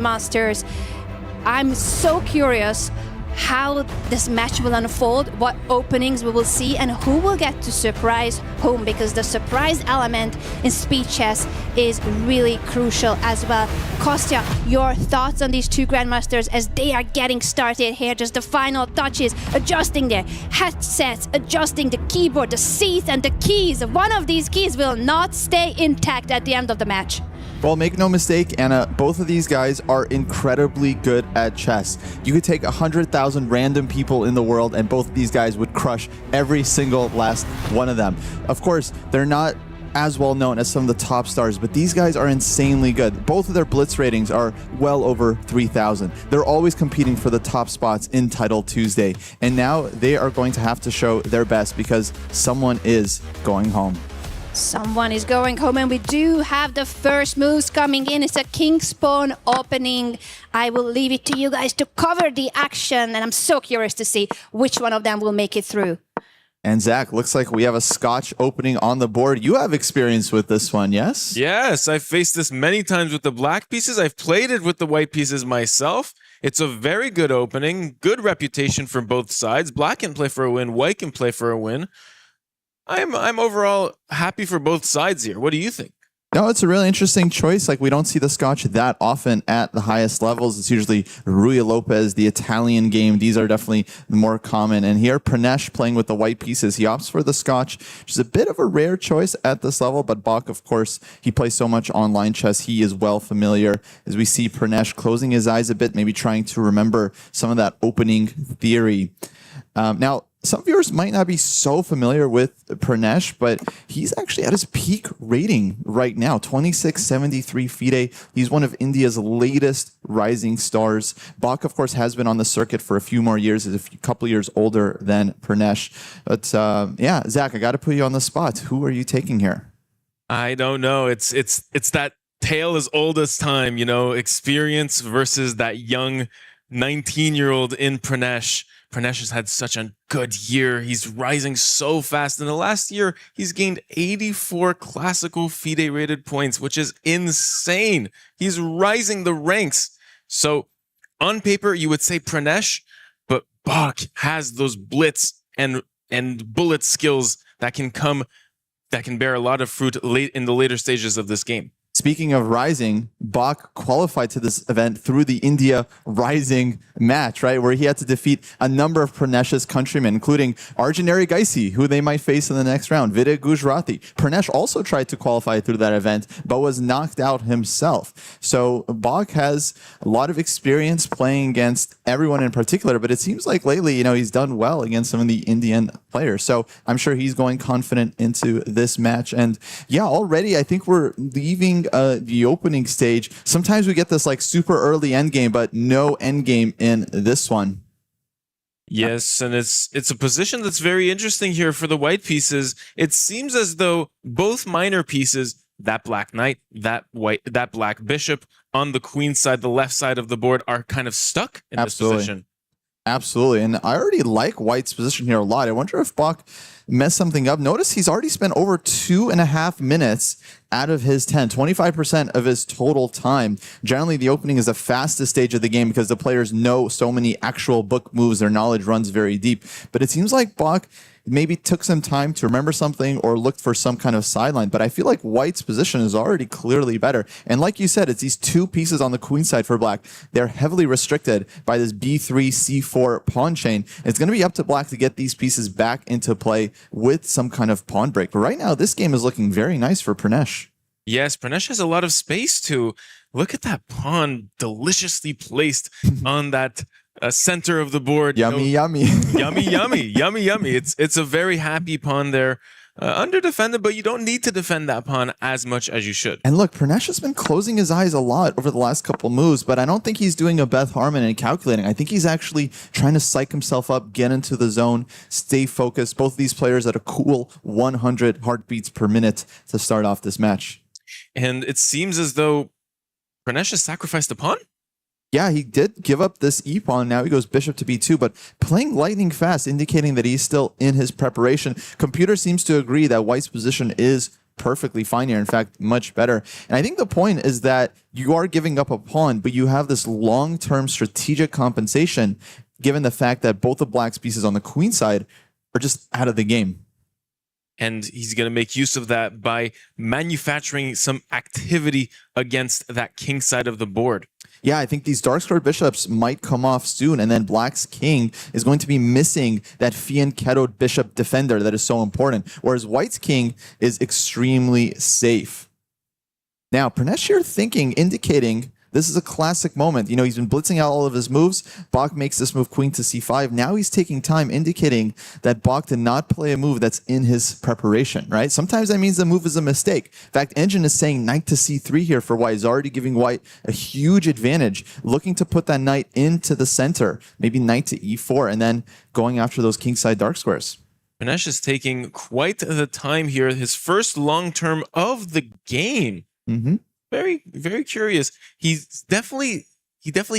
Masters. I'm so curious how this match will unfold, what openings we will see, and who will get to surprise whom, because the surprise element in speed chess is really crucial as well. Kostya, your thoughts on these two grandmasters as they are getting started here, just the final touches, adjusting their headsets, adjusting the keyboard, the seats and the keys. One of these keys will not stay intact at the end of the match. Well, make no mistake, Anna, both of these guys are incredibly good at chess. You could take 100,000 random people in the world and both of these guys would crush every single last one of them. Of course, they're not as well known as some of the top stars, but these guys are insanely good. Both of their blitz ratings are well over 3,000. They're always competing for the top spots in Title Tuesday, and now they are going to have to show their best because someone is going home. Someone is going home, and we do have the first moves coming in. It's a King's Pawn opening. I will leave it to you guys to cover the action, and I'm so curious to see which one of them will make it through. And Zach, looks like we have a Scotch opening on the board. You have experience with this one, yes? Yes, I've faced this many times with the black pieces. I've played it with the white pieces myself. It's a very good opening, good reputation for both sides. Black can play for a win, white can play for a win. I'm overall happy for both sides here. What do you think? No, it's a really interesting choice. Like, we don't see the Scotch that often at the highest levels. It's usually Rui Lopez, the Italian game. These are definitely more common. And here, Pranesh playing with the white pieces. He opts for the Scotch, which is a bit of a rare choice at this level. But Bach, of course, he plays so much online chess. He is well familiar. As we see Pranesh closing his eyes a bit, maybe trying to remember some of that opening theory. Now, some viewers might not be so familiar with Pranesh, but he's actually at his peak rating right now, 2673 FIDE. He's one of India's latest rising stars. Bach, of course, has been on the circuit for a few more years. He's a couple years older than Pranesh. But yeah, Zach, I got to put you on the spot. Who are you taking here? I don't know. It's that tale as old as time, you know, experience versus that young 19-year-old in Pranesh. Pranesh has had such a good year. He's rising so fast. In the last year, he's gained 84 classical FIDE rated points, which is insane. He's rising the ranks. So on paper, you would say Pranesh, but Bach has those blitz and bullet skills that can bear a lot of fruit late in the later stages of this game. Speaking of rising, Bach qualified to this event through the India Rising match, right? Where he had to defeat a number of Pranesh's countrymen, including Arjun Erigaisi, who they might face in the next round, Vidya Gujarati. Pranesh also tried to qualify through that event, but was knocked out himself. So Bach has a lot of experience playing against everyone in particular, but it seems like lately, you know, he's done well against some of the Indian players. So I'm sure he's going confident into this match. And yeah, already I think we're leaving the opening stage. Sometimes we get this like super early end game, but no end game in this one. Yes, and it's a position that's very interesting here for the white pieces. It seems as though both minor pieces, that black knight, that black bishop, on the queen side, the left side of the board, are kind of stuck in this position. Absolutely. And I already like White's position here a lot. I wonder if Bach messed something up. Notice he's already spent over 2.5 minutes out of his 25% of his total time. Generally, the opening is the fastest stage of the game because the players know so many actual book moves. Their knowledge runs very deep. But it seems like Bach maybe took some time to remember something or looked for some kind of sideline. But I feel like White's position is already clearly better. And like you said, it's these two pieces on the queen side for Black. They're heavily restricted by this B3, C4 pawn chain. It's going to be up to Black to get these pieces back into play with some kind of pawn break. But right now, this game is looking very nice for Pranesh. Yes, Pranesh has a lot of space to look at that pawn deliciously placed on that center of the board. Yummy, yummy. Yummy, yummy, yummy, yummy. It's a very happy pawn there. Under defended, but you don't need to defend that pawn as much as you should. And look, Pranesh has been closing his eyes a lot over the last couple moves, but I don't think he's doing a Beth Harmon and calculating. I think he's actually trying to psych himself up, get into the zone, stay focused. Both of these players at a cool 100 heartbeats per minute to start off this match. And it seems as though Pranesh has sacrificed a pawn? Yeah, he did give up this e-pawn. Now he goes bishop to b2, but playing lightning fast, indicating that he's still in his preparation. Computer seems to agree that White's position is perfectly fine here. In fact, much better. And I think the point is that you are giving up a pawn, but you have this long-term strategic compensation given the fact that both of black's pieces on the queen side are just out of the game. And he's going to make use of that by manufacturing some activity against that king side of the board. Yeah, I think these dark squared bishops might come off soon, and then black's king is going to be missing that fianchettoed bishop defender that is so important, whereas white's king is extremely safe. Now, Pranesh here indicating this is a classic moment. You know, he's been blitzing out all of his moves. Bach makes this move queen to c5. Now he's taking time, indicating that Bach did not play a move that's in his preparation, right? Sometimes that means the move is a mistake. In fact, Engine is saying knight to c3 here for white. He's already giving white a huge advantage, looking to put that knight into the center, maybe knight to e4, and then going after those kingside dark squares. Pranesh is taking quite the time here. His first long term of the game. Mm-hmm. Very, very curious. He definitely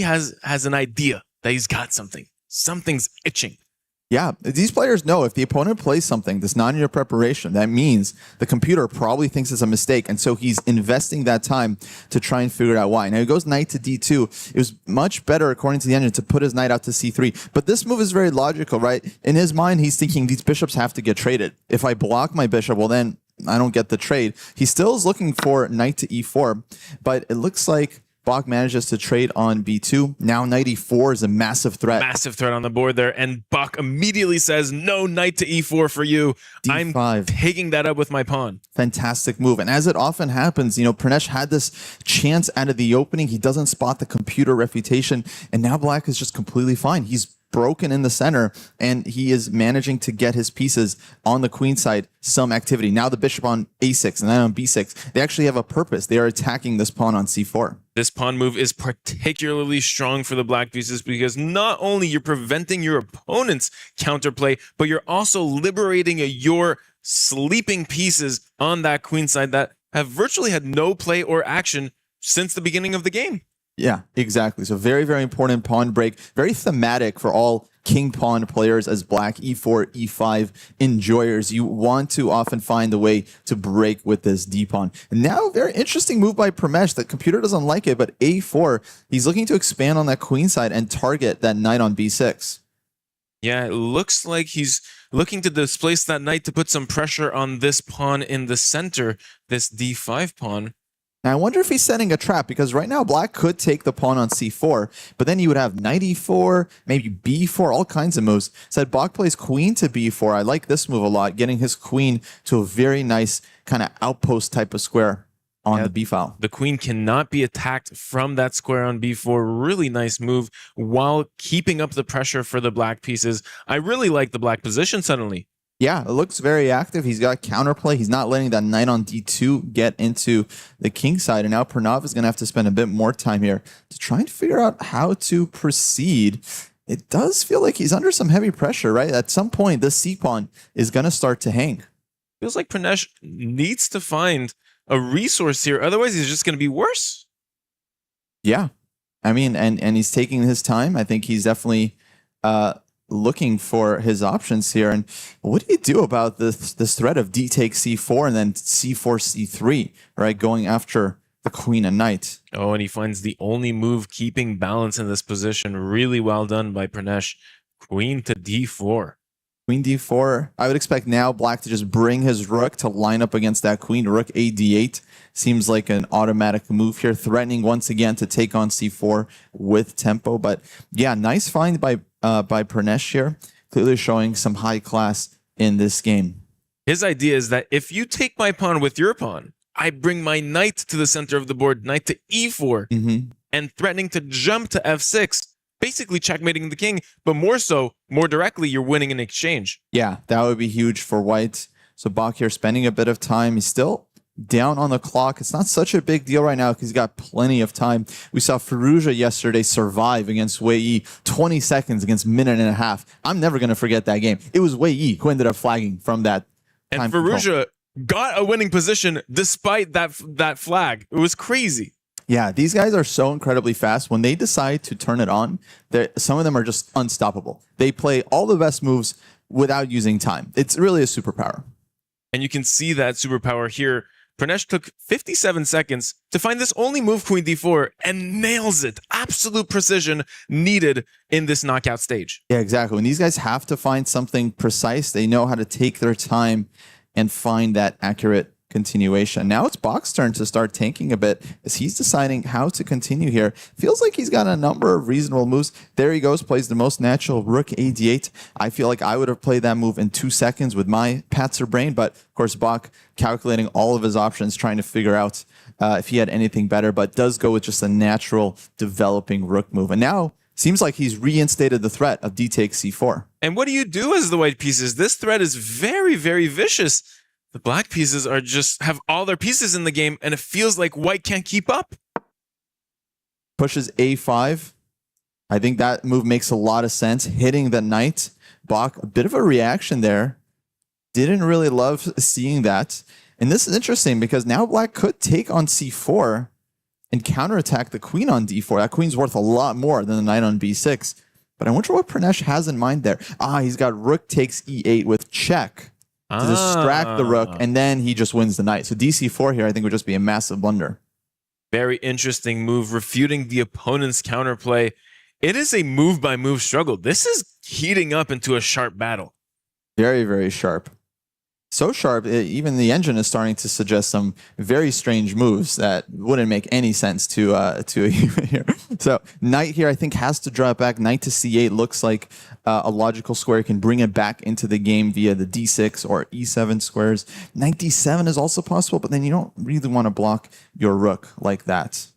has an idea that he's got something. Something's itching. Yeah, these players know if the opponent plays something that's not in your preparation, that means the computer probably thinks it's a mistake, and so he's investing that time to try and figure out why. Now he goes knight to d2. It was much better, according to the engine, to put his knight out to c3. But this move is very logical, right? In his mind, he's thinking these bishops have to get traded. If I block my bishop, well then I don't get the trade. He still is looking for knight to e4, but it looks like Bach manages to trade on b2. Now knight e4 is a massive threat. Massive threat on the board there, and Bach immediately says, no knight to e4 for you. D5. I'm taking that up with my pawn. Fantastic move. And as it often happens, you know, Pranesh had this chance out of the opening. He doesn't spot the computer refutation, and now black is just completely fine. He's broken in the center, and he is managing to get his pieces on the queen side some activity. Now the bishop on a6 and then on b6. They actually have a purpose. They are attacking this pawn on c4. This pawn move is particularly strong for the black pieces because not only you're preventing your opponent's counterplay, but you're also liberating your sleeping pieces on that queen side that have virtually had no play or action since the beginning of the game. Yeah, exactly. So very, very important pawn break. Very thematic for all king pawn players as black e4, e5 enjoyers. You want to often find a way to break with this d pawn. And now, very interesting move by Pranesh. The computer doesn't like it, but a4, he's looking to expand on that queen side and target that knight on b6. Yeah, it looks like he's looking to displace that knight to put some pressure on this pawn in the center, this d5 pawn. Now, I wonder if he's setting a trap, because right now black could take the pawn on c4, but then you would have knight e4, maybe b4, all kinds of moves. Said Bach plays queen to b4. I like this move a lot, getting his queen to a very nice kind of outpost type of square on the b file. The queen cannot be attacked from that square on b4. Really nice move while keeping up the pressure for the black pieces. I really like the black position suddenly. Yeah, it looks very active. He's got counterplay. He's not letting that knight on d2 get into the king side. And now Pranav is going to have to spend a bit more time here to try and figure out how to proceed. It does feel like he's under some heavy pressure, right? At some point, this c-pawn is going to start to hang. Feels like Pranesh needs to find a resource here. Otherwise, he's just going to be worse. Yeah. I mean, and he's taking his time. I think he's definitely looking for his options here. And what do you do about this threat of d takes c4 and then c4 c3, right? Going after the queen and knight. Oh, and he finds the only move keeping balance in this position. Really well done by Pranesh. Queen to d4. Queen d4. I would expect now black to just bring his rook to line up against that queen. Rook a d8 seems like an automatic move here, threatening once again to take on c4 with tempo. But yeah, nice find by Pranesh here, clearly showing some high class in this game. His idea is that if you take my pawn with your pawn, I bring my knight to the center of the board, knight to e4, and threatening to jump to f6, basically checkmating the king, but more directly, you're winning in exchange. Yeah, that would be huge for white. So Bach here spending a bit of time. He's still down on the clock. It's not such a big deal right now because he's got plenty of time. We saw Firouzja yesterday survive against Wei Yi, 20 seconds against minute and a half. I'm never going to forget that game. It was Wei Yi who ended up flagging from that time. And Firouzja got a winning position despite that flag. It was crazy. Yeah, these guys are so incredibly fast. When they decide to turn it on, some of them are just unstoppable. They play all the best moves without using time. It's really a superpower. And you can see that superpower here. Pranesh took 57 seconds to find this only move queen d4 and nails it. Absolute precision needed in this knockout stage. Yeah, exactly. When these guys have to find something precise, they know how to take their time and find that accurate continuation. Now it's Bach's turn to start tanking a bit as he's deciding how to continue here. Feels like he's got a number of reasonable moves. There he goes, plays the most natural rook ad8. I feel like I would have played that move in 2 seconds with my Patzer brain, but of course Bach calculating all of his options, trying to figure out if he had anything better, but does go with just a natural developing rook move. And now seems like he's reinstated the threat of d takes c4. And what do you do as the white pieces? This threat is very, very vicious. The black pieces are just have all their pieces in the game, and it feels like white can't keep up. Pushes a5. I think that move makes a lot of sense. Hitting the knight. Bach, a bit of a reaction there. Didn't really love seeing that. And this is interesting because now black could take on c4 and counterattack the queen on d4. That queen's worth a lot more than the knight on b6. But I wonder what Pranesh has in mind there. He's got rook takes e8 with check to distract the rook, and then he just wins the knight. So dc4 here, I think, would just be a massive blunder. Very interesting move, refuting the opponent's counterplay. It is a move-by-move struggle. This is heating up into a sharp battle. Very, very sharp. So sharp, even the engine is starting to suggest some very strange moves that wouldn't make any sense to a human here. So knight here, I think, has to drop back. Knight to c8 looks like a logical square. You can bring it back into the game via the d6 or e7 squares. Knight d7 is also possible, but then you don't really want to block your rook like that.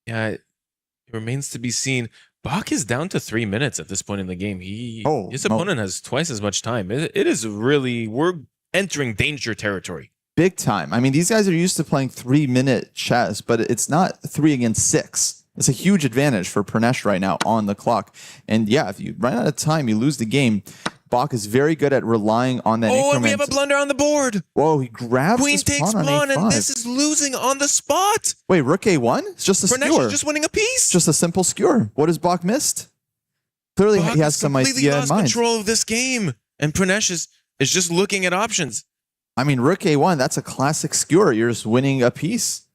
Yeah, it remains to be seen. Bach is down to 3 minutes at this point in the game. His opponent has twice as much time. It is really, we're entering danger territory. Big time. I mean, these guys are used to playing 3-minute chess, but it's not 3 against 6. It's a huge advantage for Pranesh right now on the clock. And yeah, if you run out of time, you lose the game. Bach is very good at relying on that increment. And we have a blunder on the board. Whoa, he grabs Queen his takes pawn on pawn, a5. and this is losing on the spot. Wait, rook a1? It's just a Pranesh skewer. is just winning a piece. Just a simple skewer. What has Bach missed? Clearly, Bach he has some idea in completely lost mind. control of this game, and Pranesh is just looking at options. I mean, rook a1, that's a classic skewer. You're just winning a piece.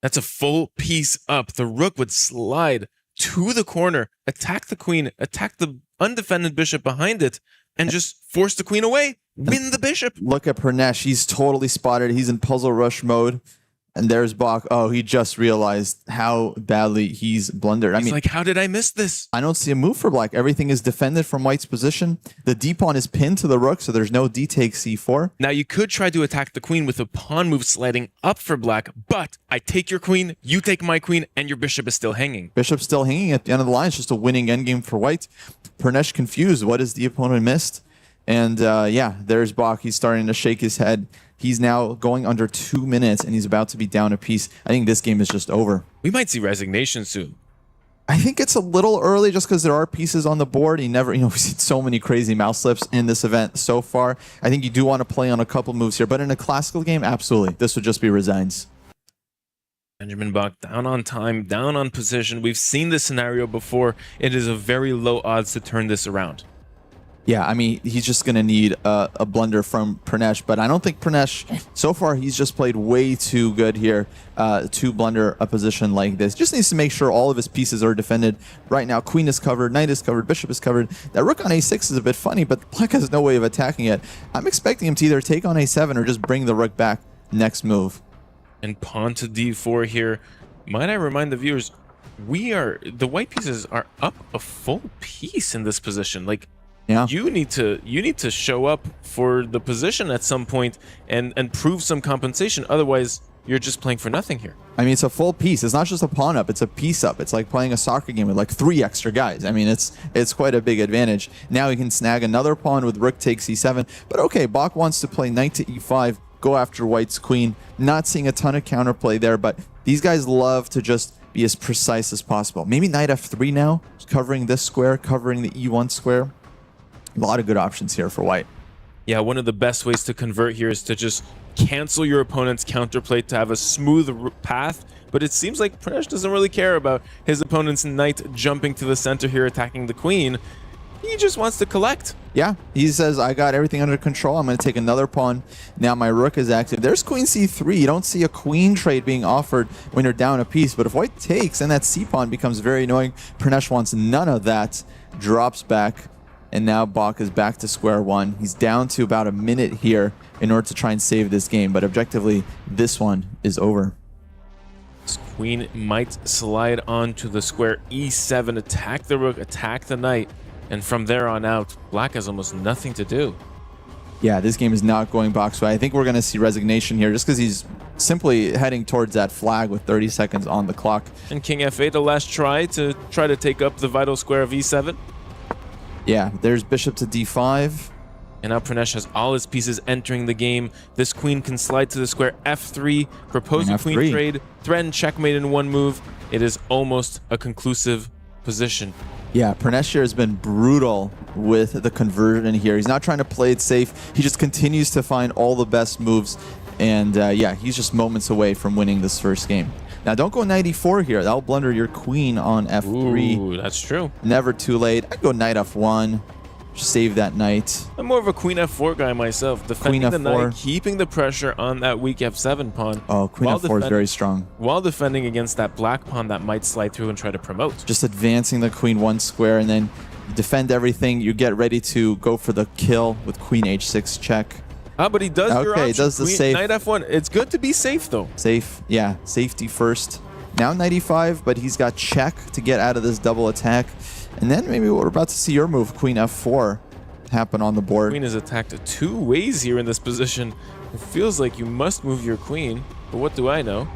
That's a full piece up. The rook would slide to the corner, attack the queen, attack the undefended bishop behind it, and just force the queen away, win the bishop. Look at Pranesh. He's totally spotted. He's in puzzle rush mode. And there's Bach. Oh, he just realized how badly he's blundered. He's like, how did I miss this? I don't see a move for black. Everything is defended from white's position. The d pawn is pinned to the rook, so there's no d takes c4. Now you could try to attack the queen with a pawn move sliding up for black, but I take your queen, you take my queen, and your bishop is still hanging. Bishop's still hanging at the end of the line. It's just a winning endgame for white. Pranesh confused. What has the opponent missed? And yeah, there's Bach. He's starting to shake his head. He's now going under 2 minutes, and he's about to be down a piece. I think this game is just over. We might see resignation soon. I think it's a little early just because there are pieces on the board. We've seen so many crazy mouse slips in this event so far. I think you do want to play on a couple moves here, but in a classical game, absolutely. This would just be resigns. Benjamin Bach down on time, down on position. We've seen this scenario before. It is a very low odds to turn this around. Yeah, I mean, he's just going to need a blunder from Pranesh, but I don't think Pranesh, so far, he's just played way too good here to blunder a position like this. Just needs to make sure all of his pieces are defended. Right now, queen is covered, knight is covered, bishop is covered. That rook on a6 is a bit funny, but black has no way of attacking it. I'm expecting him to either take on a7 or just bring the rook back next move. And pawn to d4 here. Might I remind the viewers, the white pieces are up a full piece in this position. Like, yeah, you need to show up for the position at some point and prove some compensation. Otherwise, you're just playing for nothing here. I mean, it's a full piece. It's not just a pawn up. It's a piece up. It's like playing a soccer game with like 3 extra guys. I mean, it's quite a big advantage. Now he can snag another pawn with rook takes e7. But okay, Bach wants to play knight to e5, go after white's queen. Not seeing a ton of counterplay there, but these guys love to just be as precise as possible. Maybe knight f3 now, covering this square, covering the e1 square. A lot of good options here for white. Yeah, one of the best ways to convert here is to just cancel your opponent's counterplay to have a smooth path. But it seems like Pranesh doesn't really care about his opponent's knight jumping to the center here, attacking the queen. He just wants to collect. Yeah, he says, I got everything under control. I'm going to take another pawn. Now my rook is active. There's queen c3. You don't see a queen trade being offered when you're down a piece. But if white takes, then that c-pawn becomes very annoying. Pranesh wants none of that. Drops back. And now Bach is back to square one. He's down to about a minute here in order to try and save this game. But objectively, this one is over. This queen might slide onto the square e7, attack the rook, attack the knight. And from there on out, black has almost nothing to do. Yeah, this game is not going Bach's way. I think we're going to see resignation here just because he's simply heading towards that flag with 30 seconds on the clock. And king f8, the last try to take up the vital square of e7. Yeah, there's bishop to d5. And now Pranesh has all his pieces entering the game. This queen can slide to the square f3, propose a queen trade, threaten checkmate in one move. It is almost a conclusive position. Yeah, Pranesh here has been brutal with the conversion here. He's not trying to play it safe. He just continues to find all the best moves. And yeah, he's just moments away from winning this first game. Now, don't go knight e4 here. That'll blunder your queen on f3. Ooh, that's true. Never too late. I'd go knight f1. Save that knight. I'm more of a queen f4 guy myself. Defending Queen the f4. knight, keeping the pressure on that weak f7 pawn. Oh, queen f4 is very strong. While defending against that black pawn that might slide through and try to promote. Just advancing the queen one square and then defend everything. You get ready to go for the kill with queen h6 check. Ah, but he does your option. Does the safe. Knight f1. It's good to be safe, though. Safe, yeah. Safety first. Now knight e5, but he's got check to get out of this double attack. And then maybe we're about to see your move, queen f4, happen on the board. Queen is attacked two ways here in this position. It feels like you must move your queen, but what do I know?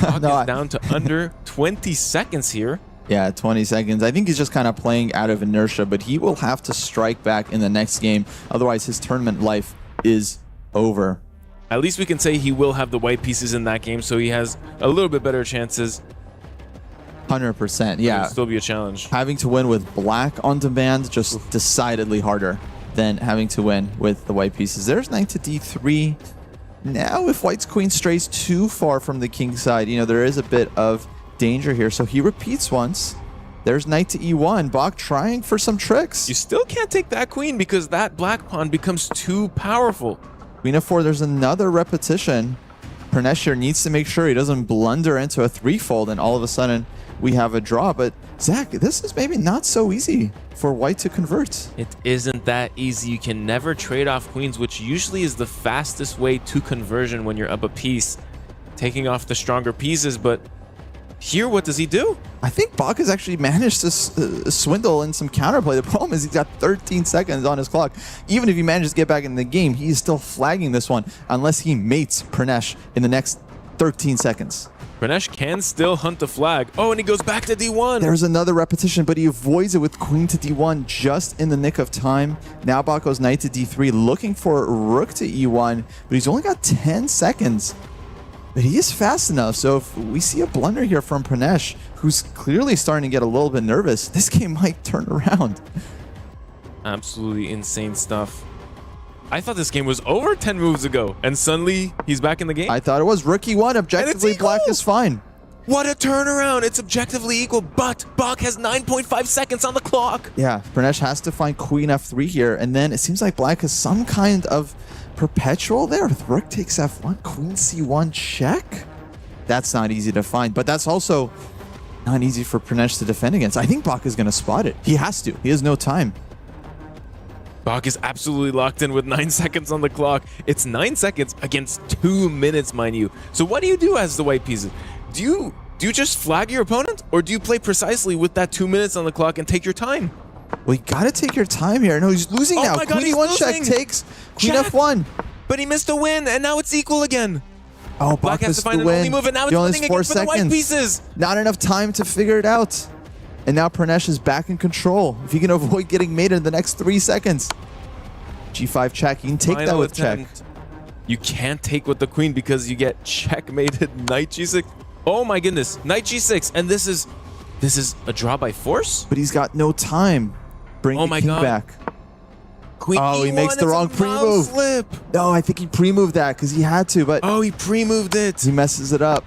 No, is down to under 20 seconds here. Yeah, 20 seconds. I think he's just kind of playing out of inertia, but he will have to strike back in the next game. Otherwise, his tournament life is over. At least we can say he will have the white pieces in that game, so he has a little bit better chances. 100%, yeah. It'll still be a challenge. Having to win with black on demand, just decidedly harder than having to win with the white pieces. There's knight to d3. Now, if white's queen strays too far from the king side, you know, there is a bit of danger here. So he repeats once. There's knight to e1. Bach trying for some tricks. You still can't take that queen because that black pawn becomes too powerful. Queen f4, there's another repetition. Pranesh here needs to make sure he doesn't blunder into a threefold, and all of a sudden we have a draw. But Zach, this is maybe not so easy for white to convert. It isn't that easy. You can never trade off queens, which usually is the fastest way to conversion when you're up a piece, taking off the stronger pieces. But here, what does he do? I think Bach has actually managed to swindle in some counterplay. The problem is he's got 13 seconds on his clock. Even if he manages to get back in the game, he is still flagging this one unless he mates Pranesh in the next 13 seconds. Pranesh can still hunt the flag. Oh, and he goes back to d1. There's another repetition, but he avoids it with queen to d1 just in the nick of time. Now Bach goes knight to d3, looking for rook to e1, but he's only got 10 seconds. But he is fast enough, so if we see a blunder here from Pranesh, who's clearly starting to get a little bit nervous, this game might turn around. Absolutely insane stuff. I thought this game was over 10 moves ago, and suddenly he's back in the game. I thought it was rook e1. Objectively, black is fine. What a turnaround. It's objectively equal, but Bach has 9.5 seconds on the clock. Yeah, Pranesh has to find queen f3 here, and then it seems like black has some kind of perpetual there with rook takes f1, queen c1 check. That's not easy to find, but that's also not easy for Pranesh to defend against. I think Bach is going to spot it. He has to. He has no time. Bach is absolutely locked in with 9 seconds on the clock. It's 9 seconds against 2 minutes, mind you. So what do you do as the white pieces? Do you just flag your opponent, or do you play precisely with that 2 minutes on the clock and take your time? Well, you gotta take your time here. No, he's losing now. My God, Queen e1 check takes. Queen f1. But he missed a win, and now it's equal again. Oh, Black has to find an only move, and now it's winning again for the white pieces. Not enough time to figure it out. And now Pranesh is back in control. If he can avoid getting mated in the next 3 seconds. G5 check. You can take that with check. You can't take with the queen because you get checkmated. Knight g6. Oh my goodness. Knight g6. And this is a draw by force? But he's got no time. Bring the king back. Queen E1, he makes the wrong pre-move. Slip. No, I think he pre-moved that because he had to, but oh, he pre-moved it. He messes it up.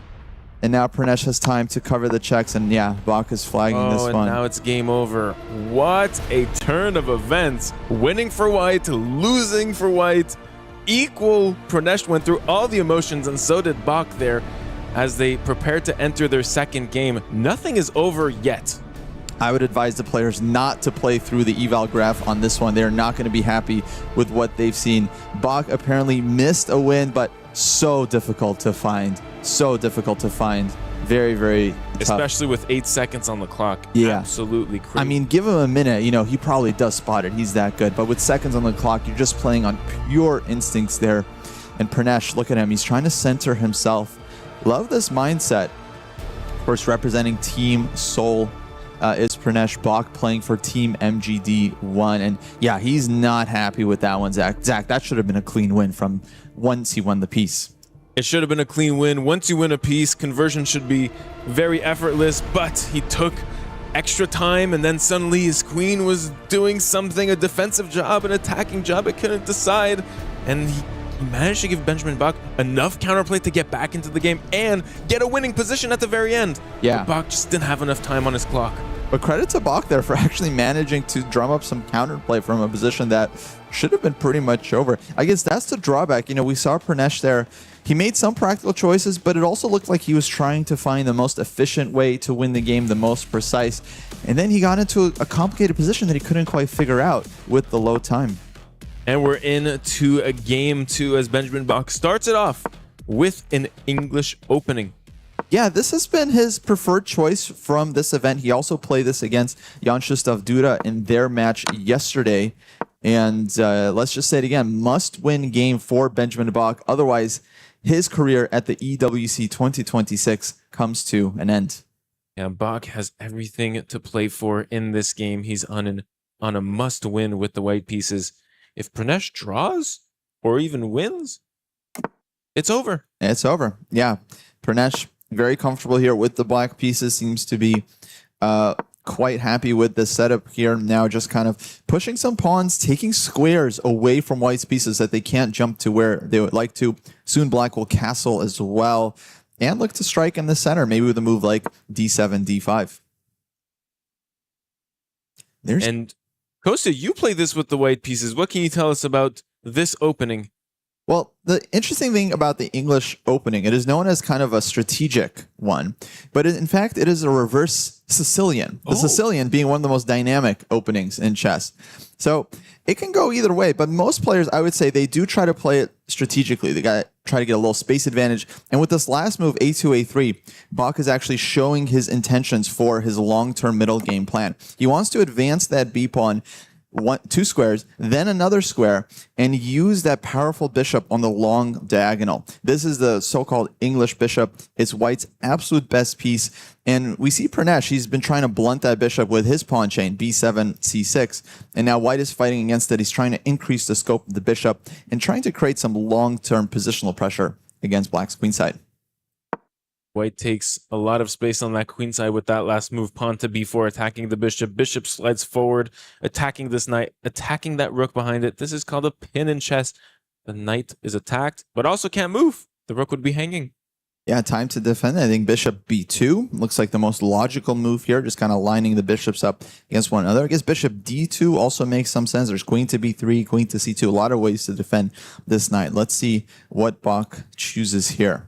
And now Pranesh has time to cover the checks, and yeah, Bach is flagging this and one. now it's game over. What a turn of events. Winning for white, losing for white. Equal. Pranesh went through all the emotions, and so did Bach there as they prepared to enter their second game. Nothing is over yet. I would advise the players not to play through the eval graph on this one. They're not going to be happy with what they've seen. Bach apparently missed a win, but so difficult to find. So difficult to find. Very, very tough. Especially with 8 seconds on the clock. Yeah. Absolutely crazy. I mean, give him a minute. You know, he probably does spot it. He's that good. But with seconds on the clock, you're just playing on pure instincts there. And Pranesh, look at him. He's trying to center himself. Love this mindset. Of course, representing Team Seoul is Pranesh. Bach playing for Team MGD1. And yeah, he's not happy with that one, Zach. Zach, that should have been a clean win from once he won the piece. It should have been a clean win. Once you win a piece, conversion should be very effortless, but he took extra time, and then suddenly his queen was doing something, a defensive job, an attacking job. It couldn't decide, and he managed to give Benjamin Bach enough counterplay to get back into the game and get a winning position at the very end. Yeah. But Bach just didn't have enough time on his clock. But credit to Bach there for actually managing to drum up some counterplay from a position that should have been pretty much over. I guess that's the drawback. You know, we saw Pranesh there. He made some practical choices, but it also looked like he was trying to find the most efficient way to win the game, the most precise. And then he got into a complicated position that he couldn't quite figure out with the low time. And we're into a game 2 as Benjamin Bach starts it off with an English opening. Yeah, this has been his preferred choice from this event. He also played this against Jan Krzysztof Duda in their match yesterday. And let's just say it again, must-win game for Benjamin Bach. Otherwise, his career at the EWC 2026 comes to an end. Yeah, Bach has everything to play for in this game. He's on a must-win with the white pieces. If Pranesh draws or even wins, it's over. It's over. Yeah, Pranesh very comfortable here with the black pieces. Seems to be quite happy with the setup here. Now just kind of pushing some pawns, taking squares away from white's pieces that they can't jump to where they would like to. Soon black will castle as well and look to strike in the center, maybe with a move like d7, d5. And Kosta, you play this with the white pieces. What can you tell us about this opening? Well, the interesting thing about the English opening, it is known as kind of a strategic one, but in fact, it is a reverse Sicilian. The Sicilian being one of the most dynamic openings in chess. So it can go either way, but most players, I would say, they do try to play it strategically. They got to try to get a little space advantage. And with this last move, a2, a3, Bach is actually showing his intentions for his long-term middle game plan. He wants to advance that b pawn 2 squares, then another square, and use that powerful bishop on the long diagonal. This is the so-called English bishop. It's white's absolute best piece. And we see Pranesh, he's been trying to blunt that bishop with his pawn chain, b7, c6. And now white is fighting against it. He's trying to increase the scope of the bishop and trying to create some long-term positional pressure against black's queenside. White takes a lot of space on that queenside with that last move, pawn to b4, attacking the bishop. Bishop slides forward, attacking this knight, attacking that rook behind it. This is called a pin in chess. The knight is attacked, but also can't move. The rook would be hanging. Yeah, time to defend. I think bishop b2 looks like the most logical move here, just kind of lining the bishops up against one another. I guess bishop d2 also makes some sense. There's queen to b3, queen to c2, a lot of ways to defend this knight. Let's see what Bach chooses here.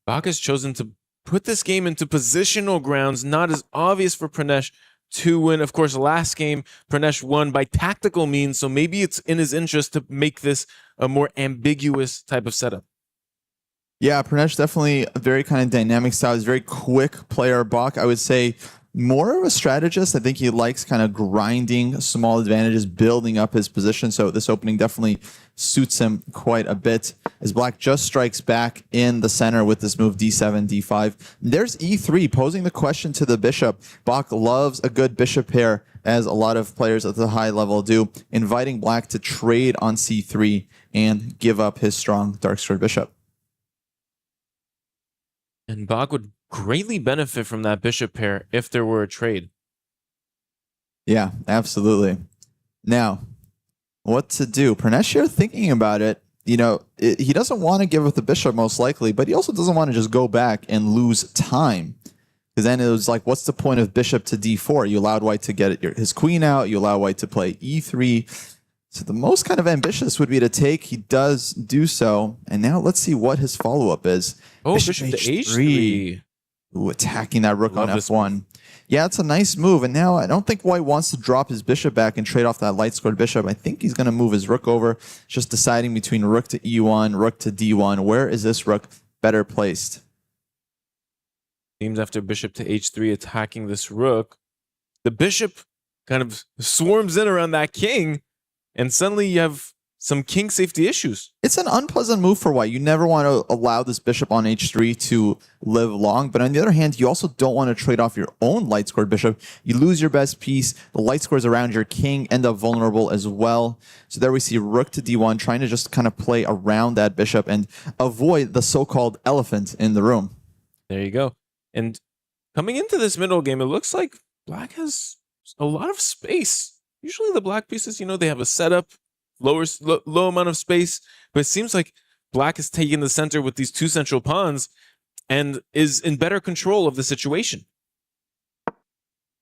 Bach has chosen to put this game into positional grounds, not as obvious for Pranesh to win. Of course, last game, Pranesh won by tactical means, so maybe it's in his interest to make this a more ambiguous type of setup. Yeah, Pranesh definitely a very kind of dynamic style. He's a very quick player. Bach, I would say, more of a strategist. I think he likes kind of grinding small advantages, building up his position. So this opening definitely suits him quite a bit as black just strikes back in the center with this move d7, d5. There's e3 posing the question to the bishop. Bach loves a good bishop pair, as a lot of players at the high level do, inviting black to trade on c3 and give up his strong dark squared bishop. And Bach would greatly benefit from that bishop pair if there were a trade. Yeah, absolutely. Now, what to do? Pranesh here thinking about it. he doesn't want to give up the bishop most likely, but he also doesn't want to just go back and lose time. Because then it was like, what's the point of bishop to d4? You allowed white to get his queen out. You allow white to play e3. So the most kind of ambitious would be to take. He does do so. And now let's see what his follow-up is. Oh, bishop to h3. Ooh, attacking that rook on f1. Yeah, it's a nice move. And now I don't think white wants to drop his bishop back and trade off that light-scored bishop. I think he's going to move his rook over, just deciding between rook to e1, rook to d1. Where is this rook better placed? Seems after bishop to h3 attacking this rook, the bishop kind of swarms in around that king, and suddenly you have some king safety issues. It's an unpleasant move for white. You never want to allow this bishop on h3 to live long, but on the other hand, you also don't want to trade off your own light-scored bishop. You lose your best piece. The light scores around your king end up vulnerable as well. So there we see rook to d1, trying to just kind of play around that bishop and avoid the so-called elephant in the room. There you go. And coming into this middle game, it looks like black has a lot of space. Usually the black pieces, they have a setup, low amount of space, but it seems like black is taking the center with these two central pawns and is in better control of the situation.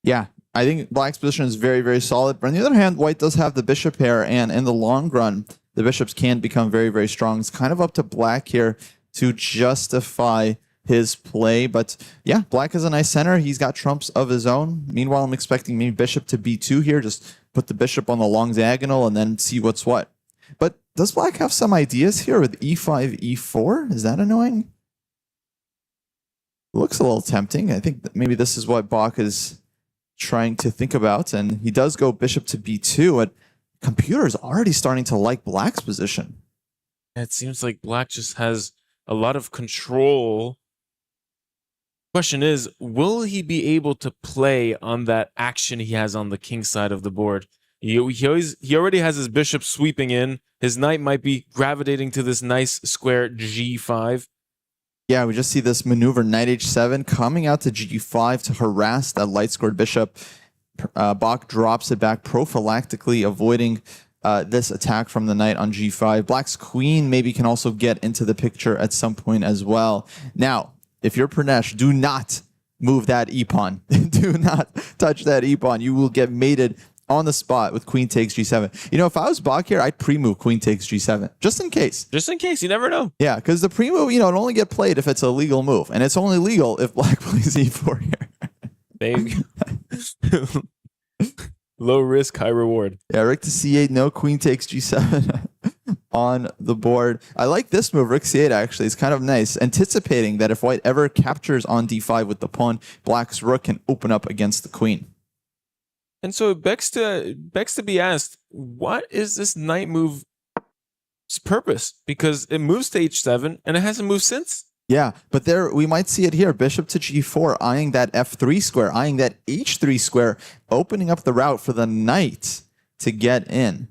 Yeah, I think black's position is very, very solid. But on the other hand, white does have the bishop pair, and in the long run, the bishops can become very, very strong. It's kind of up to black here to justify his play, but yeah, black is a nice center. He's got trumps of his own. Meanwhile, I'm expecting maybe bishop to b2 here. Just put the bishop on the long diagonal and then see what's what. But does black have some ideas here with e5, e4? Is that annoying? Looks a little tempting. I think that maybe this is what Bach is trying to think about, and he does go bishop to b2, but computer is already starting to like black's position. It seems like black just has a lot of control. Question is, will he be able to play on that action he has on the king side of the board? He already has his bishop sweeping in. His knight might be gravitating to this nice square g5. Yeah, we just see this maneuver, knight h7, coming out to g5 to harass that light-scored bishop. Bach drops it back prophylactically, avoiding this attack from the knight on g5. Black's queen maybe can also get into the picture at some point as well. Now, if you're Pranesh, do not move that e-pawn. Do not touch that e-pawn. You will get mated on the spot with queen takes g7. If I was Bach here, I'd pre-move queen takes g7, just in case. Just in case, you never know. Yeah, because the pre-move, it only get played if it's a legal move, and it's only legal if black plays e4 here. There you go. Low risk, high reward. Yeah, rook to c8, no queen takes g7 on the board. I like this move, rook c8 actually. It's kind of nice, anticipating that if white ever captures on d5 with the pawn, black's rook can open up against the queen. And so it begs to be asked, what is this knight move's purpose? Because it moves to h7 and it hasn't moved since. Yeah, but there we might see it here. Bishop to g4, eyeing that f3 square, eyeing that h3 square, opening up the route for the knight to get in.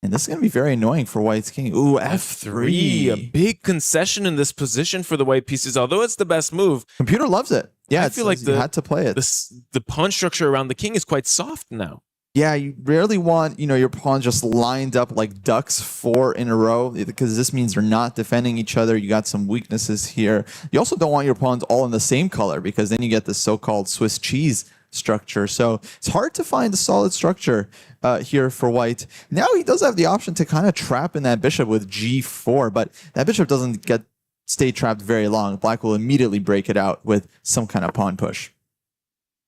And this is going to be very annoying for white's king. Ooh, f3. A big concession in this position for the white pieces, although it's the best move. Computer loves it. Yeah, I feel like you had to play it. The pawn structure around the king is quite soft now. Yeah, you rarely want, your pawns just lined up like ducks 4 in a row, because this means they're not defending each other. You got some weaknesses here. You also don't want your pawns all in the same color, because then you get this so-called Swiss cheese structure. So it's hard to find a solid structure here for white. Now he does have the option to kind of trap in that bishop with g4, but that bishop doesn't stay trapped very long. Black will immediately break it out with some kind of pawn push.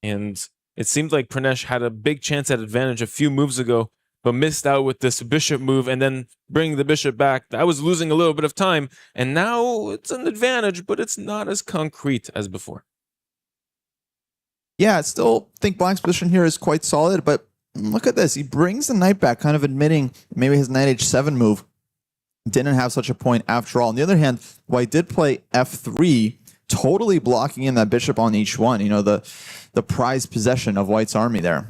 And it seemed like Pranesh had a big chance at advantage a few moves ago, but missed out with this bishop move and then bringing the bishop back. That was losing a little bit of time, and now it's an advantage, but it's not as concrete as before. Yeah, I still think black's position here is quite solid, but look at this. He brings the knight back, kind of admitting maybe his knight h7 move didn't have such a point after all. On the other hand, white did play f3, totally blocking in that bishop on h1, the prized possession of white's army there.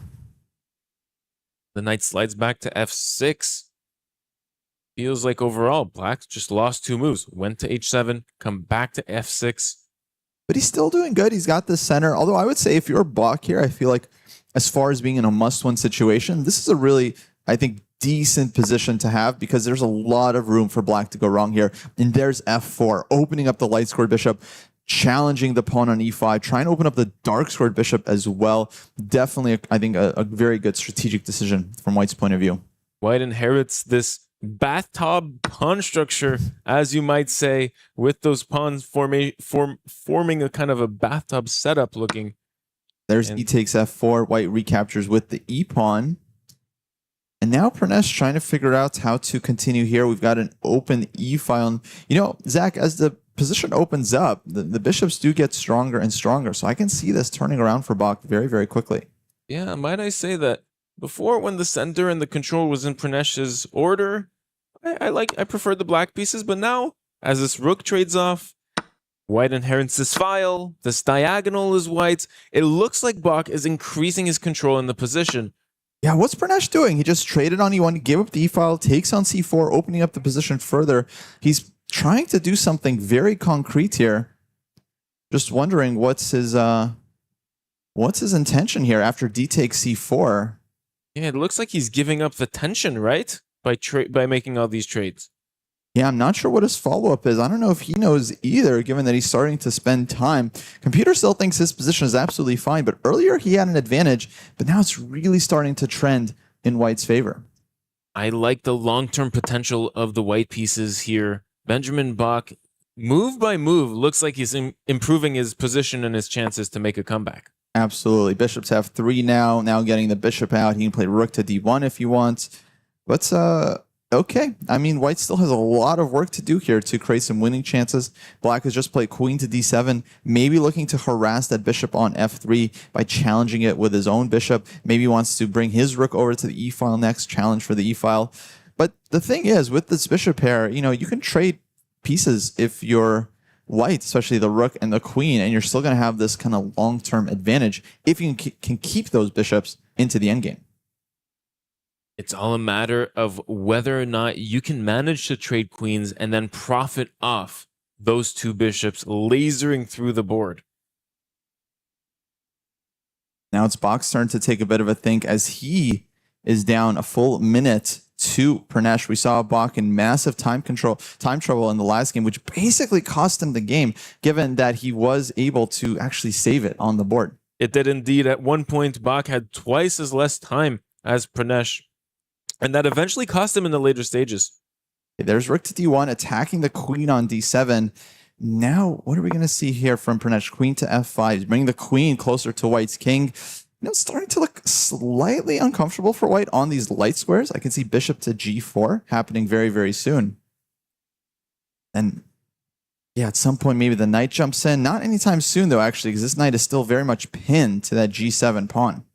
The knight slides back to f6. Feels like overall, black just lost 2 moves. Went to h7, come back to f6. But he's still doing good. He's got the center. Although I would say if you're Bach here, I feel like as far as being in a must-win situation, this is a really, I think, decent position to have because there's a lot of room for black to go wrong here. And there's f4, opening up the light squared bishop, challenging the pawn on e5, trying to open up the dark squared bishop as well. Definitely, I think, a very good strategic decision from white's point of view. White inherits this bathtub pawn structure, as you might say, with those pawns forming a kind of a bathtub setup looking. There's e takes f4, white recaptures with the e pawn. And now Pranesh trying to figure out how to continue here. We've got an open e file. You know, Zach, as the position opens up, the bishops do get stronger and stronger. So I can see this turning around for Bach very, very quickly. Yeah, might I say that before, when the center and the control was in Pranesh's order, I preferred the black pieces. But now, as this rook trades off, white inherits this file. This diagonal is white's. It looks like Bach is increasing his control in the position. Yeah, what's Pranesh doing? He just traded on e1, gave up the e-file, takes on c4, opening up the position further. He's trying to do something very concrete here. Just wondering what's his intention here after d takes c4. Yeah, it looks like he's giving up the tension, right? By making all these trades. Yeah, I'm not sure what his follow-up is. I don't know if he knows either, given that he's starting to spend time. Computer still thinks his position is absolutely fine, but earlier he had an advantage, but now it's really starting to trend in white's favor. I like the long-term potential of the white pieces here. Benjamin Bach, move by move, looks like he's improving his position and his chances to make a comeback. Absolutely. Bishops have 3 now. Now getting the bishop out. He can play rook to d1 if he wants. But okay. I mean, white still has a lot of work to do here to create some winning chances. Black has just played queen to d7, maybe looking to harass that bishop on f3 by challenging it with his own bishop. Maybe wants to bring his rook over to the e-file next, challenge for the e-file. But the thing is, with this bishop pair, you know, you can trade pieces if you're white, especially the rook and the queen, and you're still going to have this kind of long-term advantage if you can keep those bishops into the endgame. It's all a matter of whether or not you can manage to trade queens and then profit off those two bishops lasering through the board. Now it's Bach's turn to take a bit of a think as he is down a full minute to Pranesh. We saw Bach in massive time trouble in the last game, which basically cost him the game, given that he was able to actually save it on the board. It did indeed. At one point, Bach had twice as less time as Pranesh, and that eventually cost him in the later stages. Okay, there's rook to d1, attacking the queen on d7. Now, what are we going to see here from Pranesh? Queen to f5. He's bringing the queen closer to white's king. You know, it's starting to look slightly uncomfortable for white on these light squares. I can see bishop to g4 happening very, very soon. And yeah, at some point, maybe the knight jumps in. Not anytime soon, though, actually, because this knight is still very much pinned to that g7 pawn.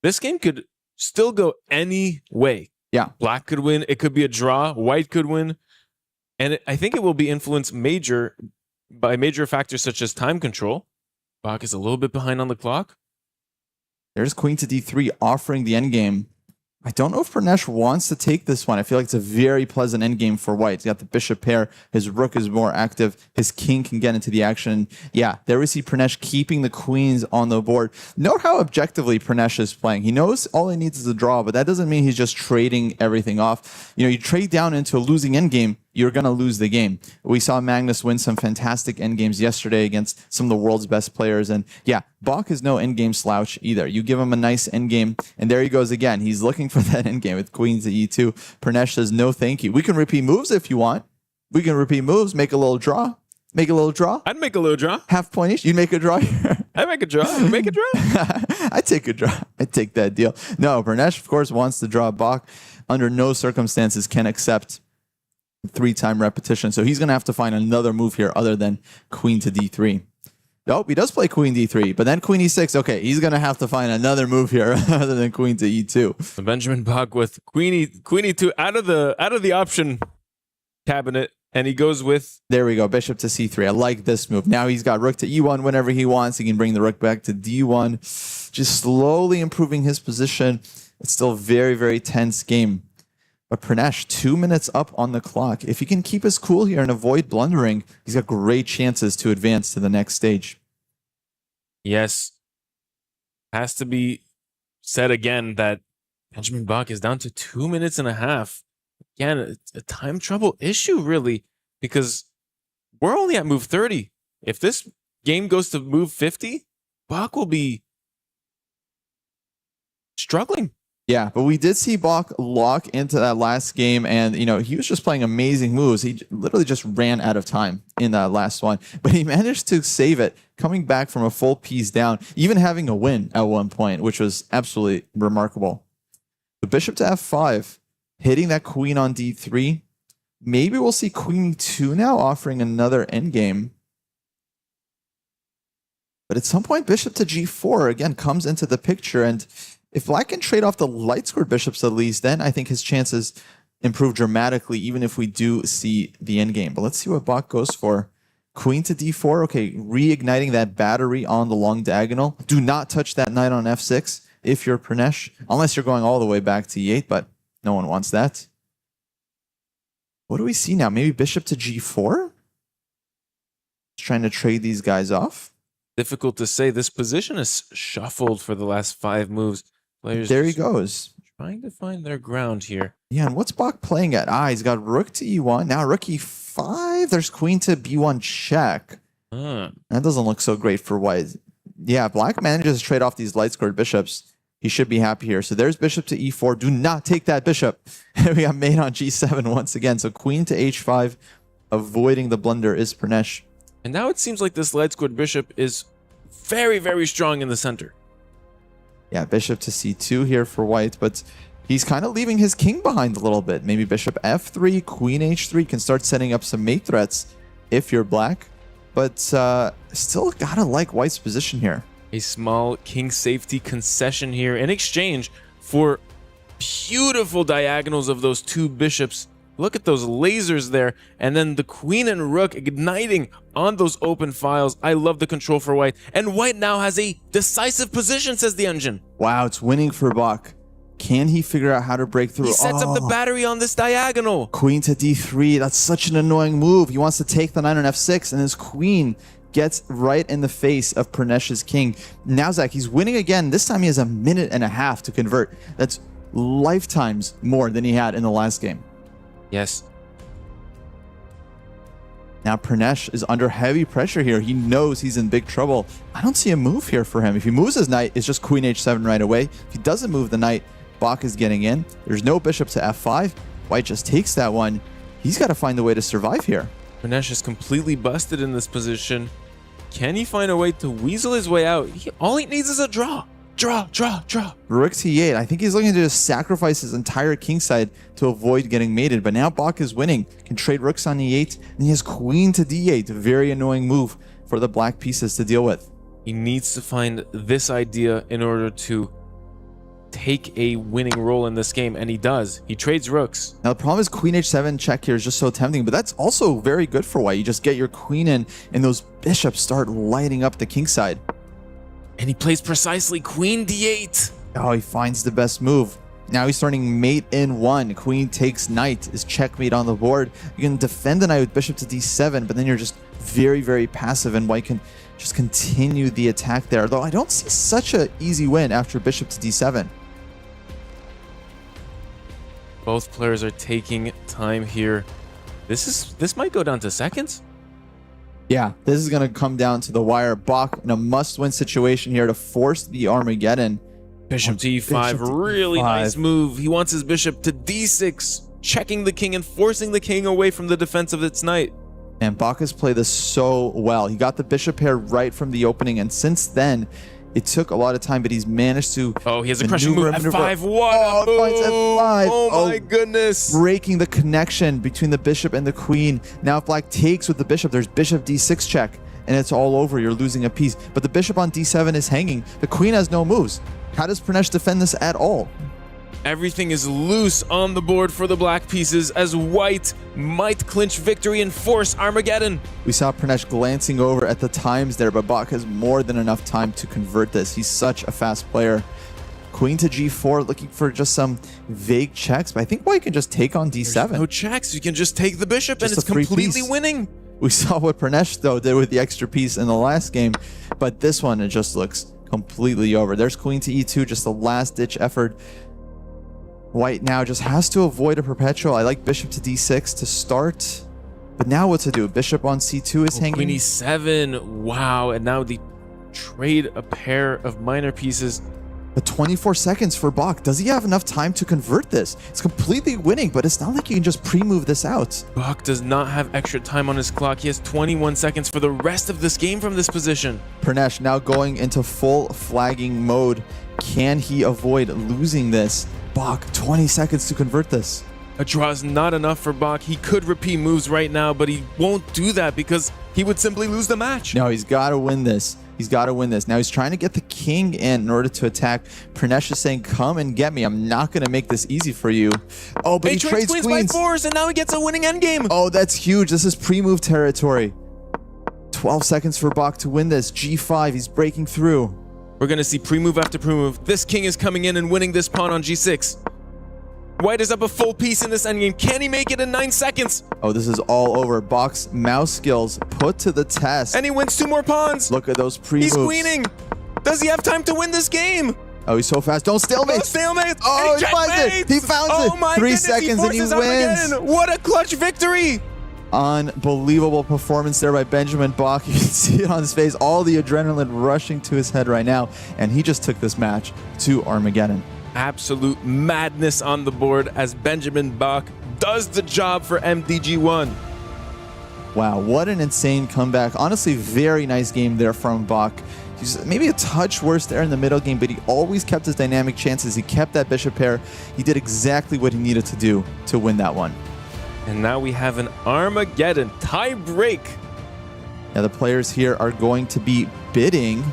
This game could still go any way. Yeah. Black could win. It could be a draw. White could win. And I think it will be influenced by major factors such as time control. Bach is a little bit behind on the clock. There's queen to d3 offering the endgame. I don't know if Pranesh wants to take this one. I feel like it's a very pleasant endgame for white. He's got the bishop pair. His rook is more active. His king can get into the action. Yeah, there we see Pranesh keeping the queens on the board. Note how objectively Pranesh is playing. He knows all he needs is a draw, but that doesn't mean he's just trading everything off. You know, you trade down into a losing endgame, you're going to lose the game. We saw Magnus win some fantastic endgames yesterday against some of the world's best players. And yeah, Bach is no endgame slouch either. You give him a nice endgame, and there he goes again. He's looking for that endgame with queen to e2. Pranesh says, no, thank you. We can repeat moves if you want. We can repeat moves, make a little draw. Make a little draw. I'd make a little draw. Half point each. You make a draw here. I make a draw. You make a draw. I take a draw. I take that deal. No, Pranesh, of course, wants to draw. Bach, under no circumstances, can accept 3-time repetition. So he's going to have to find another move here other than queen to d3. Nope, he does play queen d3, but then queen e6. Okay, he's going to have to find another move here other than queen to e2. So Benjamin Bach with queen e2 out of the option cabinet, and he goes with... There we go, bishop to c3. I like this move. Now he's got rook to e1 whenever he wants. He can bring the rook back to d1. Just slowly improving his position. It's still a very, very tense game. But Pranesh, 2 minutes up on the clock. If he can keep his cool here and avoid blundering, he's got great chances to advance to the next stage. Yes. Has to be said again that Benjamin Bach is down to 2 minutes and a half. Again, a time trouble issue, really, because we're only at move 30. If this game goes to move 50, Bach will be struggling. Yeah, but we did see Bach lock into that last game, and he was just playing amazing moves. He literally just ran out of time in that last one, but he managed to save it, coming back from a full piece down, even having a win at one point, which was absolutely remarkable. The bishop to f5, hitting that queen on d3. Maybe we'll see queen e2 now, offering another endgame. But at some point, bishop to g4 again comes into the picture, and if Black can trade off the light squared bishops at least, then I think his chances improve dramatically, even if we do see the endgame. But let's see what Bach goes for. Queen to d4. Okay, reigniting that battery on the long diagonal. Do not touch that knight on f6 if you're Pranesh, unless you're going all the way back to e8, but no one wants that. What do we see now? Maybe bishop to g4? Just trying to trade these guys off. Difficult to say. This position is shuffled for the last 5 moves. Players there he goes. Trying to find their ground here. Yeah, and what's Bach playing at? He's got rook to e1. Now rook e5. There's queen to b1 check. That doesn't look so great for white. Yeah, Black manages to trade off these light squared bishops. He should be happy here. So there's bishop to e4. Do not take that bishop. And we got mate on g7 once again. So queen to h5. Avoiding the blunder is Pranesh. And now it seems like this light squared bishop is very, very strong in the center. Yeah, bishop to c2 here for white, but he's kind of leaving his king behind a little bit. Maybe bishop f3, queen h3 can start setting up some mate threats if you're Black. But still gotta like white's position here. A small king safety concession here in exchange for beautiful diagonals of those 2 bishops. Look at those lasers there, and then the queen and rook igniting on those open files. I love the control for white, and white now has a decisive position, says the engine. Wow, it's winning for Bach. Can he figure out how to break through? He sets up the battery on this diagonal. Queen to d3, that's such an annoying move. He wants to take the knight on f6, and his queen gets right in the face of Pranesh's king. Now Zach, he's winning again. This time he has a minute and a half to convert. That's lifetimes more than he had in the last game. Yes. Now Pranesh is under heavy pressure here. He knows he's in big trouble. I don't see a move here for him. If he moves his knight, it's just queen h7 right away. If he doesn't move the knight, Bach is getting in. There's no bishop to f5. White just takes that one. He's got to find a way to survive here. Pranesh is completely busted in this position. Can he find a way to weasel his way out? All he needs is a draw. Draw. Rook to e8. I think he's looking to just sacrifice his entire kingside to avoid getting mated. But now Bach is winning. Can trade rooks on e8. And he has queen to d8. A very annoying move for the Black pieces to deal with. He needs to find this idea in order to take a winning role in this game, and he does. He trades rooks. Now the problem is queen h7 check here is just so tempting, but that's also very good for white. You just get your queen in, and those bishops start lighting up the kingside. And he plays precisely queen d8. Oh, he finds the best move. Now he's starting mate in 1. Queen takes knight is checkmate on the board. You can defend the knight with bishop to d7, but then you're just very, very passive, and white can just continue the attack there. Though I don't see such an easy win after bishop to d7. Both players are taking time here. This might go down to seconds. Yeah, this is going to come down to the wire. Bach in a must-win situation here to force the Armageddon. Bishop to e5, really nice move. He wants his bishop to d6, checking the king and forcing the king away from the defense of its knight. And Bach has played this so well. He got the bishop pair right from the opening, and since then, it took a lot of time, but he's managed to... Oh, he has a crushing move. F5, what? Oh, finds F5. Oh my goodness. Breaking the connection between the bishop and the queen. Now if Black takes with the bishop, there's bishop d6 check, and it's all over. You're losing a piece. But the bishop on d7 is hanging. The queen has no moves. How does Pranesh defend this at all? Everything is loose on the board for the Black pieces as white might clinch victory and force Armageddon. We saw Pranesh glancing over at the times there, but Bach has more than enough time to convert this. He's such a fast player. Queen to g4, looking for just some vague checks, but I think white can just take on d7. There's no checks. You can just take the bishop just and it's completely winning. We saw what Pranesh, though, did with the extra piece in the last game, but this one, it just looks completely over. There's queen to e2, just a last-ditch effort. White now just has to avoid a perpetual. I like bishop to d6 to start. But now what to do? Bishop on c2 is hanging. Queen e7. Wow. And now they trade a pair of minor pieces. But 24 seconds for Bach. Does he have enough time to convert this? It's completely winning, but it's not like you can just pre-move this out. Bach does not have extra time on his clock. He has 21 seconds for the rest of this game from this position. Pranesh now going into full flagging mode. Can he avoid losing this? Bach, 20 seconds to convert this. A draw is not enough for Bach. He could repeat moves right now, but he won't do that because he would simply lose the match. No, he's got to win this. He's got to win this. Now he's trying to get the king in order to attack. Pranesh is saying, come and get me. I'm not going to make this easy for you. Oh, but he trades queens by force, and now he gets a winning endgame. Oh, that's huge. This is pre-move territory. 12 seconds for Bach to win this. G5, he's breaking through. We're going to see pre-move after pre-move. This king is coming in and winning this pawn on G6. White is up a full piece in this endgame. Can he make it in 9 seconds? Oh, this is all over. Bach's mouse skills put to the test. And he wins 2 more pawns. Look at those pre-moves. He's queening. Does he have time to win this game? Oh, he's so fast. Don't stalemate. No stalemate. Oh, he finds it. He found it. My 3 goodness, seconds and he wins. Armageddon. What a clutch victory. Unbelievable performance there by Benjamin Bach. You can see it on his face. All the adrenaline rushing to his head right now. And he just took this match to Armageddon. Absolute madness on the board as Benjamin Bach does the job for MDG1. Wow, what an insane comeback. Honestly, very nice game there from Bach. He's maybe a touch worse there in the middle game, but he always kept his dynamic chances. He kept that bishop pair. He did exactly what he needed to do to win that one. And now we have an Armageddon tie break. Now the players here are going to be bidding.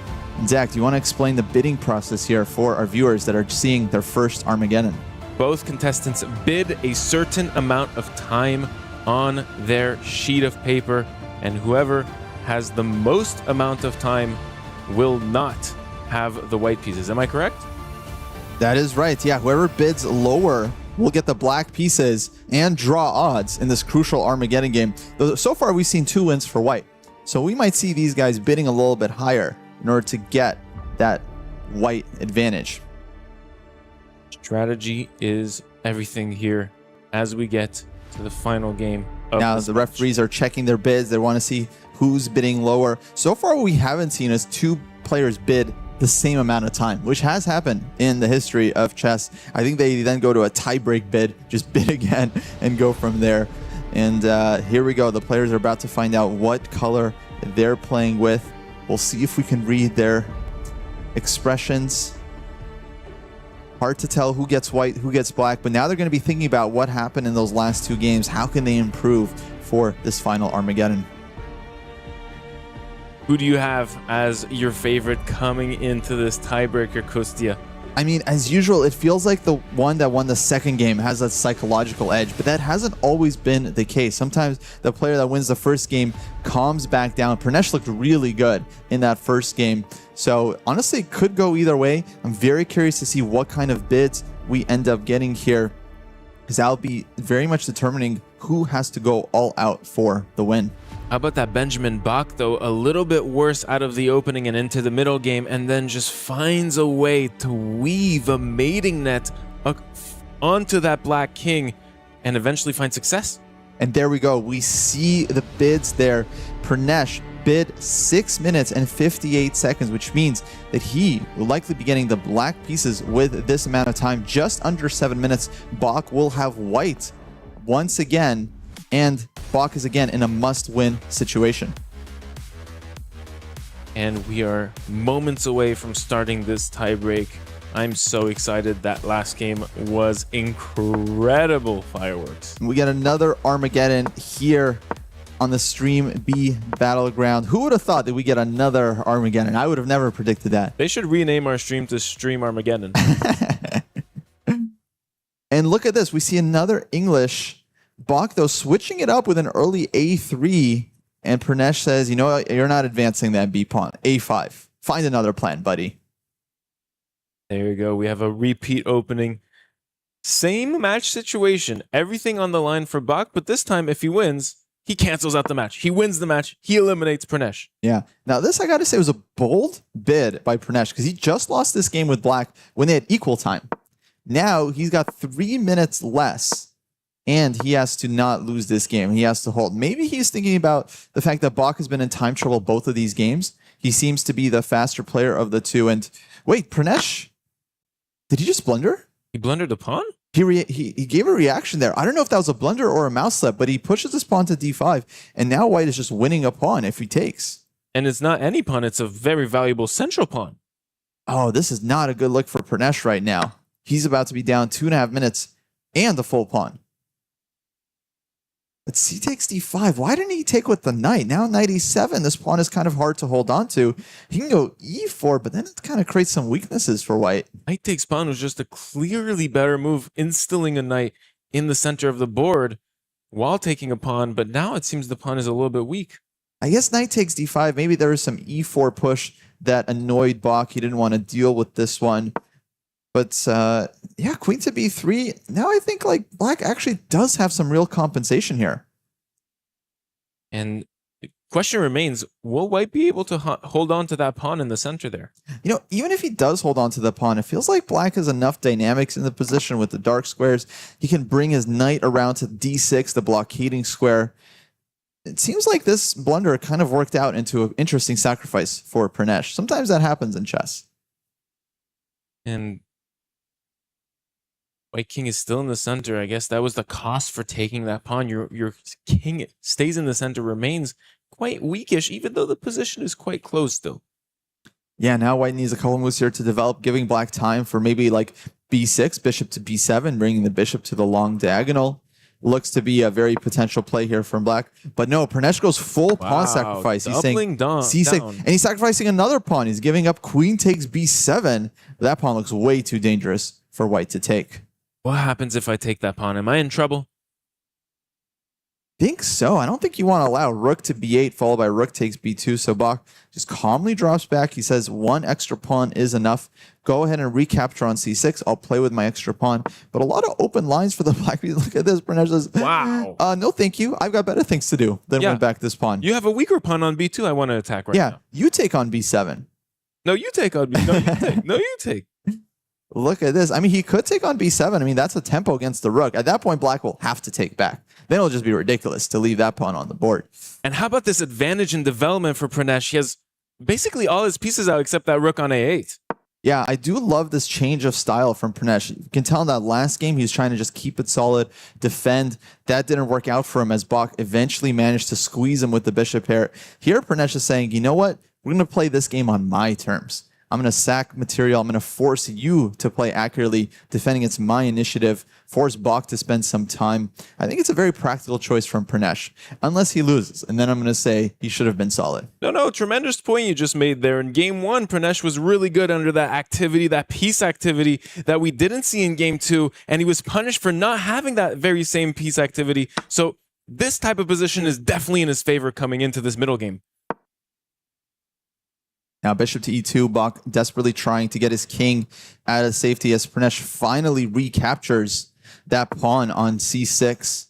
Zach, do you want to explain the bidding process here for our viewers that are seeing their first Armageddon? Both contestants bid a certain amount of time on their sheet of paper, and whoever has the most amount of time will not have the white pieces. Am I correct? That is right. Yeah, whoever bids lower will get the black pieces and draw odds in this crucial Armageddon game. So far, we've seen 2 wins for white. So we might see these guys bidding a little bit higher in order to get that white advantage. Strategy is everything here as we get to the final game of now the referees are checking their bids. They want to see who's bidding lower. So far, what we haven't seen is 2 players bid the same amount of time, which has happened in the history of chess. I think they then go to a tie-break bid, just bid again and go from there. And here we go. The players are about to find out what color they're playing with. We'll see if we can read their expressions. Hard to tell who gets white, who gets black, but now they're going to be thinking about what happened in those last 2 games. How can they improve for this final Armageddon? Who do you have as your favorite coming into this tiebreaker, Kostya? I mean, as usual, it feels like the one that won the second game has that psychological edge, but that hasn't always been the case. Sometimes the player that wins the first game calms back down. Pranesh looked really good in that first game. So honestly, it could go either way. I'm very curious to see what kind of bids we end up getting here, because that'll be very much determining who has to go all out for the win. How about that Benjamin Bach, though, a little bit worse out of the opening and into the middle game, and then just finds a way to weave a mating net onto that black king and eventually find success. And there we go. We see the bids there. Pranesh bid 6 minutes and 58 seconds, which means that he will likely be getting the black pieces with this amount of time. Just under 7 minutes, Bach will have white once again, and Bach is again in a must-win situation. And we are moments away from starting this tiebreak. I'm so excited. That last game was incredible fireworks. We get another Armageddon here on the Stream B Battleground. Who would have thought that we get another Armageddon? I would have never predicted that. They should rename our stream to Stream Armageddon. And look at this. We see another English. Bach, though, switching it up with an early A3. And Pranesh says, you know what? You're not advancing that B pawn. A5. Find another plan, buddy. There you go. We have a repeat opening. Same match situation. Everything on the line for Bach. But this time, if he wins, he cancels out the match. He wins the match. He eliminates Pranesh. Yeah. Now, this, I got to say, was a bold bid by Pranesh because he just lost this game with Black when they had equal time. Now he's got 3 minutes less, and he has to not lose this game. He has to hold. Maybe he's thinking about the fact that Bach has been in time trouble both of these games. He seems to be the faster player of the two. And wait, Pranesh, did he just blunder? He blundered the pawn? He gave a reaction there. I don't know if that was a blunder or a mouse slip, but he pushes his pawn to d5, and now white is just winning a pawn if he takes. And it's not any pawn, it's a very valuable central pawn. Oh, this is not a good look for Pranesh right now. He's about to be down 2.5 minutes and the full pawn. But c takes d5. Why didn't he take with the knight? Now knight e7. This pawn is kind of hard to hold on to. He can go e4, but then it kind of creates some weaknesses for white. Knight takes pawn was just a clearly better move, instilling a knight in the center of the board while taking a pawn, but now it seems the pawn is a little bit weak. I guess knight takes d5. Maybe there was some e4 push that annoyed Bach. He didn't want to deal with this one. But yeah, queen to b3. Now I think like black actually does have some real compensation here. And the question remains, will white be able to hold on to that pawn in the center there? You know, even if he does hold on to the pawn, it feels like black has enough dynamics in the position with the dark squares. He can bring his knight around to d6, the blockading square. It seems like this blunder kind of worked out into an interesting sacrifice for Pranesh. Sometimes that happens in chess. And white king is still in the center. I guess that was the cost for taking that pawn. Your king stays in the center, remains quite weakish, even though the position is quite close still. Yeah, now white needs a couple moves here to develop, giving black time for maybe like b6, bishop to b7, bringing the bishop to the long diagonal. Looks to be a very potential play here from black. But no, Pranesh goes full pawn sacrifice. He's saying c6, and he's sacrificing another pawn. He's giving up queen takes b7. That pawn looks way too dangerous for white to take. What happens if I take that pawn? Am I in trouble? Think so. I don't think you want to allow rook to b8 followed by rook takes b2. So Bach just calmly drops back. He says one extra pawn is enough. Go ahead and recapture on c6. I'll play with my extra pawn. But a lot of open lines for the black. Look at this. Pranesh says, wow. No, thank you. I've got better things to do than win back this pawn. You have a weaker pawn on b2 I want to attack right now. You take on b7. No, you take on b. No, you take. No, you take. Look at this. I mean, he could take on b7. I mean, that's a tempo against the rook. At that point, black will have to take back. Then it'll just be ridiculous to leave that pawn on the board. And how about this advantage in development for Pranesh? He has basically all his pieces out except that rook on a8. Yeah, I do love this change of style from Pranesh. You can tell in that last game, he was trying to just keep it solid, defend. That didn't work out for him as Bach eventually managed to squeeze him with the bishop pair. Here, Pranesh is saying, you know what? We're going to play this game on my terms. I'm going to sack material. I'm going to force you to play accurately, defending it's my initiative, force Bach to spend some time. I think it's a very practical choice from Pranesh, unless he loses. And then I'm going to say he should have been solid. No, tremendous point you just made there. In game one, Pranesh was really good under that activity, that piece activity that we didn't see in game two. And he was punished for not having that very same piece activity. So this type of position is definitely in his favor coming into this middle game. Now bishop to e2, Bach desperately trying to get his king out of safety as Pranesh finally recaptures that pawn on c6.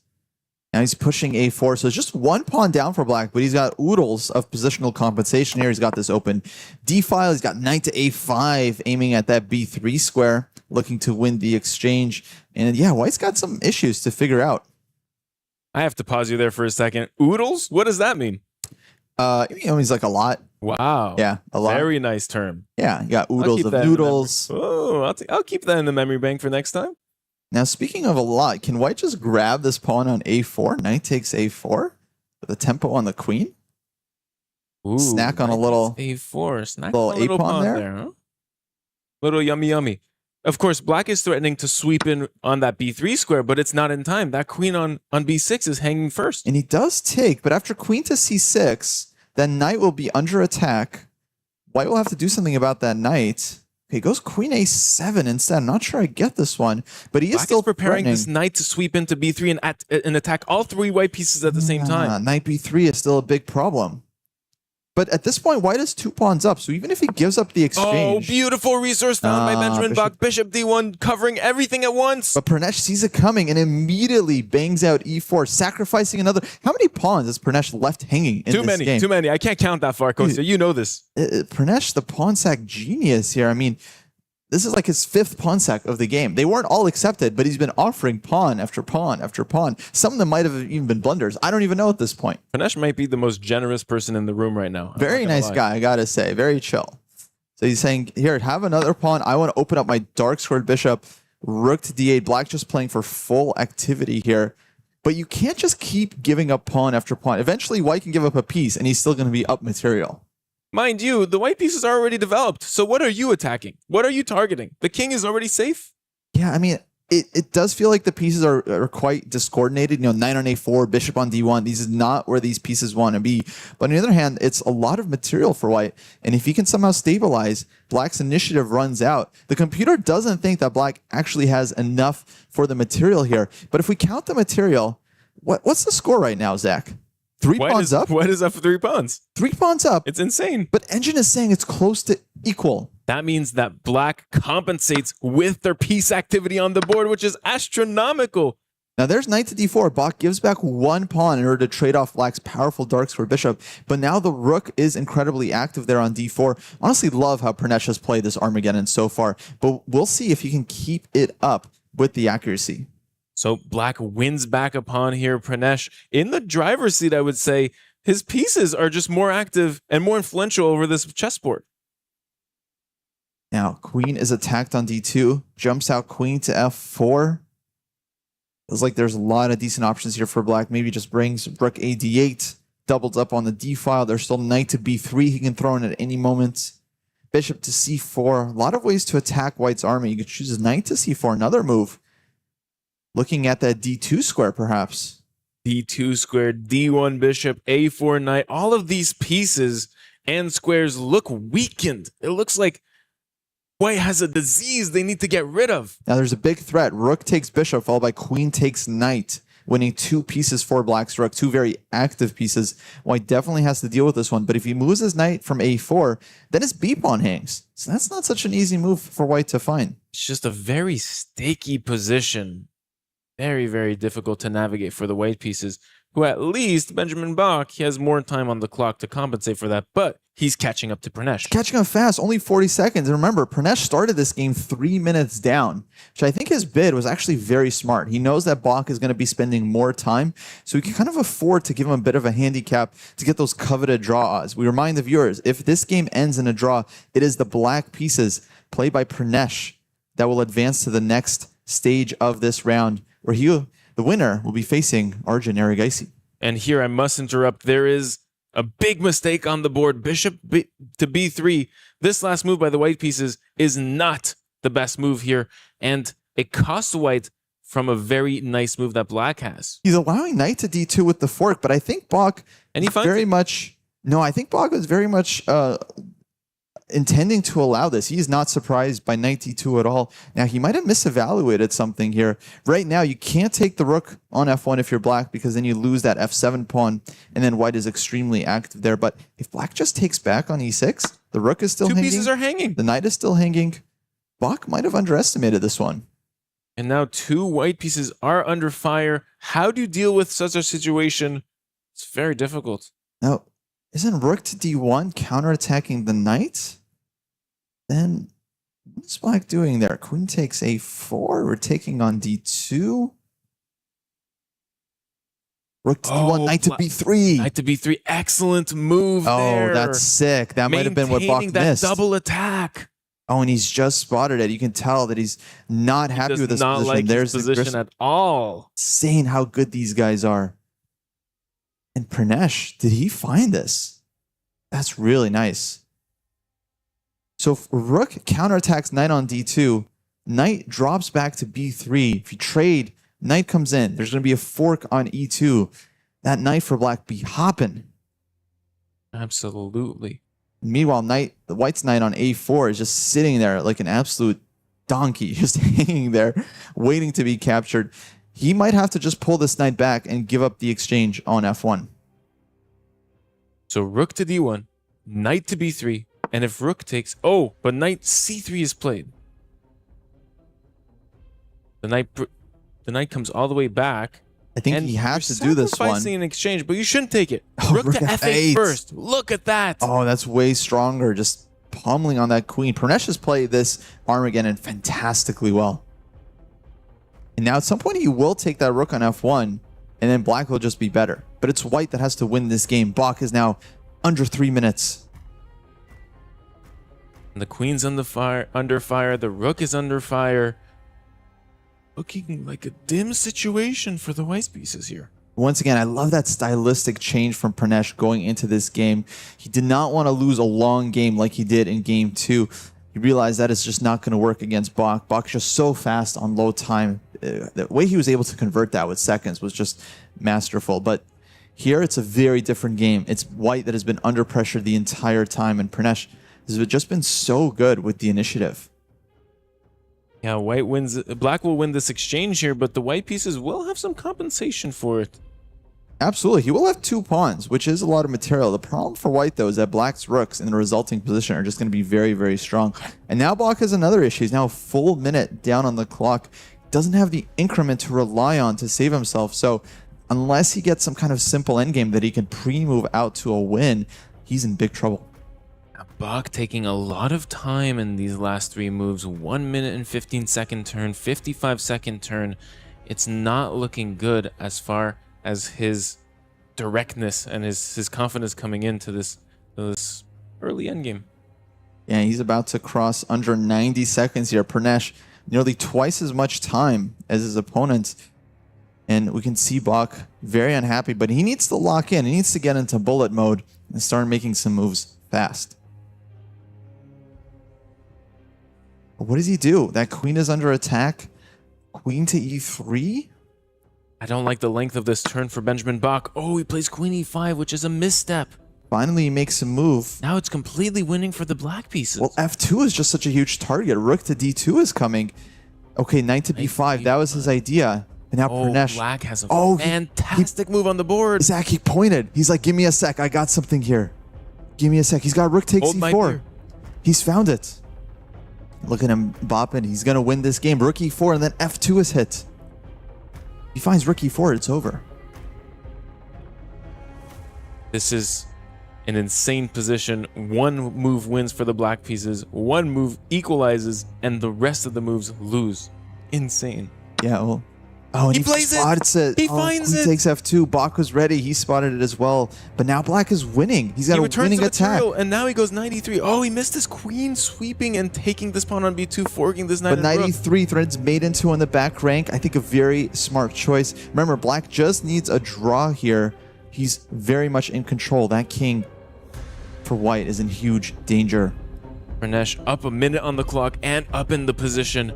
Now he's pushing a4, so it's just one pawn down for black, but he's got oodles of positional compensation here. He's got this open d-file. He's got knight to a5, aiming at that b3 square, looking to win the exchange. And yeah, white's got some issues to figure out. I have to pause you there for a second. Oodles? What does that mean? He's like a lot. Wow. Yeah, a lot. Very nice term. Yeah, you got oodles of noodles. Oh, I'll keep that in the memory bank for next time. Now, speaking of a lot, can white just grab this pawn on a4? Knight takes a4 with a tempo on the queen. Ooh, snack on a little a4. Snack little on a little pawn pawn there. huh? Little yummy. Of course, black is threatening to sweep in on that b3 square, but it's not in time. That queen on b6 is hanging first. And he does take, but after queen to c6, then knight will be under attack. White will have to do something about that knight. Okay, he goes queen a7 instead. I'm not sure I get this one, but he is still preparing this knight to sweep into b3 and attack all three white pieces at the same time. Knight b3 is still a big problem. But at this point, white has 2 pawns up, so even if he gives up the exchange... Oh, beautiful resource found by Benjamin Bach. Bishop d1, covering everything at once. But Pranesh sees it coming and immediately bangs out e4, sacrificing another... How many pawns has Pranesh left hanging in this game? Too many. I can't count that far, Kostya. You know this. Pranesh, the pawn sack genius here. I mean, This is like his 5th pawn sack of the game. They weren't all accepted, but he's been offering pawn after pawn after pawn. Some of them might have even been blunders. I don't even know at this point. Pranesh might be the most generous person in the room right now. Very nice guy, I gotta say. Very chill. So he's saying, here, have another pawn. I want to open up my dark squared bishop. Rook to d8. Black just playing for full activity here. But you can't just keep giving up pawn after pawn. Eventually, white can give up a piece, and he's still going to be up material. Mind you, the white pieces are already developed. So what are you attacking? What are you targeting? The king is already safe. Yeah, I mean, it does feel like the pieces are quite discoordinated. You know, knight on a4, bishop on d1. These is not where these pieces want to be. But on the other hand, it's a lot of material for white. And if he can somehow stabilize, black's initiative runs out. The computer doesn't think that black actually has enough for the material here. But if we count the material, what's the score right now, Zach? 3 pawns up? White is up for 3 pawns. 3 pawns up. It's insane. But Engine is saying it's close to equal. That means that black compensates with their piece activity on the board, which is astronomical. Now there's knight to d4. Bach gives back 1 pawn in order to trade off black's powerful dark square bishop. But now the rook is incredibly active there on d4. Honestly, love how Pranesh has played this Armageddon so far. But we'll see if he can keep it up with the accuracy. So black wins back a pawn here. Pranesh in the driver's seat, I would say. His pieces are just more active and more influential over this chessboard. Now, queen is attacked on d2. Jumps out queen to f4. Feels like there's a lot of decent options here for black. Maybe just brings rook a d8. Doubles up on the d file. There's still knight to b3 he can throw in at any moment. Bishop to c4. A lot of ways to attack white's army. You could choose knight to c4. Another move. Looking at that d2 square, perhaps. d2 square, d1 bishop, a4 knight. All of these pieces and squares look weakened. It looks like white has a disease they need to get rid of. Now there's a big threat. Rook takes bishop, followed by queen takes knight, winning 2 pieces for black's rook. 2 very active pieces. White definitely has to deal with this one. But if he moves his knight from a4, then his b pawn hangs. So that's not such an easy move for white to find. It's just a very sticky position. Very, very difficult to navigate for the white pieces, who at least, Benjamin Bach, he has more time on the clock to compensate for that, but he's catching up to Pranesh. Catching up fast, only 40 seconds. And remember, Pranesh started this game 3 minutes down, which I think his bid was actually very smart. He knows that Bach is going to be spending more time, so he can kind of afford to give him a bit of a handicap to get those coveted draw odds. We remind the viewers, if this game ends in a draw, it is the black pieces played by Pranesh that will advance to the next stage of this round, where the winner will be facing Arjun Erigaisi. And here I must interrupt. There is a big mistake on the board. Bishop to b3. This last move by the white pieces is not the best move here. And it costs white from a very nice move that black has. He's allowing knight to d2 with the fork, but I think Bach and he very much... No, I think Bach was very much... intending to allow this. He's not surprised by knight d2 at all. Now, he might have misevaluated something here. Right now, you can't take the rook on f1 if you're black, because then you lose that f7 pawn, and then white is extremely active there. But if black just takes back on e6, the rook is still hanging. 2 pieces are hanging. The knight is still hanging. Bach might have underestimated this one. And now 2 white pieces are under fire. How do you deal with such a situation? It's very difficult. Now, isn't rook to d1 counterattacking the knight? Then what's black doing there? Queen takes a4. We're taking on d2. Rook to d1, knight to b3. Knight to b3. Excellent move there. Oh, that's sick. That might have been what Bach missed. Double attack. Oh, and he's just spotted it. You can tell that he's not happy with this position. Like There's his position at all. Insane how good these guys are. And Pranesh, did he find this? That's really nice. So if rook counterattacks knight on d2, knight drops back to b3. If you trade, knight comes in. There's going to be a fork on e2. That knight for black be hopping. Absolutely. Meanwhile, the white's knight on a4 is just sitting there like an absolute donkey, just hanging there, waiting to be captured. He might have to just pull this knight back and give up the exchange on f1. So rook to d1, knight to b3, and if rook takes... Oh, but knight c3 is played. The knight comes all the way back. I think he has to do this one. Sacrificing an exchange, but you shouldn't take it. Oh, rook to f8 first. Look at that. Oh, that's way stronger. Just pummeling on that queen. Pranesh has played this Armageddon fantastically well. And now at some point he will take that rook on f1, and then black will just be better. But it's white that has to win this game. Bach is now under 3 minutes. The queen's under fire. The rook is under fire. Looking like a dim situation for the white pieces here. Once again, I love that stylistic change from Pranesh going into this game. He did not want to lose a long game like he did in game 2. He realized that is just not going to work against Bach. Bach is just so fast on low time. The way he was able to convert that with seconds was just masterful. But here it's a very different game. It's white that has been under pressure the entire time, and Pranesh has just been so good with the initiative. Yeah, black will win this exchange here, but the white pieces will have some compensation for it. Absolutely. He will have 2 pawns, which is a lot of material. The problem for white, though, is that black's rooks in the resulting position are just going to be very, very strong. And now Bach has another issue. He's now a full minute down on the clock. Doesn't have the increment to rely on to save himself. So unless he gets some kind of simple endgame that he can pre-move out to a win, he's in big trouble. Bach taking a lot of time in these last 3 moves. 1 minute and 15-second turn, 55-second turn. It's not looking good as far as his directness and his confidence coming into this early endgame. Yeah, he's about to cross under 90 seconds here. Pranesh, nearly twice as much time as his opponent. And we can see Bach very unhappy, but he needs to lock in. He needs to get into bullet mode and start making some moves fast. What does he do? That queen is under attack. Queen to e3? I don't like the length of this turn for Benjamin Bach. Oh, he plays queen e5, which is a misstep. Finally, he makes a move. Now it's completely winning for the black pieces. Well, f2 is just such a huge target. Rook to d2 is coming. Okay, knight to b5. That was his idea. And now Pranesh. Black has a fantastic move on the board. Zach, he pointed. He's like, give me a sec. I got something here. Give me a sec. He's got rook takes e4. He's found it. Look at him bopping. He's going to win this game. Rook e4, and then f2 is hit. He finds rook e4. It's over. This is an insane position. 1 move wins for the black pieces. 1 move equalizes, and the rest of the moves lose. Insane. Yeah, well. Oh, and he plays it. He finds it. He takes f2. Bach was ready. He spotted it as well. But now black is winning. He's got a winning attack. And now he goes knight e3. Oh, he missed his queen sweeping and taking this pawn on b2, forking this knight. But knight e3 threads mate into on the back rank. I think a very smart choice. Remember, black just needs a draw here. He's very much in control. That king for white is in huge danger. Pranesh up a minute on the clock and up in the position.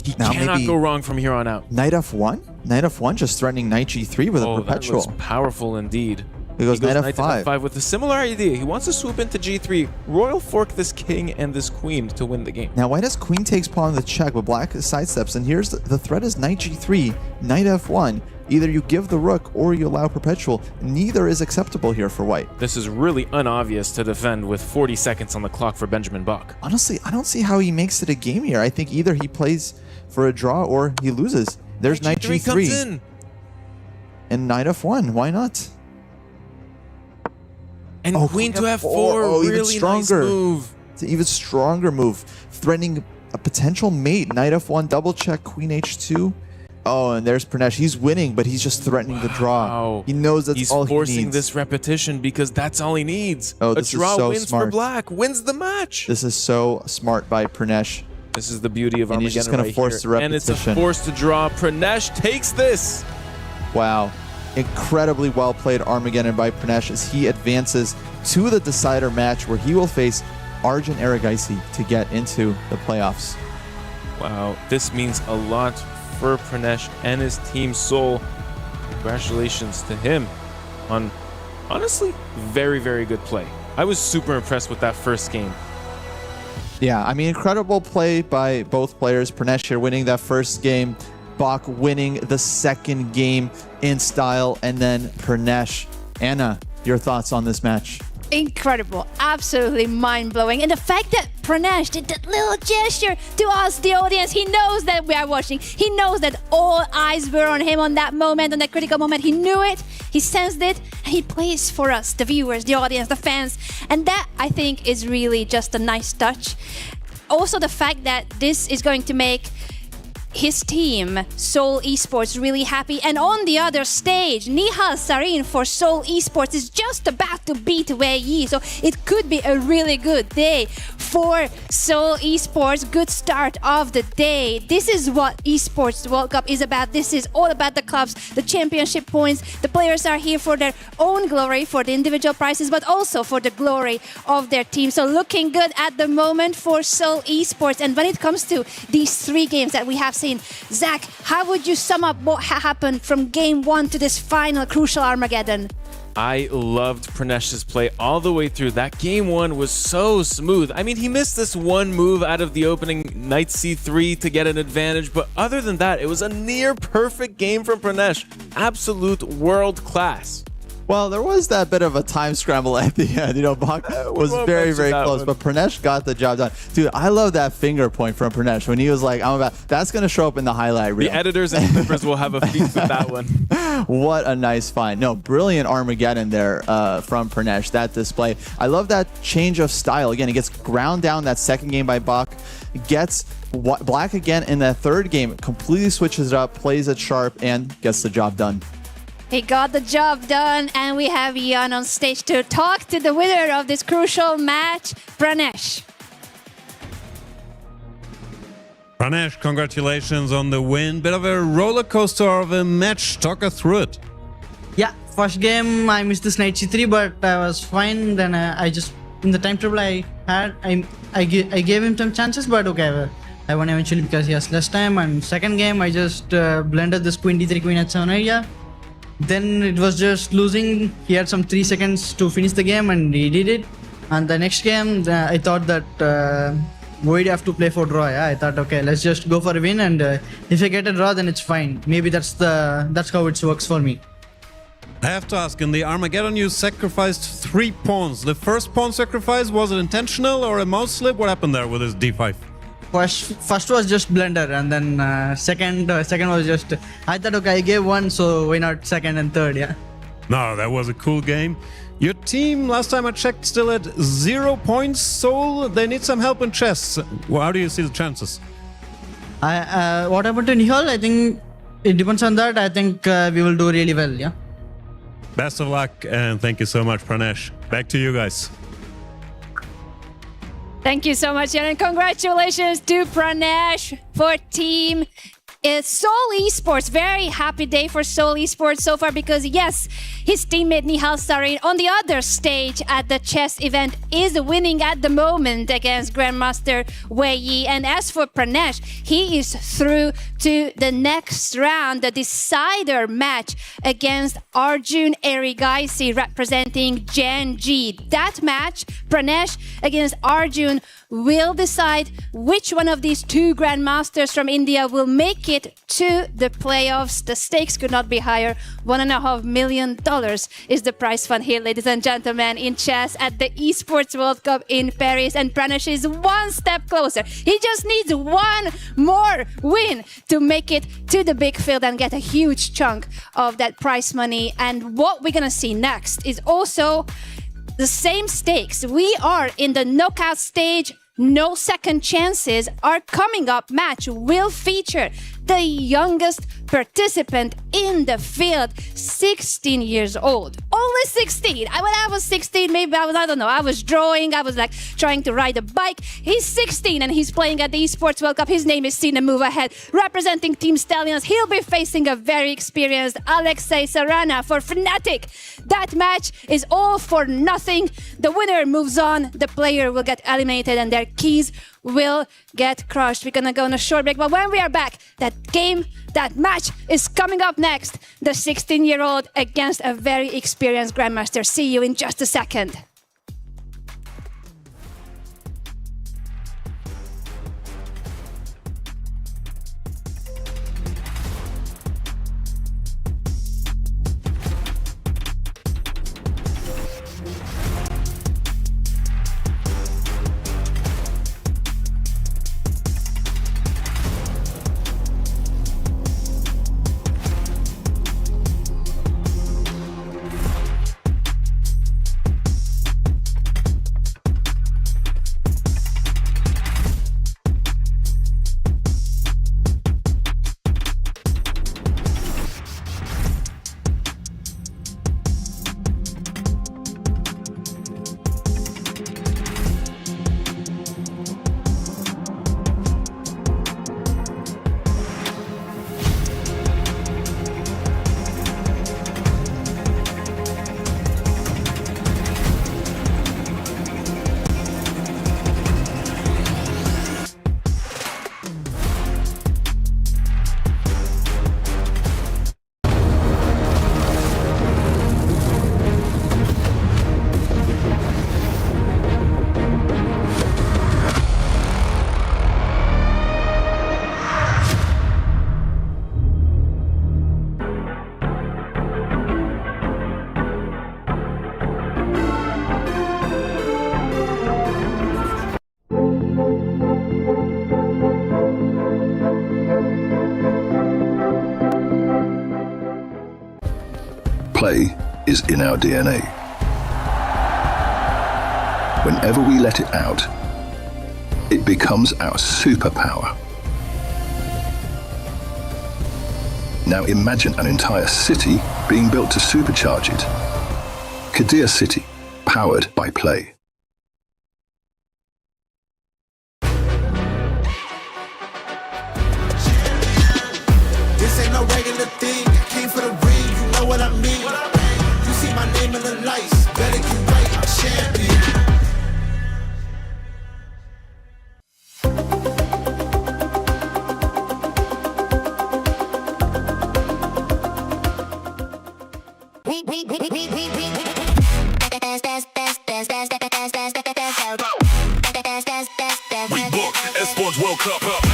He now cannot go wrong from here on out. Knight f1? Knight f1 just threatening knight g3 with a perpetual. That looks powerful indeed. He goes knight f5. F5 with a similar idea. He wants to swoop into g3, royal fork this king and this queen to win the game. Now white has queen takes pawn with check, but black sidesteps, and here's the threat is knight g3, knight f1. Either you give the rook or you allow perpetual. Neither is acceptable here for white. This is really unobvious to defend with 40 seconds on the clock for Benjamin Bach. Honestly, I don't see how he makes it a game here. I think either he plays for a draw or he loses. There's knight g3 comes in. And knight f1. Why not? And queen to f4. Really nice move. It's an even stronger move. Threatening a potential mate. Knight f1, double check, queen h2. Oh, and there's Pranesh. He's winning, but he's just threatening the draw. He knows that's all he needs. He's forcing this repetition because that's all he needs. Oh, a draw wins for black, wins the match. This is so smart by Pranesh. This is the beauty of Armageddon. He's just going to force the repetition. And it's a force to draw. Pranesh takes this. Wow. Incredibly well played Armageddon by Pranesh as he advances to the decider match where he will face Arjun Erigaisi to get into the playoffs. Wow. This means a lot for Pranesh and his team Seoul. Congratulations to him on, honestly, very, very good play. I was super impressed with that first game. Yeah, I mean, incredible play by both players. Pranesh here winning that first game, Bach winning the second game in style, and then Pranesh. Anna, your thoughts on this match? Incredible, absolutely mind-blowing. And the fact that Pranesh did that little gesture to us, the audience, he knows that we are watching. He knows that all eyes were on him on that moment, on that critical moment. He knew it, he sensed it, and he plays for us, the viewers, the audience, the fans. And that, I think, is really just a nice touch. Also, the fact that this is going to make his team, Seoul Esports, really happy. And on the other stage, Nihal Sarin for Seoul Esports is just about to beat Wei Yi. So it could be a really good day for Seoul Esports. Good start of the day. This is what Esports World Cup is about. This is all about the clubs, the championship points. The players are here for their own glory, for the individual prizes, but also for the glory of their team. So looking good at the moment for Seoul Esports. And when it comes to these 3 games that we have seen, Zach, how would you sum up what happened from game 1 to this final crucial Armageddon? I loved Pranesh's play all the way through. That game 1 was so smooth. I mean, he missed this one move out of the opening knight c3 to get an advantage, but other than that, it was a near perfect game from Pranesh. Absolute world class. Well, there was that bit of a time scramble at the end. You know, Bach was very, very close, but Pranesh got the job done. Dude, I love that finger point from Pranesh when he was like, that's going to show up in the highlight reel. The editors and clippers will have a feast with that one. What a nice find. No, brilliant Armageddon there from Pranesh, that display. I love that change of style. Again, he gets ground down that second game by Bach, gets black again in that third game, completely switches it up, plays it sharp, and gets the job done. He got the job done, and we have Jan on stage to talk to the winner of this crucial match, Pranesh. Pranesh, congratulations on the win. Bit of a roller coaster of a match. Talk us through it. Yeah, first game I missed this knight c3, but I was fine. Then I just, in the time trouble I had, I gave him some chances, but okay, I won eventually because he has less time. And second game I just blended this queen d3, queen h7 area. Then it was just losing. He had some 3 seconds to finish the game and he did it. And the next game I thought that we'd have to play for draw. Yeah? I thought, okay, let's just go for a win, and if I get a draw, then it's fine. Maybe that's how it works for me. I have to ask, in the Armageddon you sacrificed 3 pawns. The first pawn sacrifice, was it intentional or a mouse slip? What happened there with his d5? First was just blender, and then second was just, I thought, okay, I gave 1, so why not second and third? Yeah. No, that was a cool game. Your team, last time I checked, still at 0 points. Seoul, they need some help in chess. Well, how do you see the chances? What happened to Nihal? I think it depends on that. I think we will do really well. Yeah. Best of luck, and thank you so much, Pranesh. Back to you guys. Thank you so much, Jan, and congratulations to Pranesh for team Seoul Esports. Very happy day for Seoul Esports so far, because yes, his teammate Nihal Sarin on the other stage at the chess event is winning at the moment against Grandmaster Wei Yi. And as for Pranesh, he is through to the next round, the decider match against Arjun Erigaisi representing Gen G. That match, Pranesh against Arjun, will decide which one of these 2 grandmasters from India will make it to the playoffs. The stakes could not be higher. $1.5 million is the prize fund here, ladies and gentlemen, in chess at the Esports World Cup in Paris. And Pranesh is 1 step closer. He just needs 1 more win to make it to the big field and get a huge chunk of that prize money. And what we're gonna see next is also the same stakes. We are in the knockout stage. No second chances. Our coming up match will feature the youngest participant in the field, 16 years old. Only 16. When I was 16, maybe I don't know, I was drawing, I was like trying to ride a bike. He's 16 and he's playing at the Esports World Cup. His name is Sina Move Ahead, representing Team Stallions. He'll be facing a very experienced Alexei Sarana for Fnatic. That match is all for nothing. The winner moves on, the player will get eliminated, and their keys will get crushed. We're gonna go on a short break, but when we are back, that match is coming up next. The 16-year-old against a very experienced grandmaster. See you in just a second. Play is in our DNA. Whenever we let it out, it becomes our superpower. Now imagine an entire city being built to supercharge it. Kadir City, powered by Play. This ain't no regular thing. I came for the ring, you know what I mean. You see my name in the lights, better get right, I'm champion. We book Esports World Cup up.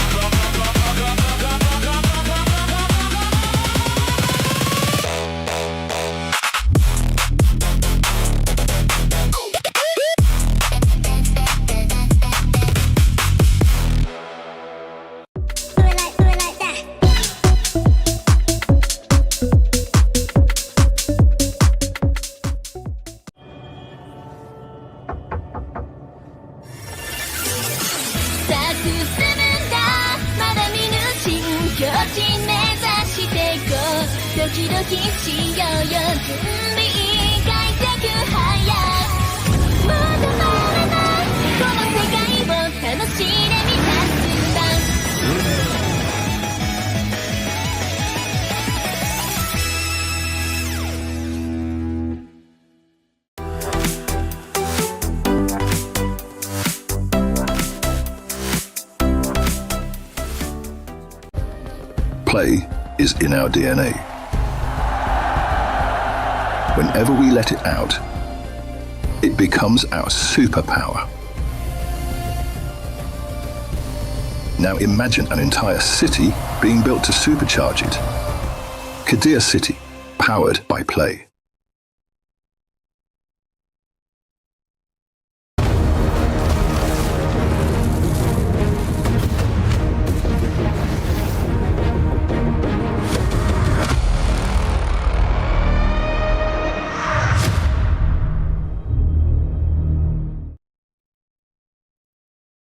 Play is in our DNA. Whenever we let it out, it becomes our superpower. Now imagine an entire city being built to supercharge it. Kadir City, powered by Play.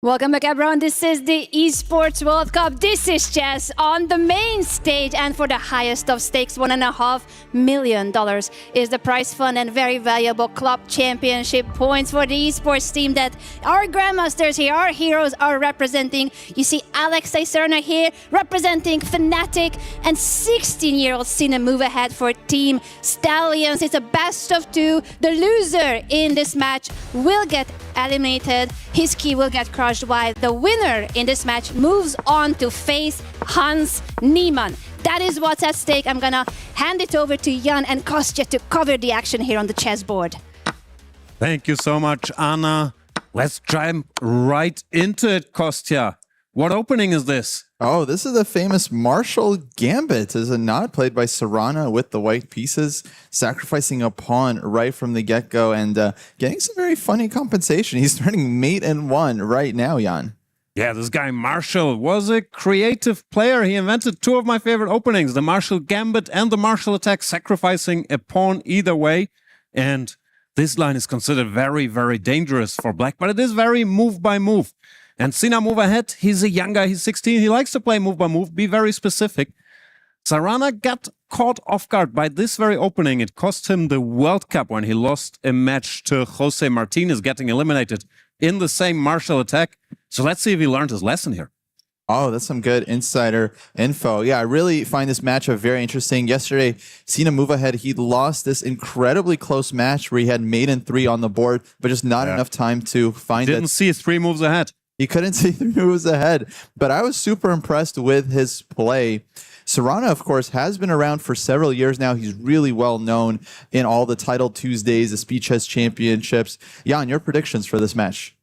Welcome back, everyone. This is the Esports World Cup. This is chess on the main stage, and for the highest of stakes, $1.5 million is the prize fund and very valuable club championship points for the esports team that our grandmasters here, our heroes, are representing. You see Alexei Serna here representing Fnatic, and 16-year-old Sina move ahead for Team Stallions. It's a best of two. The loser in this match will get eliminated. His key will get crushed, while the winner in this match moves on to face Hans Niemann. That is what's at stake. I'm gonna hand it over to Jan and Kostya to cover the action here on the chessboard. Thank you so much, Anna. Let's jump right into it, Kostya. What opening is this? Oh, this is the famous Marshall Gambit, is it not? Played by Serana with the white pieces, sacrificing a pawn right from the get-go and getting some very funny compensation. He's turning mate in one right now, Jan. Yeah, this guy Marshall was a creative player. He invented two of my favorite openings, the Marshall Gambit and the Marshall Attack, sacrificing a pawn either way. And this line is considered very, very dangerous for black, but it is very move by move. And Sina move ahead. He's a young guy. He's 16. He likes to play move by move, be very specific. Serana got caught off guard by this very opening. It cost him the World Cup when he lost a match to Jose Martinez, getting eliminated in the same Marshall Attack. So let's see if he learned his lesson here. Oh, that's some good insider info. Yeah, I really find this matchup very interesting. Yesterday, Sina move ahead. He lost this incredibly close match where he had mate in 3 on the board, but just not enough time to find it. Didn't see 3 moves ahead. He couldn't see 3 moves ahead, but I was super impressed with his play. Serana, of course, has been around for several years now. He's really well known in all the Title Tuesdays, the Speed Chess Championships. Jan, your predictions for this match?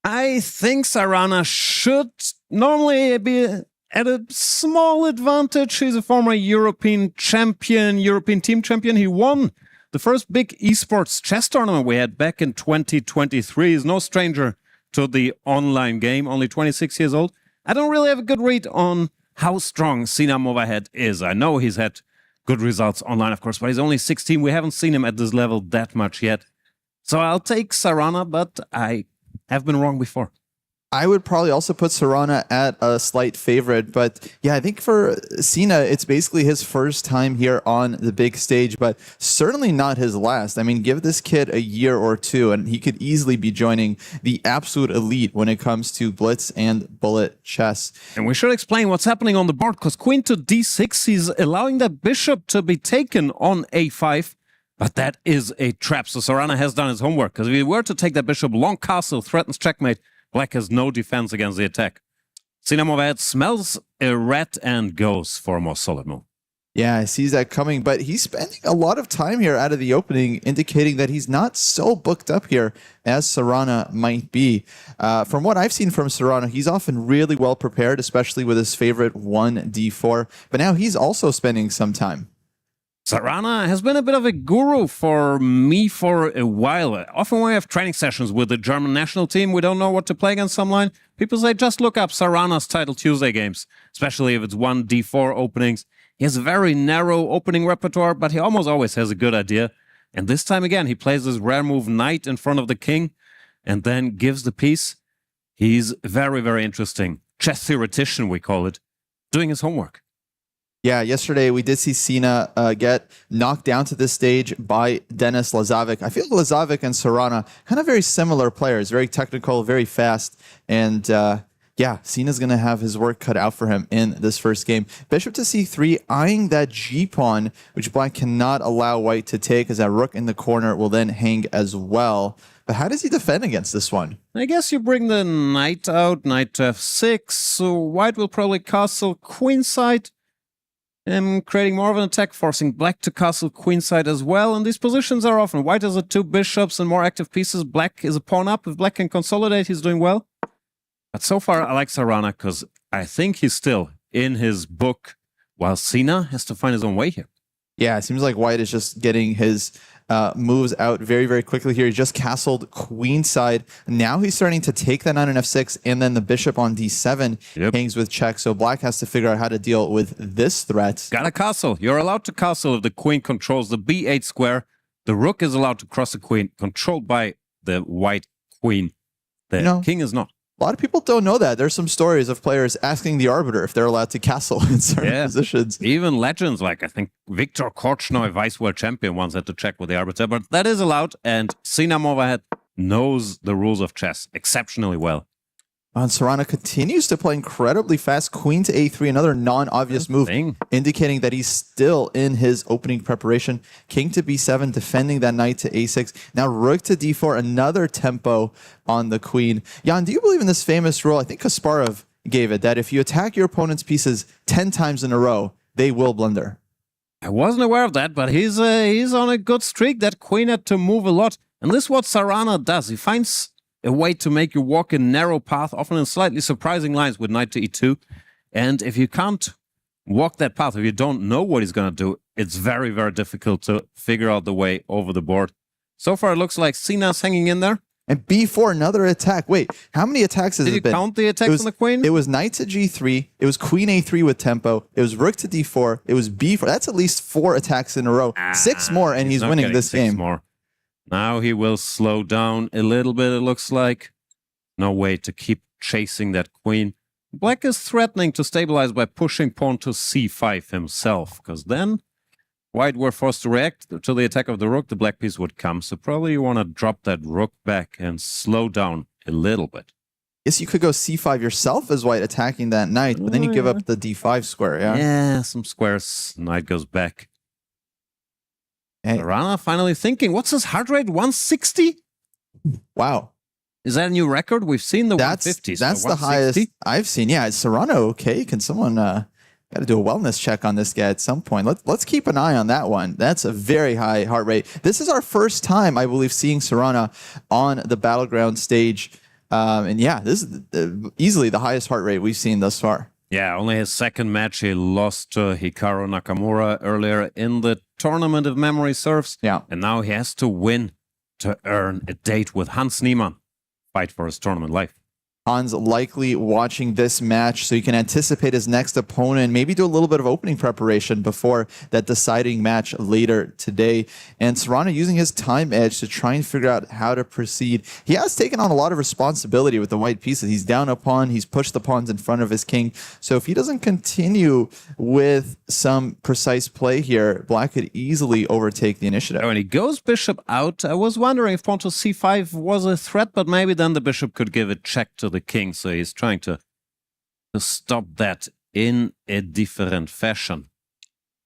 I think Serana should normally be at a small advantage. He's a former European champion, European team champion. He won the first big esports chess tournament we had back in 2023. He's no stranger to the online game, only 26 years old. I don't really have a good read on how strong Sina Movahead is. I know he's had good results online, of course, but he's only 16. We haven't seen him at this level that much yet. So I'll take Sarana, but I have been wrong before. I would probably also put Sarana at a slight favorite, but yeah, I think for Sina, it's basically his first time here on the big stage, but certainly not his last. I mean, give this kid a year or two, and he could easily be joining the absolute elite when it comes to blitz and bullet chess. And we should explain what's happening on the board, because queen to d6, he's allowing that bishop to be taken on a5, but that is a trap. So Sarana has done his homework, because if he were to take that bishop, long castle threatens checkmate. Black has no defense against the attack. Sina move ahead, smells a rat and goes for a more solid move. Yeah, he sees that coming, but he's spending a lot of time here out of the opening, indicating that he's not so booked up here as Sarana might be. From what I've seen from Sarana, he's often really well prepared, especially with his favorite 1d4, but now he's also spending some time. Sarana has been a bit of a guru for me for a while. Often when we have training sessions with the German national team, we don't know what to play against someone. People say, just look up Sarana's Title Tuesday games, especially if it's 1d4 openings. He has a very narrow opening repertoire, but he almost always has a good idea. And this time again, he plays this rare move knight in front of the king and then gives the piece. He's very, very interesting. Chess theoretician, we call it, doing his homework. Yeah, yesterday we did see Sina get knocked down to this stage by Denis Lazovic. I feel Lazovic and Sarana kind of very similar players, very technical, very fast, and yeah, Sina's going to have his work cut out for him in this first game. Bishop to c3, eyeing that g-pawn, which black cannot allow white to take, as that rook in the corner will then hang as well. But how does he defend against this one? I guess you bring the knight out, knight to f6, so white will probably castle queenside. Creating more of an attack, forcing black to castle queenside as well. And these positions are often white has the two bishops and more active pieces. Black is a pawn up. If black can consolidate, he's doing well. But so far, I like Sarana because I think he's still in his book, while Sina has to find his own way here. Yeah, it seems like white is just getting his moves out very, very quickly here. He just castled queenside. Now he's starting to take that knight on f6, and then the bishop on d7 hangs with check. So black has to figure out how to deal with this threat. Got a castle. You're allowed to castle if the queen controls the b8 square. The rook is allowed to cross the queen, controlled by the white queen. The king is not. A lot of people don't know that. There's some stories of players asking the arbiter if they're allowed to castle in certain positions. Even legends, like I think Viktor Korchnoi, vice world champion, once had to check with the arbiter, but that is allowed, and Sina Movahed knows the rules of chess exceptionally well. And Sarana continues to play incredibly fast. Queen to a3, another non-obvious move, indicating that he's still in his opening preparation. King to b7, defending that knight to a6. Now rook to d4, another tempo on the queen. Jan, do you believe in this famous rule? I think Kasparov gave it, that if you attack your opponent's pieces 10 times in a row, they will blunder. I wasn't aware of that, but he's on a good streak. That queen had to move a lot. And this is what Sarana does. He finds a way to make you walk a narrow path, often in slightly surprising lines with knight to e2. And if you can't walk that path, if you don't know what he's going to do, it's very, very difficult to figure out the way over the board. So far, it looks like Sina's hanging in there. And b4, another attack. Wait, how many attacks has it been? Did you count the attacks on the queen? It was knight to g3. It was queen a3 with tempo. It was rook to d4. It was b4. That's at least 4 attacks in a row. 6 more, and he's winning this game. More. Now he will slow down a little bit, it looks like. No way to keep chasing that queen. Black is threatening to stabilize by pushing pawn to c5 himself, because then white were forced to react to the attack of the rook. The black piece would come, so probably you want to drop that rook back and slow down a little bit. Yes, you could go c5 yourself as white, attacking that knight, but then you give up the d5 square, yeah? Yeah, some squares. Knight goes back. Hey. Sarana finally thinking, what's his heart rate? 160? Wow. Is that a new record? We've seen the 150s. That's the highest I've seen. Yeah, is Sarana okay? Can someone got to do a wellness check on this guy at some point? Let's keep an eye on that one. That's a very high heart rate. This is our first time, I believe, seeing Sarana on the Battleground stage. And yeah, this is easily the highest heart rate we've seen thus far. Yeah, only his second match, he lost to Hikaru Nakamura earlier in the tournament, if memory serves. Yeah. And now he has to win to earn a date with Hans Niemann. Fight for his tournament life. Han's likely watching this match so he can anticipate his next opponent, maybe do a little bit of opening preparation before that deciding match later today. And Serrano using his time edge to try and figure out how to proceed. He has taken on a lot of responsibility with the white pieces. He's down a pawn, he's pushed the pawns in front of his king. So if he doesn't continue with some precise play here, Black could easily overtake the initiative. When he goes bishop out, I was wondering if pawn to c5 was a threat, but maybe then the bishop could give a check to the king, so he's trying to stop that in a different fashion.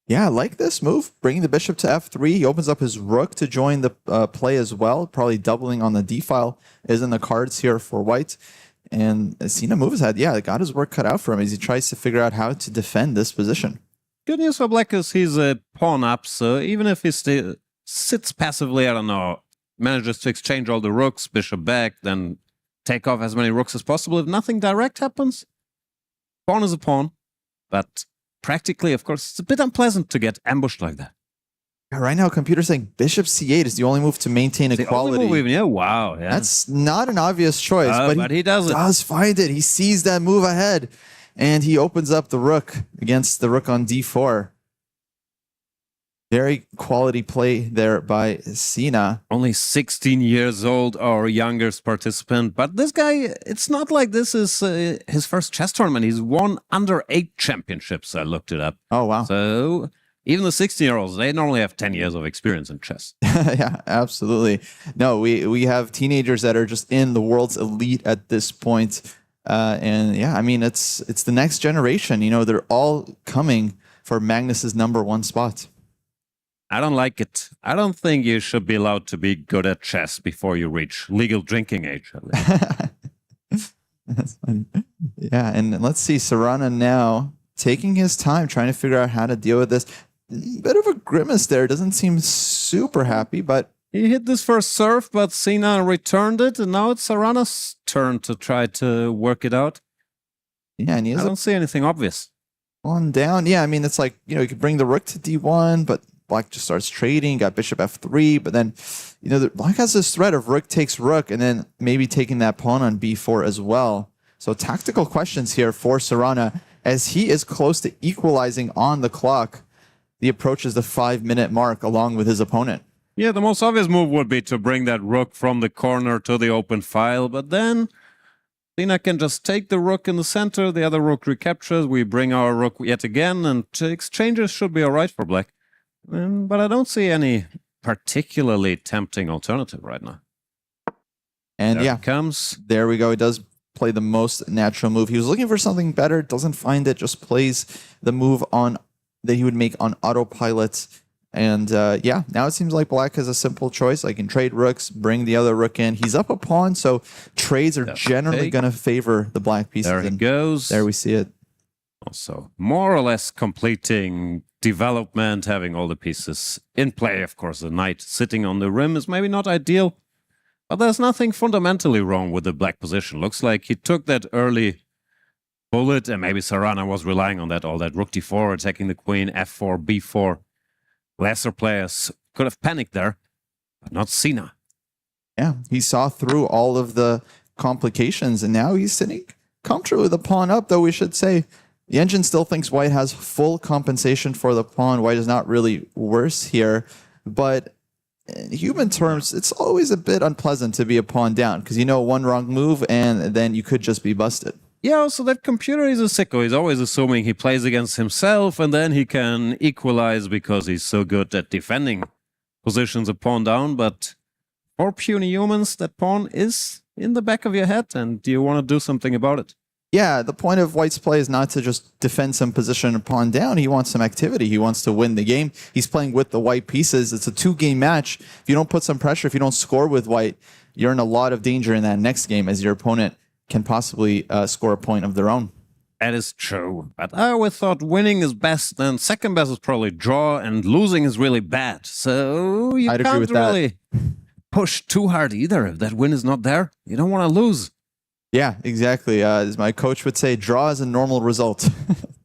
Yeah, I like this move, bringing the bishop to f3. He opens up his rook to join the play as well, probably doubling on the d file is in the cards here for white. And Sina moves ahead. Yeah, got his work cut out for him as he tries to figure out how to defend this position. Good news for Black is he's a pawn up, so even if he sits passively, I don't know, manages to exchange all the rooks, bishop back, then take off as many rooks as possible. If nothing direct happens, pawn is a pawn. But practically, of course, it's a bit unpleasant to get ambushed like that. Yeah, right now, computer's saying bishop c8 is the only move to maintain equality. Only move, yeah, wow. Yeah. That's not an obvious choice, but he does find it. He sees that move ahead, and he opens up the rook against the rook on d4. Very quality play there by Sina. Only 16 years old, our youngest participant. But this guy, it's not like this is his first chess tournament. He's won under 8 championships. I looked it up. Oh, wow. So even the 16-year-olds, they normally have 10 years of experience in chess. Yeah, absolutely. No, we have teenagers that are just in the world's elite at this point. And yeah, I mean, it's the next generation. You know, they're all coming for Magnus's #1 spot. I don't like it. I don't think you should be allowed to be good at chess before you reach legal drinking age. That's funny. Yeah, and let's see, Serrano now taking his time, trying to figure out how to deal with this. Bit of a grimace there. Doesn't seem super happy, but he hit this first serve, but Sina returned it, and now it's Serrano's turn to try to work it out. Yeah, and I don't see anything obvious. On down. Yeah, I mean, it's like, you know, you could bring the rook to d1, but Black just starts trading, got bishop f3, but then, you know, Black has this threat of rook takes rook, and then maybe taking that pawn on b4 as well. So tactical questions here for Serrano, as he is close to equalizing on the clock. He approaches the 5-minute mark along with his opponent. Yeah, the most obvious move would be to bring that rook from the corner to the open file, but then Sina can just take the rook in the center, the other rook recaptures, we bring our rook yet again, and exchanges should be all right for Black. But I don't see any particularly tempting alternative right now. And there yeah, it comes. There we go. He does play the most natural move. He was looking for something better, doesn't find it, just plays the move on that he would make on autopilot. And yeah, now it seems like Black has a simple choice. I can trade rooks, bring the other rook in. He's up a pawn, so trades are generally going to favor the Black pieces. There he goes. There we see it. Also, more or less completing development, having all the pieces in play. Of course, the knight sitting on the rim is maybe not ideal, but there's nothing fundamentally wrong with the Black position. Looks like he took that early bullet, and maybe Serrano was relying on that, all that rook d4, attacking the queen, f4, b4. Lesser players could have panicked there, but not Sina. Yeah, he saw through all of the complications, and now he's sitting comfortably with the pawn up, though we should say the engine still thinks White has full compensation for the pawn. White is not really worse here, but in human terms, it's always a bit unpleasant to be a pawn down, because you know one wrong move, and then you could just be busted. Yeah, so that computer is a sicko. He's always assuming he plays against himself, and then he can equalize because he's so good at defending positions a pawn down. But for puny humans, that pawn is in the back of your head, and do you want to do something about it? Yeah, the point of White's play is not to just defend some position and pawn down. He wants some activity. He wants to win the game. He's playing with the white pieces. It's a 2-game match. If you don't put some pressure, if you don't score with White, you're in a lot of danger in that next game as your opponent can possibly score a point of their own. That is true. But I always thought winning is best, and second best is probably draw, and losing is really bad. So you I'd agree with really push too hard either. If that win is not there, you don't want to lose. Yeah, exactly. As my coach would say, draw is a normal result.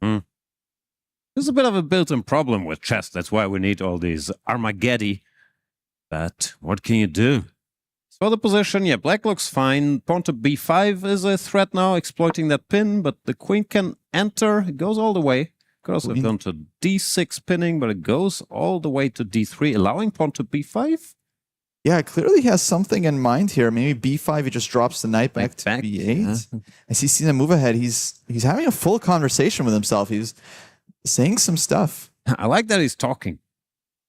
There's a bit of a built-in problem with chess. That's why we need all these Armageddon. But what can you do? For the position, yeah, black looks fine. Pawn to b5 is a threat now, exploiting that pin, but the queen can enter. It goes all the way. Could also have gone to d6 pinning, but it goes all the way to d3, allowing pawn to b5. Yeah, clearly he has something in mind here. Maybe b5, he just drops the knight back to Back. b8. As he's seen a move ahead, he's having a full conversation with himself. He's saying some stuff. I like that he's talking.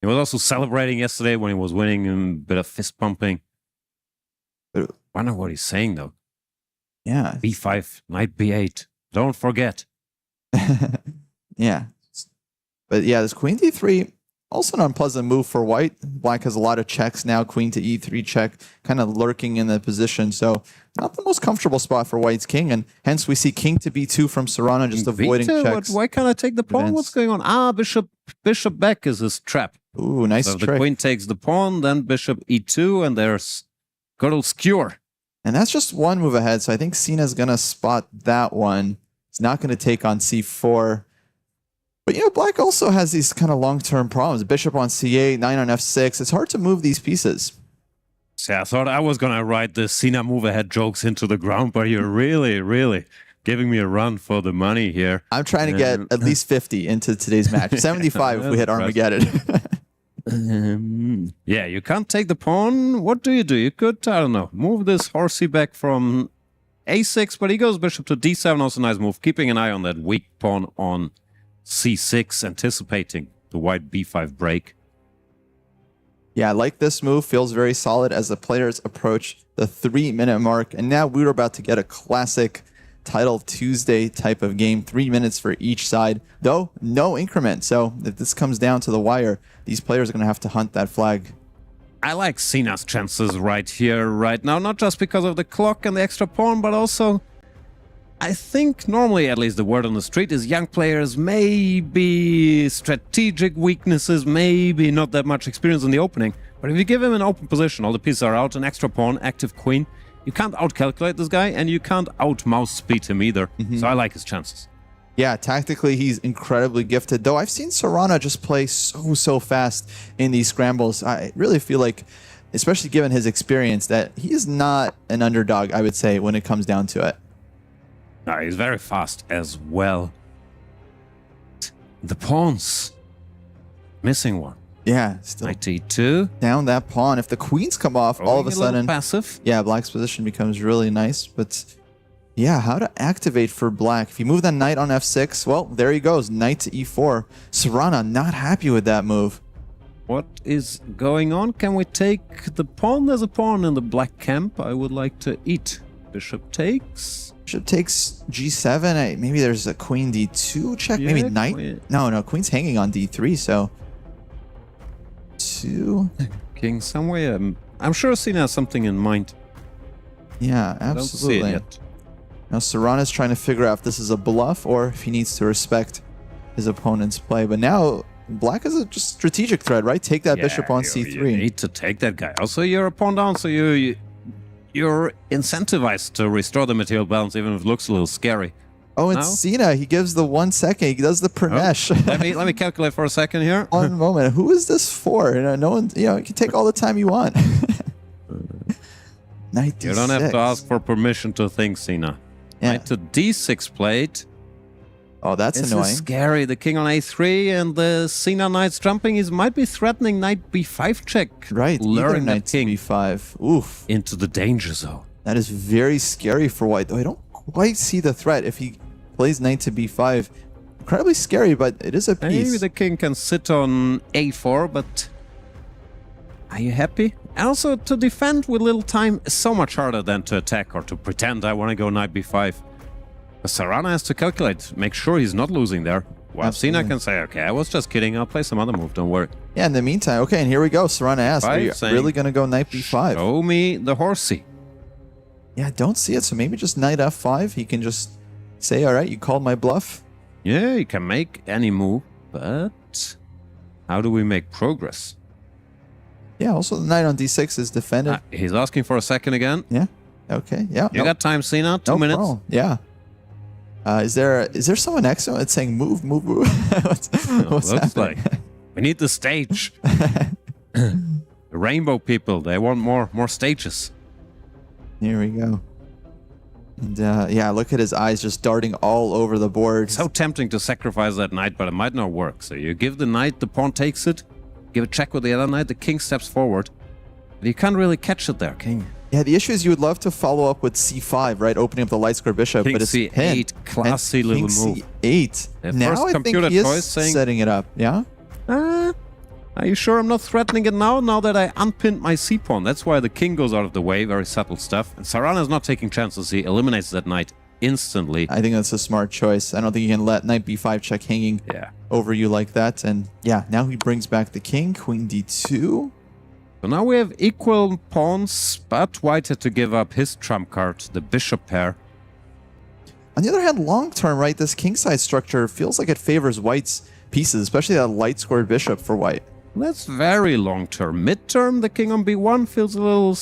He was also celebrating yesterday when he was winning, and a bit of fist pumping. I wonder what he's saying, though. Yeah. b5, knight b8. Don't forget. Yeah. But yeah, this queen d3, also an unpleasant move for white. Black has a lot of checks now. Queen to e3 check, kind of lurking in the position. So not the most comfortable spot for white's king. And hence we see king to b2 from Serrano, just avoiding checks. Why can't I take the pawn? Events. What's going on? Ah, bishop back is his trap. Ooh, nice So trick. the queen takes the pawn, then bishop e2, and there's Gödel skewer. And that's just one move ahead. So I think Sina's going to spot that one. He's not going to take on c4. But, you know, black also has these kind of long-term problems. Bishop on c8, knight on f6. It's hard to move these pieces. See, I thought I was going to write the Sina move ahead jokes into the ground, but you're really giving me a run for the money here. I'm trying to get at least 50 into today's match. 75 if we hit Armageddon. Yeah, you can't take the pawn. What do? You could, I don't know, move this horsey back from a6, but he goes bishop to d7, also nice move, keeping an eye on that weak pawn on c6, anticipating the white b5 break. Yeah, I like this move. Feels very solid as the players approach the 3-minute mark. And now we're about to get a classic Title Tuesday type of game. 3 minutes for each side, though no increment. So if this comes down to the wire, these players are going to have to hunt that flag. I like Sina's chances right here, right now, not just because of the clock and the extra pawn, but also I think normally, at least the word on the street is young players, maybe strategic weaknesses, maybe not that much experience in the opening. But if you give him an open position, all the pieces are out, an extra pawn, active queen, you can't out-calculate this guy, and you can't out-mouse speed him either. So I like his chances. Yeah, tactically, he's incredibly gifted. Though I've seen Serrano just play so fast in these scrambles. I really feel like, especially given his experience, that he is not an underdog, I would say, when it comes down to it. No, he's very fast as well. The pawns. Missing one. Yeah, still Knight e2. down that pawn. If the queens come off, all of a sudden, passive. yeah, black's position becomes really nice. But yeah, how to activate for black? If you move that knight on f6, well, there he goes, knight to e4. Serrano not happy with that move. What is going on? Can we take the pawn? There's a pawn in the black camp. I would like to eat. Bishop takes. Bishop takes g7. Maybe there's a queen d2 check. Yeah, Maybe knight. queen. No, queen's hanging on d3. So 2. King somewhere. I'm sure Sina has something in mind. Yeah, I don't see it absolutely. yet. Now Serrano's trying to figure out if this is a bluff or if he needs to respect his opponent's play. But now black is a just strategic threat, right? Take that bishop on c3. You need to take that guy. Also, you're a pawn down, so you're incentivized to restore the material balance, even if it looks a little scary. Oh, and Now? Sina, he gives the 1 second. He does the Pranesh. let me calculate for a second here. One moment. Who is this for? No one. You can take all the time you want. Knight d6. You don't have to ask for permission to think, Sina. Yeah. Knight to d6 plate. Oh, that's This annoying. is scary. The king on a3 and the Sina knight's jumping. He might be threatening knight b5 check. Right. Either Luring knight that king b5. Oof. into the danger zone. That is very scary for white. Though I don't quite see the threat if he plays knight to b5. Incredibly scary, but it is a piece. Maybe the king can sit on a4, but are you happy? And also, to defend with little time is so much harder than to attack or to pretend I want to go knight b5. Serrano has to calculate, make sure he's not losing there. While Sina Absolutely. can say, okay, I was just kidding, I'll play some other move, don't worry. Yeah, in the meantime, okay, and here we go. Serrano asks, are you Five, saying, really going to go knight b5? Show me the horsey. Yeah, I don't see it. So maybe just knight f5. He can just say, all right, you called my bluff. Yeah, you can make any move, but how do we make progress? Yeah, also the knight on d6 is defended. He's asking for a second again. Yeah, okay, yeah. You got time, Sina? 2 minutes. problem. Yeah. Is there someone next to him that's saying move? what's Looks happening? like we need the stage. The rainbow people, they want more stages. Here we go. And yeah, look at his eyes just darting all over the board. So tempting to sacrifice that knight, but it might not work. So you give the knight, the pawn takes it, give a check with the other knight, the king steps forward. But you can't really catch it there, king. Yeah, the issue is you would love to follow up with c5, right? Opening up the light square bishop, King but it's C8, pinned. classy And little King move. C8. The Now first I think computer he is choice saying- setting it up, yeah? Are you sure I'm not threatening it now that I unpinned my c-pawn? That's why the king goes out of the way, very subtle stuff. And Sarana's not taking chances, he eliminates that knight instantly. I think that's a smart choice. I don't think you can let knight b5 check hanging Yeah. over you like that. And yeah, now he brings back the king, queen d2. So now we have equal pawns, but white had to give up his trump card, the bishop pair. On the other hand, long term, right, this kingside structure feels like it favors white's pieces, especially that light squared bishop for white. That's very long term. Mid-term, the king on b1 feels a little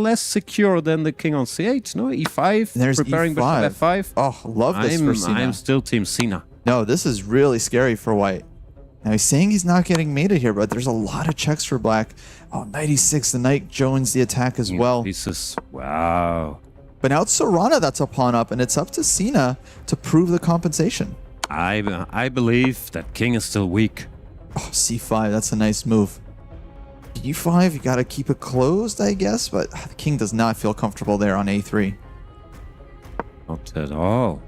less secure than the king on c8. No, e5, And there's preparing e5. bishop f5. Oh, love this for Sina. I'm still team Sina. No, this is really scary for white. Now he's saying he's not getting mated here, but there's a lot of checks for black. Oh, knight e6, the knight joins the attack as well. Pieces. Wow. But now it's Sarana that's a pawn up, and it's up to Sina to prove the compensation. I believe that king is still weak. Oh, c5, that's a nice move. e5, you gotta keep it closed, I guess, but the king does not feel comfortable there on a3. Not at all.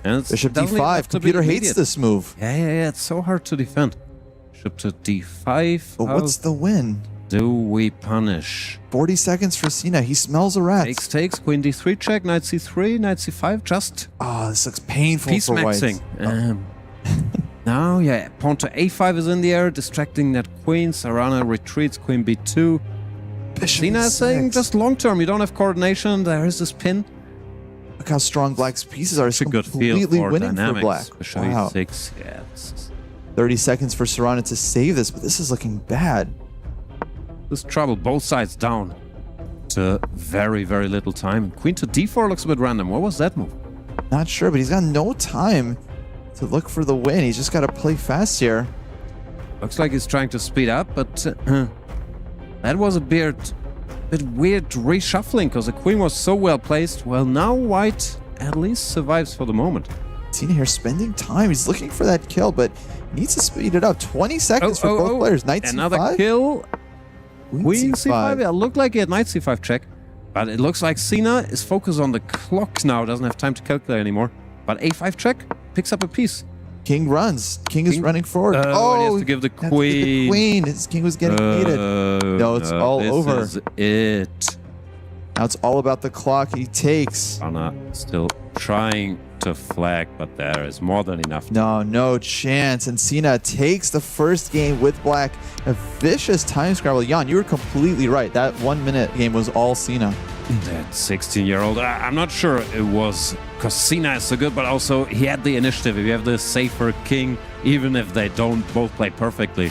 And Bishop doesn't even have d5, to be computer hates immediate. this move. Yeah, it's so hard to defend. Bishop to d5. But How what's the win? do we punish? 40 seconds for Sina, he smells a rat. Takes, queen d3 check, knight c3, knight c5, just Oh, this looks painful piece for white. maxing. Now, yeah, pawn to a5 is in the air, distracting that queen. Sarana retreats, queen b2. Bishop Sina is saying e6. just long term, you don't have coordination. There is this pin. Look how strong black's pieces are. It's It's a good feel completely for winning dynamics. for black. Bishop Wow. e6, yeah. This is 30 seconds for Sarana to save this, but this is looking bad. trouble, both sides down to very, very little time. Queen to d4 looks a bit random. What was that move? Not sure, but he's got no time to look for the win. He's just got to play fast here. Looks like he's trying to speed up, but that was a bit weird reshuffling because the queen was so well placed. Well, now white at least survives for the moment. Sina here spending time. He's looking for that kill, but he needs to speed it up. 20 seconds for both players. Knight Another c5. kill. Queen c5. c5. Yeah, looked like he had knight c5 check, but it looks like Sina is focused on the clock now. Doesn't have time to calculate anymore. But a5 check picks up a piece. King runs. King is running forward. And he has to give the has to give the queen. queen. His king was getting mated. No, it's all this over. Is it. Now it's all about the clock he takes. Anna still trying to flag, but there is more than enough. No chance. And Sina takes the first game with black. A vicious time scramble. Jan, you were completely right. That 1 minute game was all Sina. That 16-year-old, I'm not sure it was because Sina is so good, but also he had the initiative. If you have the safer king, even if they don't both play perfectly,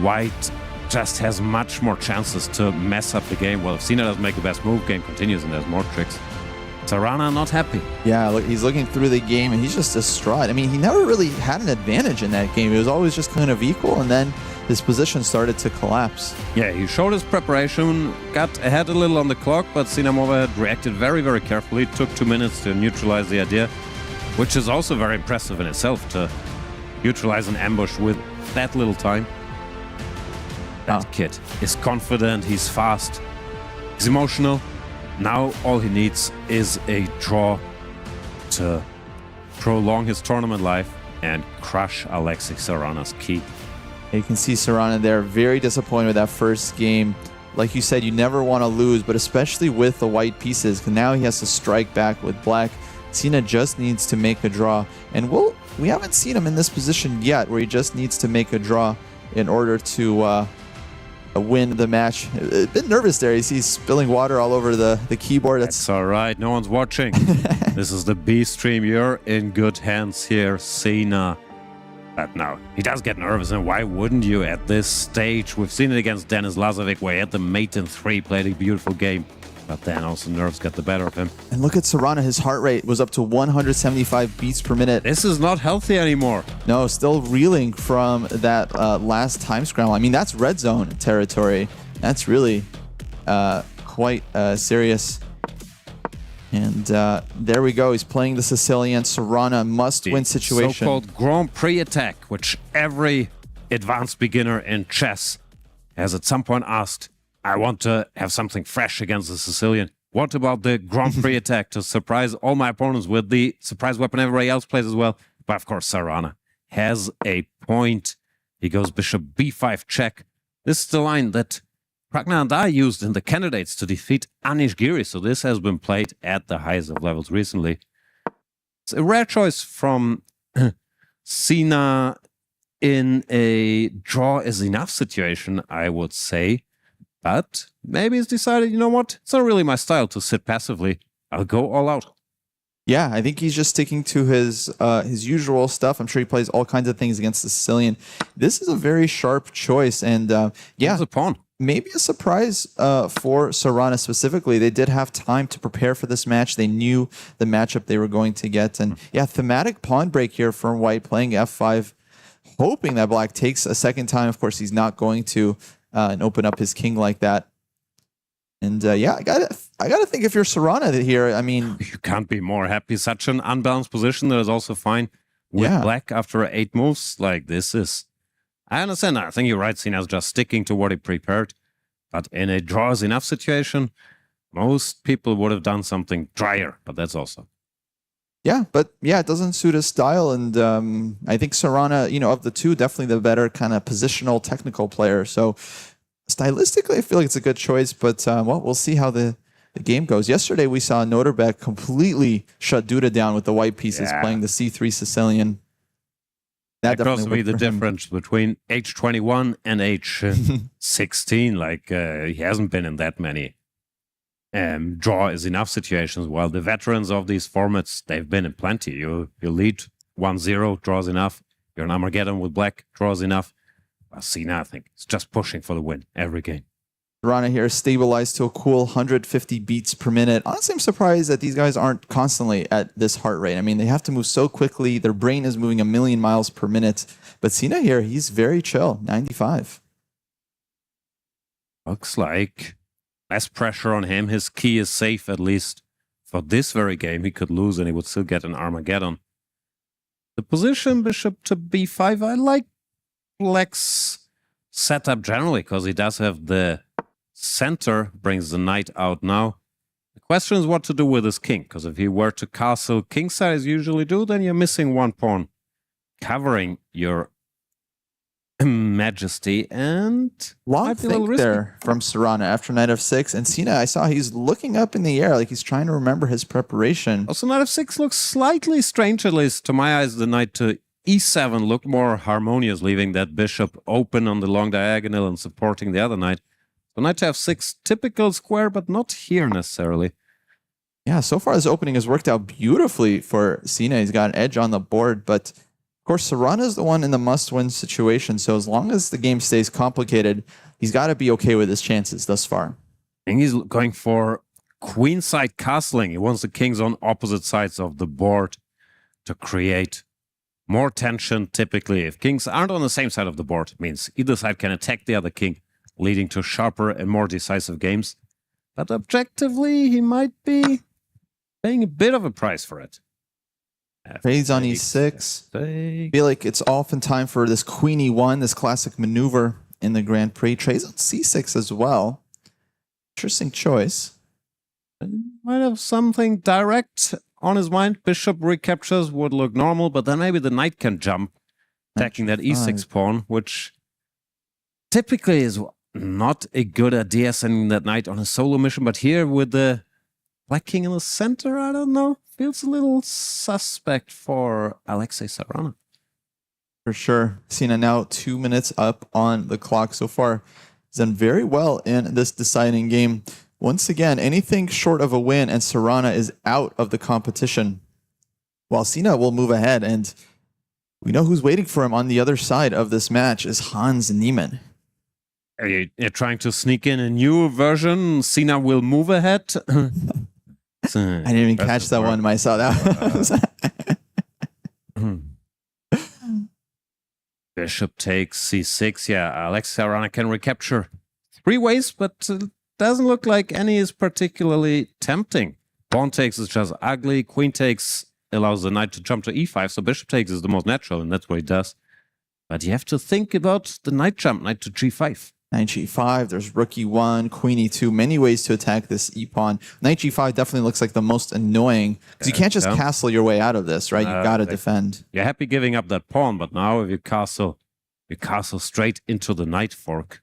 white just has much more chances to mess up the game. Well, if Sina doesn't make the best move, game continues and there's more tricks. Sarana not happy. Yeah, look, he's looking through the game and he's just distraught. I mean, he never really had an advantage in that game. It was always just kind of equal, and then his position started to collapse. Yeah, he showed his preparation, got ahead a little on the clock, but Sina Moved reacted very, very carefully. It took 2 minutes to neutralize the idea, which is also very impressive in itself to neutralize an ambush with that little time. That kid is confident, he's fast, he's emotional. Now all he needs is a draw to prolong his tournament life and crush Alexei Sarana's key. You can see Sarana there, very disappointed with that first game. Like you said, you never want to lose, but especially with the white pieces, because now he has to strike back with black. Sina just needs to make a draw, and we haven't seen him in this position yet, where he just needs to make a draw in order to win the match. A bit nervous there. He's spilling water all over the keyboard. That's all right. No one's watching. This is the B stream. You're in good hands here, Sina. But now, he does get nervous, and why wouldn't you at this stage? We've seen it against Denis Lazovic, where he had the mate in 3, played a beautiful game. But then also nerves got the better of him. And look at Sarana. His heart rate was up to 175 beats per minute. This is not healthy anymore. No, still reeling from that last time scramble. I mean, that's red zone territory. That's really quite serious. And there we go. He's playing the Sicilian. Serrana must-win situation. So-called Grand Prix attack, which every advanced beginner in chess has at some point asked, I want to have something fresh against the Sicilian. What about the Grand Prix attack to surprise all my opponents with the surprise weapon everybody else plays as well? But of course, Serrana has a point. He goes bishop b5 check. This is the line that Pragna and I used in the candidates to defeat Anish Giri. So this has been played at the highest of levels recently. It's a rare choice from Sina in a draw is enough situation, I would say. But maybe he's decided, you know what? It's not really my style to sit passively. I'll go all out. Yeah, I think he's just sticking to his usual stuff. I'm sure he plays all kinds of things against the Sicilian. This is a very sharp choice, and yeah, It's a pawn. maybe a surprise for Serrana specifically. They did have time to prepare for this match. They knew the matchup they were going to get, and yeah, thematic pawn break here from White playing f5, hoping that Black takes a second time. Of course, he's not going to, and open up his king like that. And yeah, I gotta think if you're Serrana here, I mean, You can't be more happy. Such an unbalanced position that is also fine with Yeah. Black after 8 moves. Like, this is... I understand. I think you're right. Sina's just sticking to what he prepared. But in a draw is enough situation, most people would have done something drier. But that's also... yeah, but yeah, it doesn't suit his style. And I think Serrana, you know, of the two, definitely the better kind of positional technical player. So stylistically, I feel like it's a good choice, but well, we'll see how the game goes. Yesterday, we saw Noterbeck completely shut Duda down with the white pieces, Yeah. playing the C3 Sicilian. That could also definitely be the worked for him. difference between H21 and H16. Like, he hasn't been in that many draw is enough situations, while the veterans of these formats, they've been in plenty. You lead 1-0, draws enough. You're an Armageddon with Black, draws enough. Well, Sina, I think, is just pushing for the win every game. Serrana here stabilized to a cool 150 beats per minute. Honestly, I'm surprised that these guys aren't constantly at this heart rate. I mean, they have to move so quickly. Their brain is moving 1,000,000 miles per minute. But Sina here, he's very chill, 95. Looks like less pressure on him. His key is safe, at least for this very game. He could lose and he would still get an Armageddon. The position, bishop to b5, I like Black's setup generally because he does have the center, brings the knight out now. The question is what to do with his king, because if he were to castle kingside as you usually do, then you're missing one pawn, covering your majesty, and Long might be a little think risky. there from Serrana after knight f6. And Sina, I saw he's looking up in the air like he's trying to remember his preparation. Also, knight f6 looks slightly strange, at least to my eyes. The knight to e7 looked more harmonious, leaving that bishop open on the long diagonal and supporting the other knight. So knight to f6, typical square, but not here necessarily. Yeah, so far this opening has worked out beautifully for Sina. He's got an edge on the board, but of course Serrana is the one in the must-win situation. So as long as the game stays complicated, he's got to be okay with his chances thus far. I think he's going for queenside castling. He wants the kings on opposite sides of the board to create more tension. Typically, if kings aren't on the same side of the board, it means either side can attack the other king, leading to sharper and more decisive games. But objectively, he might be paying a bit of a price for it. Trades on e6. I feel like it's often time for this queen e1, this classic maneuver in the Grand Prix. Trades on c6 as well. Interesting choice. Might have something direct on his mind. Bishop recaptures would look normal, but then maybe the knight can jump, attacking that e6 pawn, which typically is not a good idea, sending that knight on a solo mission. But here with the Black King in the center, I don't know. Feels a little suspect for Alexei Serrana. For sure. Sina now 2 minutes up on the clock so far. He's done very well in this deciding game. Once again, anything short of a win and Serrana is out of the competition. While Sina will move ahead, and we know who's waiting for him on the other side of this match is Hans Niemann. You're trying to sneak in a new version. Sina will move ahead. I didn't even catch that one myself. That Bishop takes c6. Yeah, Alexei Serrana can recapture 3 ways, but doesn't look like any is particularly tempting. Pawn takes is just ugly. Queen takes allows the knight to jump to e5, so bishop takes is the most natural, and that's what he does. But you have to think about the knight jump, knight to g5. Knight g5, there's rook e1, queen e2, many ways to attack this e-pawn. Knight g5 definitely looks like the most annoying, because you can't just castle your way out of this, right? You got to defend. You're happy giving up that pawn, but now if you castle straight into the knight fork.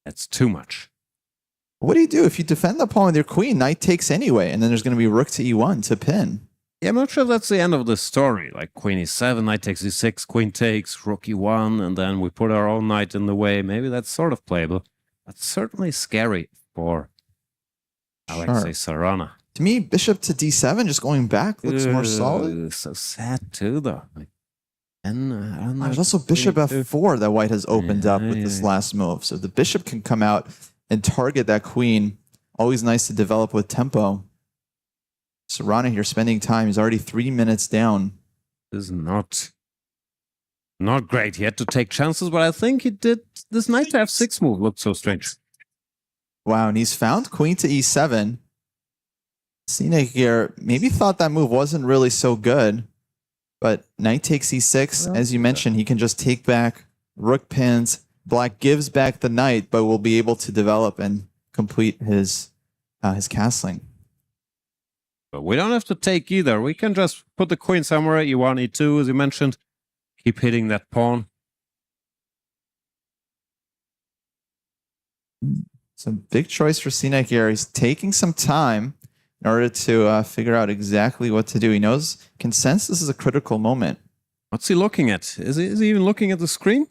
That's too much. What do you do if you defend the pawn with your queen? Knight takes anyway, and then there's going to be rook to e1 to pin. Yeah, I'm not sure if that's the end of the story. Like queen e7, knight takes e6, queen takes, rook e1, and then we put our own knight in the way. Maybe that's sort of playable. That's certainly scary for Alexei Sarana. To me, bishop to d7, just going back, looks more solid. So sad too, though. Like, and I don't know. There's also bishop f4 that white has opened up with this last move. So the bishop can come out and target that queen. Always nice to develop with tempo. Sarana here spending time. He's already 3 minutes down. This is not great. He had to take chances, but I think he did. This knight to f6 move looked so strange. Wow, and he's found queen to e7. Sina here maybe thought that move wasn't really so good, but knight takes e6. As you mentioned, he can just take back, rook pins. Black gives back the knight, but will be able to develop and complete his castling. But we don't have to take either. We can just put the queen somewhere, e1, e2, as you mentioned. Keep hitting that pawn. It's a big choice for Sina here. He's taking some time in order to figure out exactly what to do. He knows, can sense this is a critical moment. What's he looking at? Is he even looking at the screen?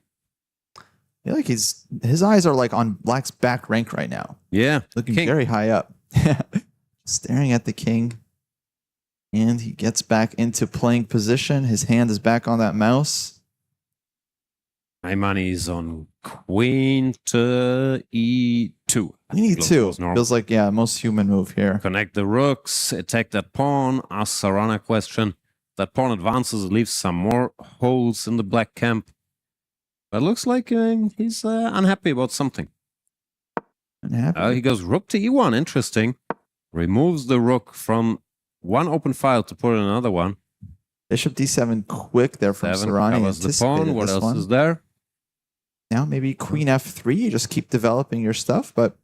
I feel like his eyes are like on Black's back rank right now. Yeah. Looking king. very high up. Staring at the king. And he gets back into playing position. His hand is back on that mouse. My money is on queen to e2. Queen e2. Feels like, yeah, most human move here. Connect the rooks, attack that pawn, ask Sarana a question. That pawn advances, it leaves some more holes in the black camp. But it looks like he's unhappy about something. Unhappy. He goes rook to e1, interesting. Removes the rook from one open file to put in another one. Bishop d7 quick there from Sarana. Covers the pawn. What else is there? Now maybe queen f3. You just keep developing your stuff. But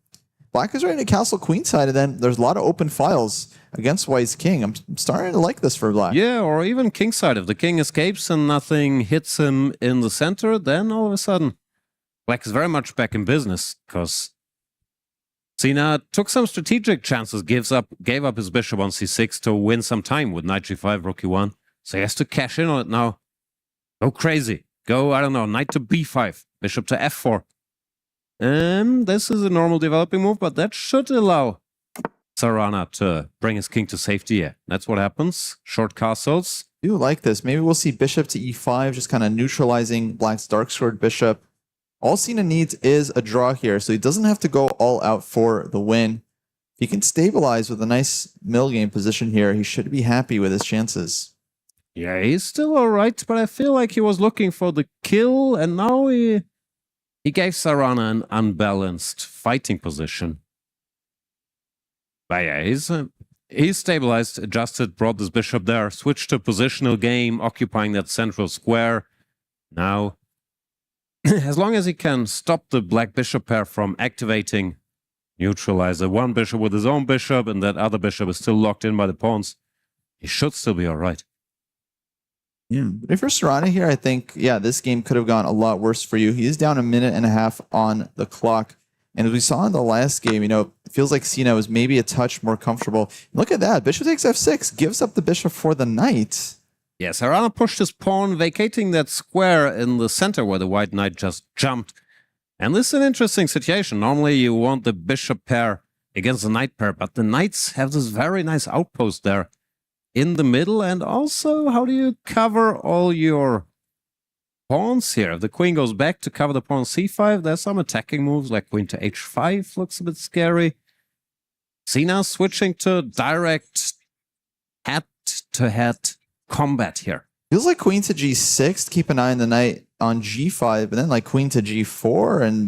Black is ready to castle queenside, and then there's a lot of open files against White's king. I'm starting to like this for Black. Yeah, or even kingside. If the king escapes and nothing hits him in the center, then all of a sudden Black is very much back in business, because Sina took some strategic chances, gave up his bishop on c6 to win some time with knight g5, rook e1. So he has to cash in on it now. Go crazy. Go, I don't know, knight to b5, bishop to f4. This is a normal developing move, but that should allow Sarana to bring his king to safety. Yeah, that's what happens. Short castles. I do like this. Maybe we'll see bishop to e5, just kind of neutralizing Black's dark squared bishop. All Sina needs is a draw here, so he doesn't have to go all out for the win. If he can stabilize with a nice middle game position here, he should be happy with his chances. Yeah, he's still all right, but I feel like he was looking for the kill, and now he gave Sarana an unbalanced fighting position. But yeah, he's stabilized, adjusted, brought this bishop there, switched to positional game, occupying that central square. Now, as long as he can stop the black bishop pair from activating, neutralize the one bishop with his own bishop, and that other bishop is still locked in by the pawns, he should still be all right. Yeah, but if you're Sarana here, I think, yeah, this game could have gone a lot worse for you. He is down 1.5 minutes on the clock. And as we saw in the last game, you know, it feels like Sina was maybe a touch more comfortable. Look at that. Bishop takes f6, gives up the bishop for the knight. Yeah, Sarana pushed his pawn, vacating that square in the center where the white knight just jumped. And this is an interesting situation. Normally you want the bishop pair against the knight pair, but the knights have this very nice outpost there in the middle. And also, how do you cover all your pawns here? If the queen goes back to cover the pawn c5, there's some attacking moves like queen to h5, looks a bit scary. Sina switching to direct head-to-head combat here. Feels like queen to g6, keep an eye on the knight on g5, but then like queen to g4, and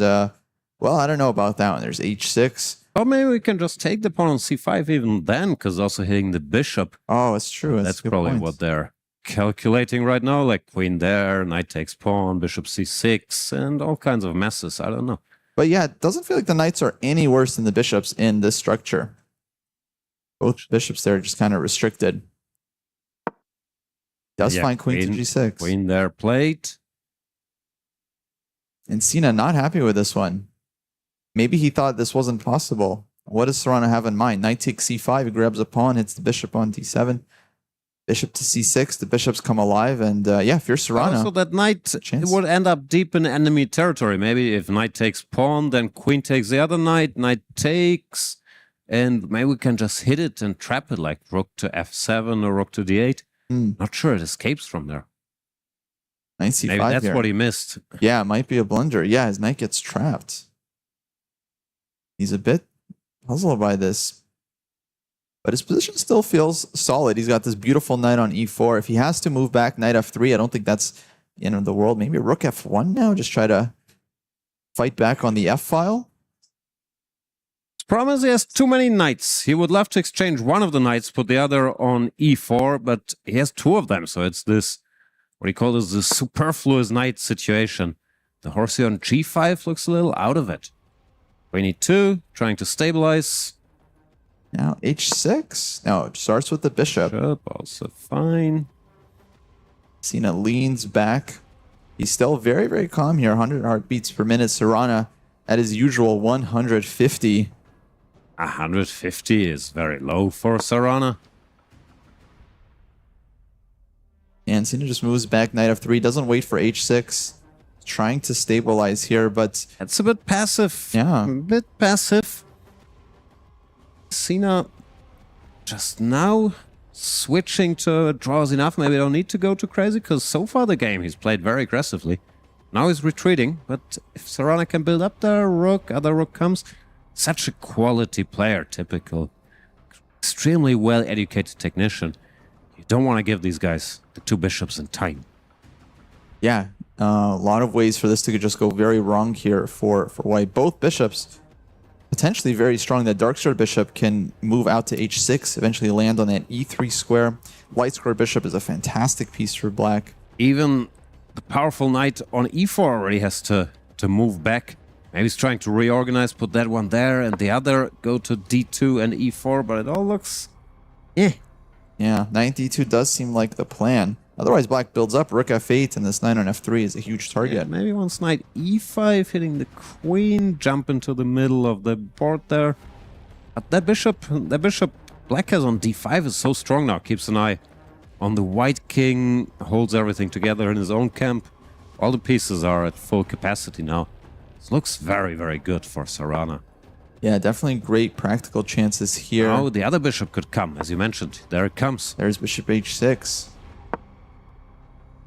well, I don't know about that one. There's h6. Or maybe we can just take the pawn on c5 even then, because also hitting the bishop. Oh, it's true. That's a good probably point. what they're calculating right now, like queen there, knight takes pawn, bishop c6, and all kinds of messes. I don't know. But yeah, it doesn't feel like the knights are any worse than the bishops in this structure. Both bishops there are just kind of restricted. Does Yeah, find queen to g6. Queen there played. And Sina not happy with this one. Maybe he thought this wasn't possible. What does Serrano have in mind? Knight takes c5, he grabs a pawn, hits the bishop on d7. Bishop to c6, the bishops come alive, and yeah, if you're Serrano... Also, that knight would end up deep in enemy territory. Maybe if knight takes pawn, then queen takes the other knight, knight takes, and maybe we can just hit it and trap it, like rook to f7 or rook to d8. Not sure it escapes from there. Knight c5 Maybe that's here. what he missed. Yeah, it might be a blunder. Yeah, his knight gets trapped. He's a bit puzzled by this. But his position still feels solid. He's got this beautiful knight on e4. If he has to move back knight f3, I don't think that's the end of the world. Maybe rook f1 now, just try to fight back on the f file. His problem is he has too many knights. He would love to exchange one of the knights, put the other on e4, but he has two of them. So it's this, what do you call this, the superfluous knight situation. The horse here on g5 looks a little out of it. Queen e2, trying to stabilize. Now h6. No, it starts with the bishop. Bishop, also fine. Sina leans back. He's still very, very calm here. 100 heartbeats per minute. Serrano at his usual 150. 150 is very low for Serrano. And Sina just moves back knight f3. Doesn't wait for h6. Trying to stabilize here, but... That's a bit passive. Yeah. A bit passive. Sina just now switching to draws enough. Maybe don't need to go too crazy, because so far the game he's played very aggressively. Now he's retreating, but if Serrano can build up their rook, other rook comes. Such a quality player, typical. Extremely well-educated technician. You don't want to give these guys the two bishops in time. Yeah, a lot of ways for this to just go very wrong here for white. Both bishops potentially very strong. That dark square bishop can move out to h6, eventually land on that e3 square. White square bishop is a fantastic piece for black. Even the powerful knight on e4 already has to move back. Maybe he's trying to reorganize, put that one there and the other, go to d2 and e4, but it all looks... Yeah, knight d2 does seem like the plan. Otherwise, black builds up rook f8, and this knight on f3 is a huge target. Yeah, maybe once knight e5 hitting the queen, jump into the middle of the board there. But that bishop black has on d5 is so strong now. Keeps an eye on the white king, holds everything together in his own camp. All the pieces are at full capacity now. This looks very, very good for Serrano. Yeah, definitely great practical chances here. Oh, the other bishop could come, as you mentioned. There it comes. There's bishop h6.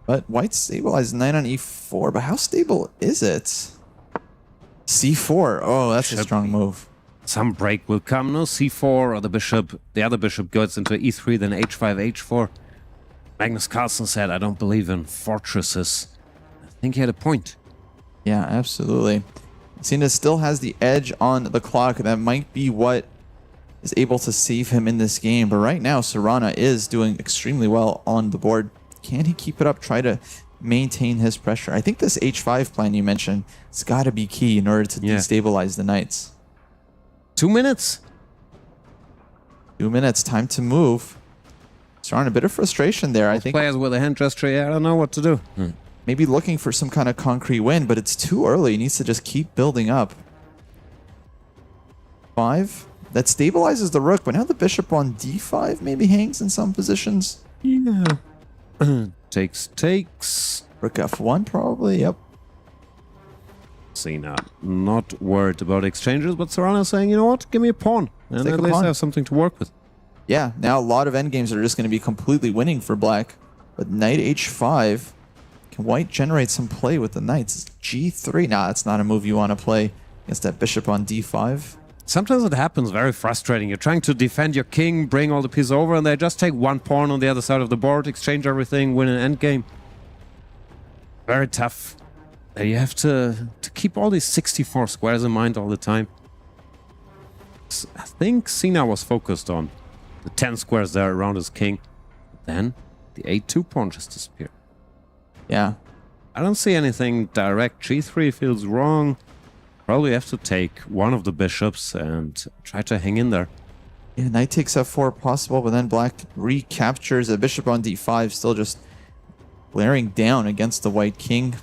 But white stabilized knight on e4, but how stable is it? c4. Oh, that's a strong move. Some break will come. No c4 or the other bishop goes into e3, then h5, h4. Magnus Carlsen said, I don't believe in fortresses. I think he had a point. Yeah, absolutely. Sina still has the edge on the clock. That might be what is able to save him in this game. But right now, Serrano is doing extremely well on the board. Can he keep it up? Try to maintain his pressure. I think this h5 plan you mentioned, it's got to be key in order to destabilize the knights. 2 minutes. 2 minutes. Time to move. Serrano, a bit of frustration there. I think Players with a hand gesture, I don't know what to do. maybe looking for some kind of concrete win, but it's too early. He needs to just keep building up. 5. That stabilizes the rook, but now the bishop on d5 maybe hangs in some positions. Yeah. takes. Rook f1 probably, yep. Sina not worried about exchanges, but Serrano saying, you know what, give me a pawn. And Take at a least pawn. I have something to work with. Yeah, now a lot of endgames that are just going to be completely winning for black. But knight h5, can white generate some play with the knights? g3, nah, that's not a move you want to play against that bishop on d5. Sometimes it happens, very frustrating. You're trying to defend your king, bring all the pieces over, and they just take one pawn on the other side of the board, exchange everything, win an endgame. Very tough. You have to keep all these 64 squares in mind all the time. I think Cena was focused on the 10 squares there around his king. Then the a2 pawn just disappeared. Yeah. I don't see anything direct. g3 feels wrong. Probably have to take one of the bishops and try to hang in there. Yeah, knight takes f4 possible, but then black recaptures a bishop on d5, still just glaring down against the white king.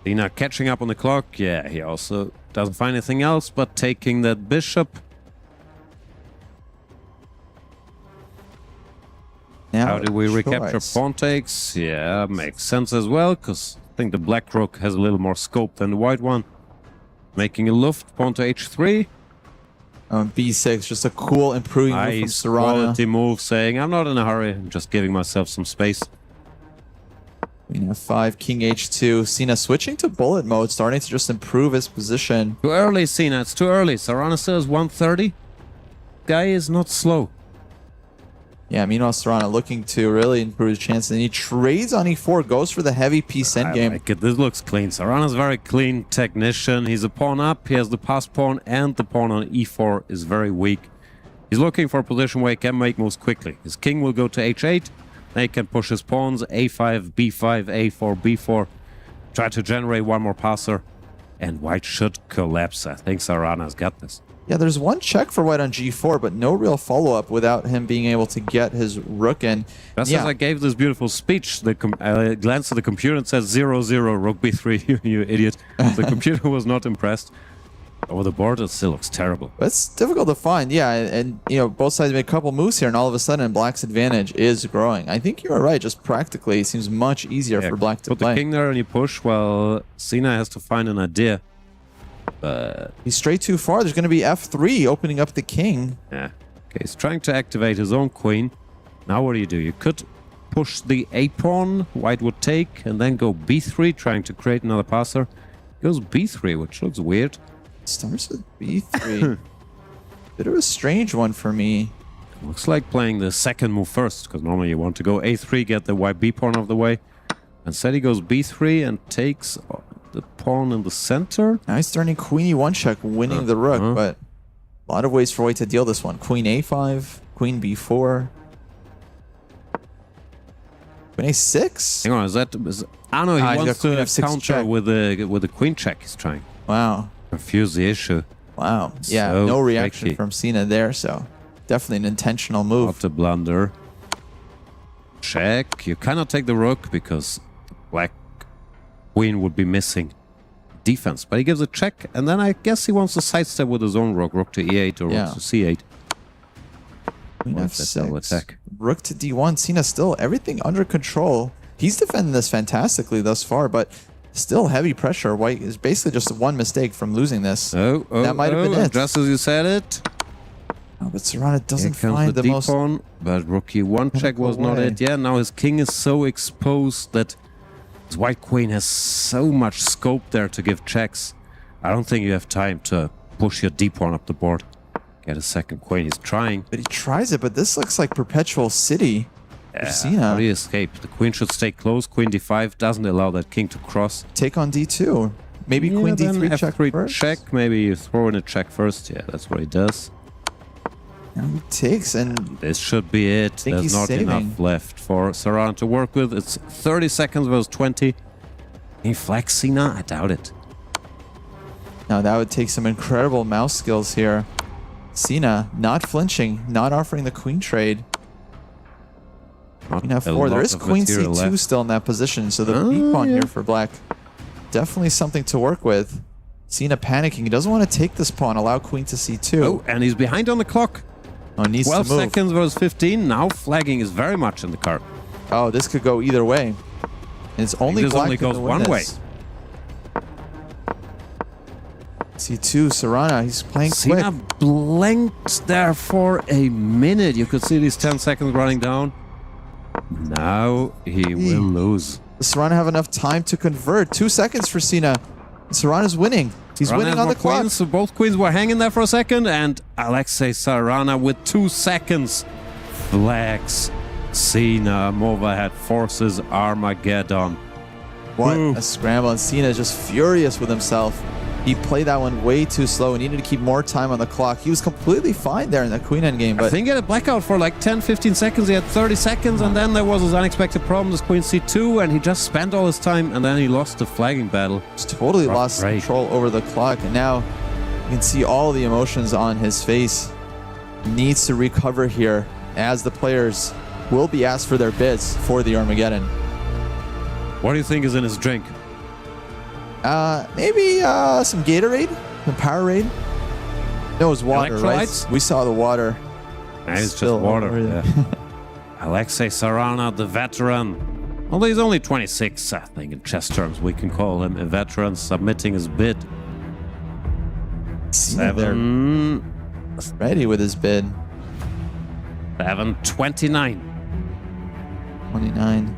Cena catching up on the clock. Yeah, he also doesn't find anything else but taking that bishop. Now How do we recapture choice. pawn takes? Yeah, makes sense as well, because I think the black rook has a little more scope than the white one. Making a luft, pawn to h3. b6, just a cool improving move from Nice Serrano. quality move, saying I'm not in a hurry, I'm just giving myself some space. Queen f5, king h2. Cena switching to bullet mode, starting to just improve his position. Too early, Cena, it's too early. Serrano says 130. Guy is not slow. Yeah, meanwhile, Serrano looking to really improve his chances. And he trades on e4, goes for the heavy piece endgame. Like it. This looks clean. Serrano's very clean technician. He's a pawn up. He has the passed pawn, and the pawn on e4 is very weak. He's looking for a position where he can make moves quickly. His king will go to h8. Then he can push his pawns a5, b5, a4, b4. Try to generate one more passer. And white should collapse. I think Serrano's got this. Yeah, there's one check for white on g4, but no real follow-up without him being able to get his rook in. Just Yeah. as I gave this beautiful speech, the glanced at the computer and said 0-0, rook b3, you idiot. The computer was not impressed. Over the board, it still looks terrible. It's difficult to find, yeah, and you know, both sides made a couple moves here, and all of a sudden, black's advantage is growing. I think you are right, just practically, it seems much easier for black to Put play. the king there and you push, well, Cena has to find an idea. But, He's straight too far, there's going to be f3, opening up the king. yeah. Okay, he's trying to activate his own queen. Now what do? You could push the a-pawn, white would take, and then go b3, trying to create another passer. Goes b3, which looks weird. Starts with b3. Bit of a strange one for me. Looks like playing the second move first, because normally you want to go a3, get the white b pawn of the way. Instead he goes b3 and takes the pawn in the center. Now he's turning queen e1 check, winning the rook, but a lot of ways for white to deal this one. Queen a5, queen b4. Queen a6? Hang on, is that... I know he he's wants got queen to f6 counter check. with the queen check he's trying. Wow. Confuse the issue. Wow. Yeah, So no reaction tricky. from Cena there, so definitely an intentional move. Not a blunder. Check. You cannot take the rook because the black queen would be missing defense. But he gives a check, and then I guess he wants to sidestep with his own rook. Rook to e8 or Yeah. rook to c8. Queen What's that double f6. attack? Rook to d1. Cena still everything under control. He's defending this fantastically thus far, but still heavy pressure. White is basically just one mistake from losing this. Oh, That might have been it. Just as you said it. Oh, but Serrano doesn't Here comes find the the most... d-pawn, but rook e1 check was not way. it. Yeah, now his king is so exposed that his white queen has so much scope there to give checks. I don't think you have time to push your d-pawn up the board. Get a second queen. He's trying. But he tries it, but this looks like perpetual city for How Cena. do you escape? The queen should stay close. Queen d5 doesn't allow that king to cross. Take on d2. Maybe queen then d3 check f3 first. check. Maybe you throw in a check first. Yeah, that's what he does. Now he takes, and This should be it. think There's he's not saving. enough left for Serrano to work with. It's 30 seconds versus 20. Can he flex Cena? I doubt it. now that would take some incredible mouse skills here. Cena not flinching, not offering the queen trade. Not Queen a f4. lot There is of queen material c2 left. still in that position, so the Oh, b pawn yeah. here for black. Definitely something to work with. Cena panicking. He doesn't want to take this pawn, allow queen to c2. Oh, and he's behind on the clock. Oh, he needs 12 to move. seconds versus 15. Now flagging is very much in the card. Oh, this could go either way. And it's only this black only that goes can win one way. this. c2, Serrano, he's playing Cena quick. blinked there for a minute. You could see these 10 seconds running down. Now he will lose. Does Serrano have enough time to convert? 2 seconds for Cena. Serrano's winning. He's Serrano winning has on more the clock. queens, so both queens were hanging there for a second, and Alexei Serrano with 2 seconds flags Cena. Overhead forces Armageddon. What Ooh. a scramble. And Cena is just furious with himself. He played that one way too slow and needed to keep more time on the clock. He was completely fine there in the queen endgame, I but think he had a blackout for like 10-15 seconds. He had 30 seconds, and then there was his unexpected problem, this queen c2, and he just spent all his time, and then he lost the flagging battle. just totally lost Right. control over the clock. And now you can see all the emotions on his face. He needs to recover here as the players will be asked for their bids for the Armageddon. What do you think is in his drink? Maybe some Gatorade, some Powerade. No, it's water, right? Electrolytes? We saw the water. It's just Spill water. over there. Yeah. Alexei Sarana, the veteran. Although he's only 26, I think in chess terms we can call him a veteran, submitting his bid. See there, 7, ready with his bid. 7-29. 29.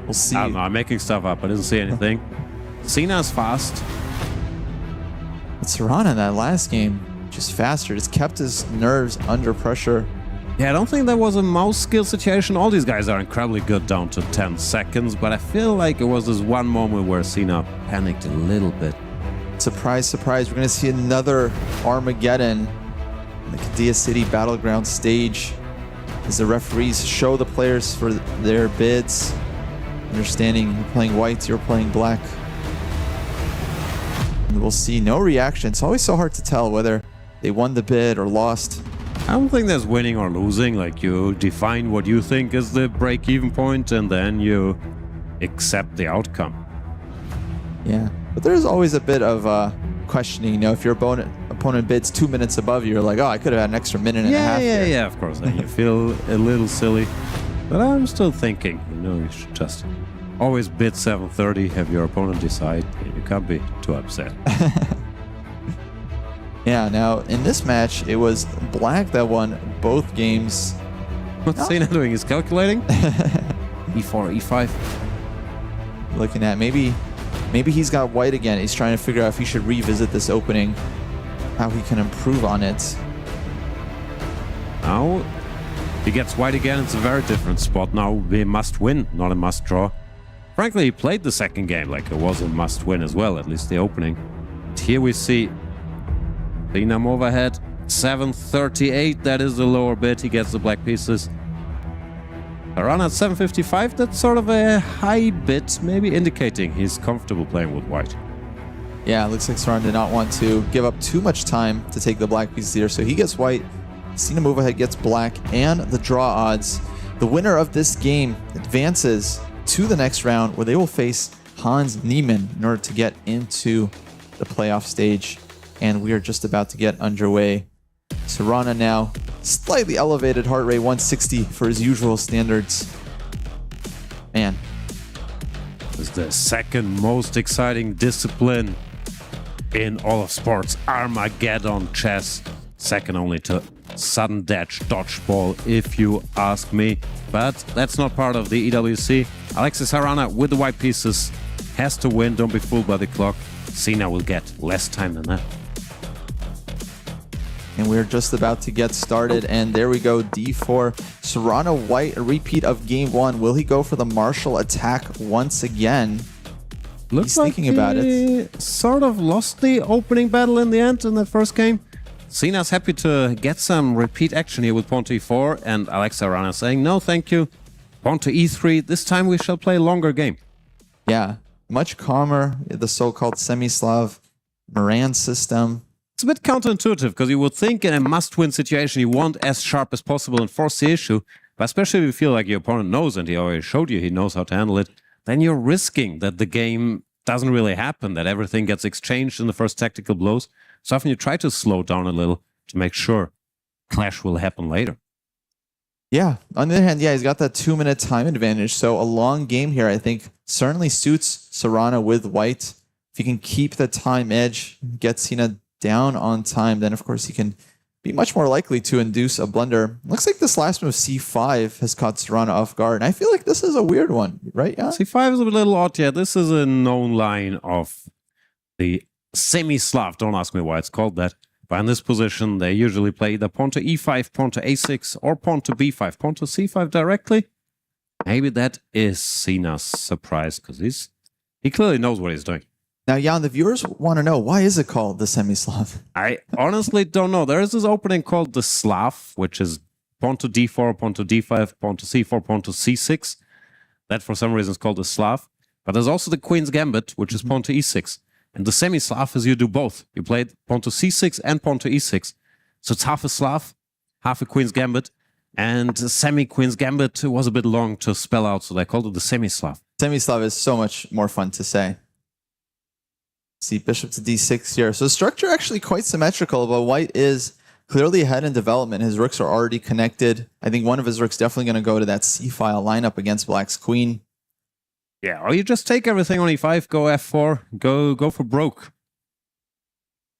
We'll see. I don't know, I'm making stuff up. I didn't see anything. Sina's fast. But Serrano in that last game, just faster, just kept his nerves under pressure. Yeah, I don't think there was a mouse skill situation. All these guys are incredibly good down to 10 seconds, but I feel like it was this one moment where Sina panicked a little bit. Surprise, surprise, we're going to see another Armageddon in the Qiddiya City Battleground stage as the referees show the players for their bids. Understanding you're playing white, you're playing black. And we'll see no reaction. It's always so hard to tell whether they won the bid or lost. I don't think there's winning or losing. Like, you define what you think is the break-even point, and then you accept the outcome. Yeah, but there's always a bit of questioning. You know, if your opponent bids 2 minutes above you, you're like, oh, I could have had an extra minute and a half. Yeah, of course. Then you feel a little silly. But I'm still thinking, you should just always bid 7:30, have your opponent decide. You can't be too upset. Yeah, now in this match, it was black that won both games. What's Sina doing? He's calculating? E4, E5. Looking at maybe he's got white again. He's trying to figure out if he should revisit this opening, how he can improve on it. Now, he gets white again. It's a very different spot. Now we must win, not a must draw. Frankly, he played the second game like it was a must win as well, at least the opening. And here we see Sina overhead, 738. That is the lower bid. He gets the black pieces. Around at 755, that's sort of a high bid, maybe indicating he's comfortable playing with white. Yeah, it looks like Saran did not want to give up too much time to take the black pieces here, so he gets white. Sina move ahead gets black, and the draw odds. The winner of this game advances to the next round, where they will face Hans Niemann in order to get into the playoff stage. And we are just about to get underway. Serrana now slightly elevated heart rate, 160 for his usual standards. Man, It's the second most exciting discipline in all of sports. Armageddon chess. Second only to sudden dash dodgeball, if you ask me. But that's not part of the EWC. Alexis Sarana with the white pieces has to win. Don't be fooled by the clock. Sina will get less time than that. and we're just about to get started. And there we go, D4. Serrano white, a repeat of game one. Will he go for the martial attack once again? Looks He's like thinking about he sort of lost the opening battle in the end in that first game. Sina's happy to get some repeat action here with pawn to e4, and Alex Arana saying, no, thank you. Pawn to e3, this time we shall play a longer game. Yeah, much calmer, the so-called Semislav Moran system. It's a bit counterintuitive, because you would think in a must-win situation you want as sharp as possible and force the issue, but especially if you feel like your opponent knows, and he already showed you he knows how to handle it, then you're risking that the game doesn't really happen, that everything gets exchanged in the first tactical blows. So often you try to slow down a little to make sure clash will happen later. Yeah, on the other hand, yeah, he's got that 2-minute time advantage. So a long game here, I think, certainly suits Serrano with white. If he can keep the time edge, get Sina down on time, then of course he can be much more likely to induce a blunder. Looks like this last move, C5, has caught Serrano off guard. And I feel like this is a weird one, right? Yeah. C5 is a little odd, yeah. This is a known line of the semi-Slav. Don't ask me why it's called that. But in this position, they usually play either pawn to e5, pawn to a6, or pawn to b5, pawn to c5 directly. Maybe that is Sina's surprise, because he clearly knows what he's doing. Now, Jan, the viewers want to know, why is it called the semi-Slav? I honestly don't know. There is this opening called the Slav, which is pawn to d4, pawn to d5, pawn to c4, pawn to c6. That for some reason is called the Slav. But there's also the Queen's Gambit, which is pawn to e6. And the semi-Slav is you do both. You play pawn to c6 and pawn to e6. So it's half a Slav, half a Queen's Gambit. And the semi-Queen's Gambit was a bit long to spell out, so they called it the semi-Slav. Semi-Slav is so much more fun to say. See, bishop to d6 here. So structure actually quite symmetrical, but white is clearly ahead in development. His rooks are already connected. I think one of his rooks definitely going to go to that c-file lineup against black's queen. Yeah, or you just take everything on e5, go f4, go for broke.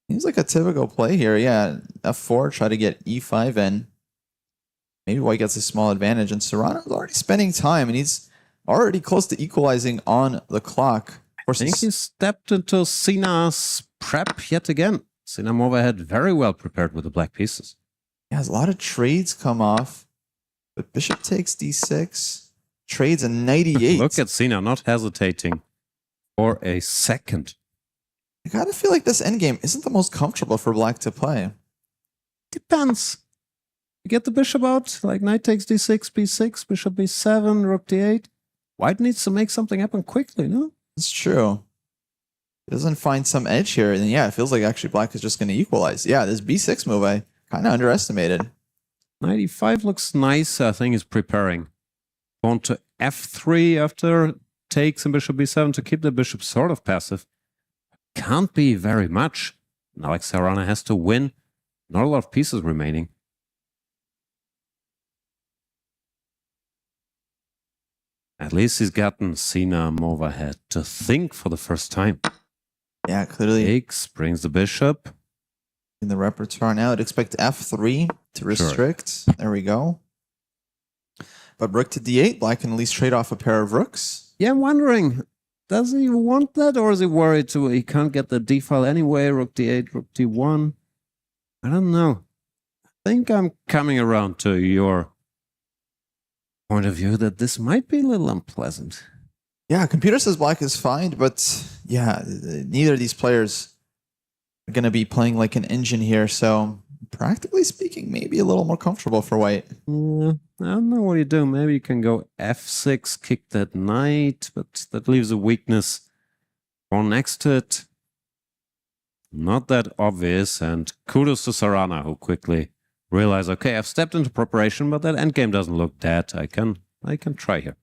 Seems like a typical play here. Yeah, f4, try to get e5 in. Maybe white gets a small advantage, and Serrano's already spending time, and he's already close to equalizing on the clock. I think he stepped into Sina's prep yet again. Sina Mova had very well prepared with the black pieces. He has a lot of trades come off, but bishop takes d6, trades a knight e8. Look at Sina not hesitating for a second. I gotta feel like this endgame isn't the most comfortable for black to play. Depends. You get the bishop out, like knight takes d6, b6, bishop b7, rook d8. White needs to make something happen quickly, no? It's true. It doesn't find some edge here, and yeah, it feels like actually black is just going to equalize. Yeah, this b6 move I kind of underestimated. Knight e5 looks nice. I think he's preparing. Pawn to f3 after takes and bishop b7 to keep the bishop sort of passive. Can't be very much. Now like Serrano has to win. Not a lot of pieces remaining. At least he's gotten Sina Mova head to think for the first time. Yeah, clearly Takes, brings the bishop. in the repertoire now. I'd expect f3 to restrict. Sure. There we go. But rook to d8, black can at least trade off a pair of rooks. Yeah, I'm wondering, does he want that, or is he worried he can't get the d-file anyway? Rook d8, rook d1. I don't know. I think I'm coming around to your point of view that this might be a little unpleasant. Yeah, computer says black is fine, but yeah, neither of these players are going to be playing like an engine here, so practically speaking, maybe a little more comfortable for white. I don't know what you do. Maybe you can go f6, kick that knight, but that leaves a weakness on next to it. Not that obvious, and kudos to Serrano, who quickly realized, okay, I've stepped into preparation, but that endgame doesn't look dead. I can try here.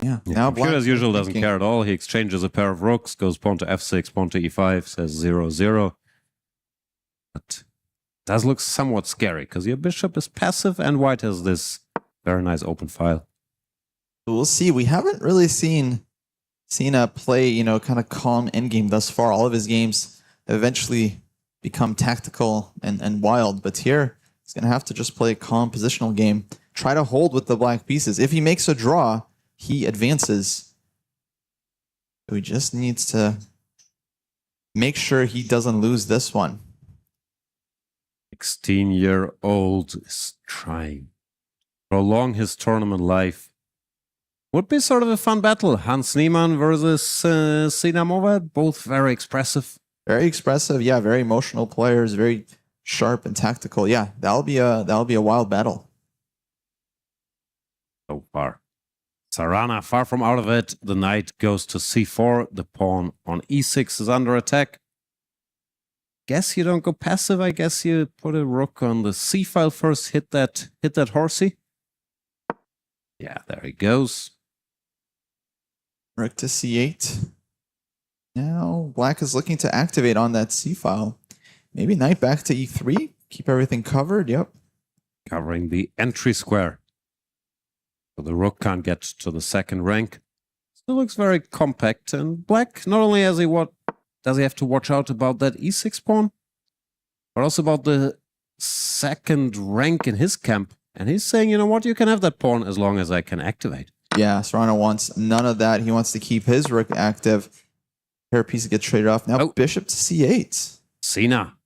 Yeah. Now black, as usual, doesn't care at all. He exchanges a pair of rooks, goes pawn to f6, pawn to e5, says 0-0. But does look somewhat scary, because your bishop is passive, and white has this very nice open file. We'll see. We haven't really seen Sina play, kind of calm endgame thus far. All of his games eventually become tactical and wild, but here he's going to have to just play a calm positional game. Try to hold with the black pieces. If he makes a draw, he advances. So he just needs to make sure he doesn't lose this one. 16-year-old is trying to prolong his tournament life. Would be sort of a fun battle. Hans Niemann versus Sina Mova, both very expressive. Very expressive, yeah, very emotional players, very sharp and tactical. Yeah, that'll be a wild battle. So far. Serrano far from out of it. The knight goes to c4. The pawn on e6 is under attack. Guess you don't go passive. I guess you put a rook on the c file first. Hit that horsey. Yeah, there he goes. Rook to c8. Now black is looking to activate on that c file. Maybe knight back to e3. Keep everything covered. Yep. Covering the entry square. So the rook can't get to the second rank. Still looks very compact. And black, not only does he have to watch out about that e6 pawn, but also about the second rank in his camp. And he's saying, you know what, you can have that pawn as long as I can activate. Yeah, Serrano wants none of that. He wants to keep his rook active. Pair of pieces get traded off. Now bishop to c8. Sina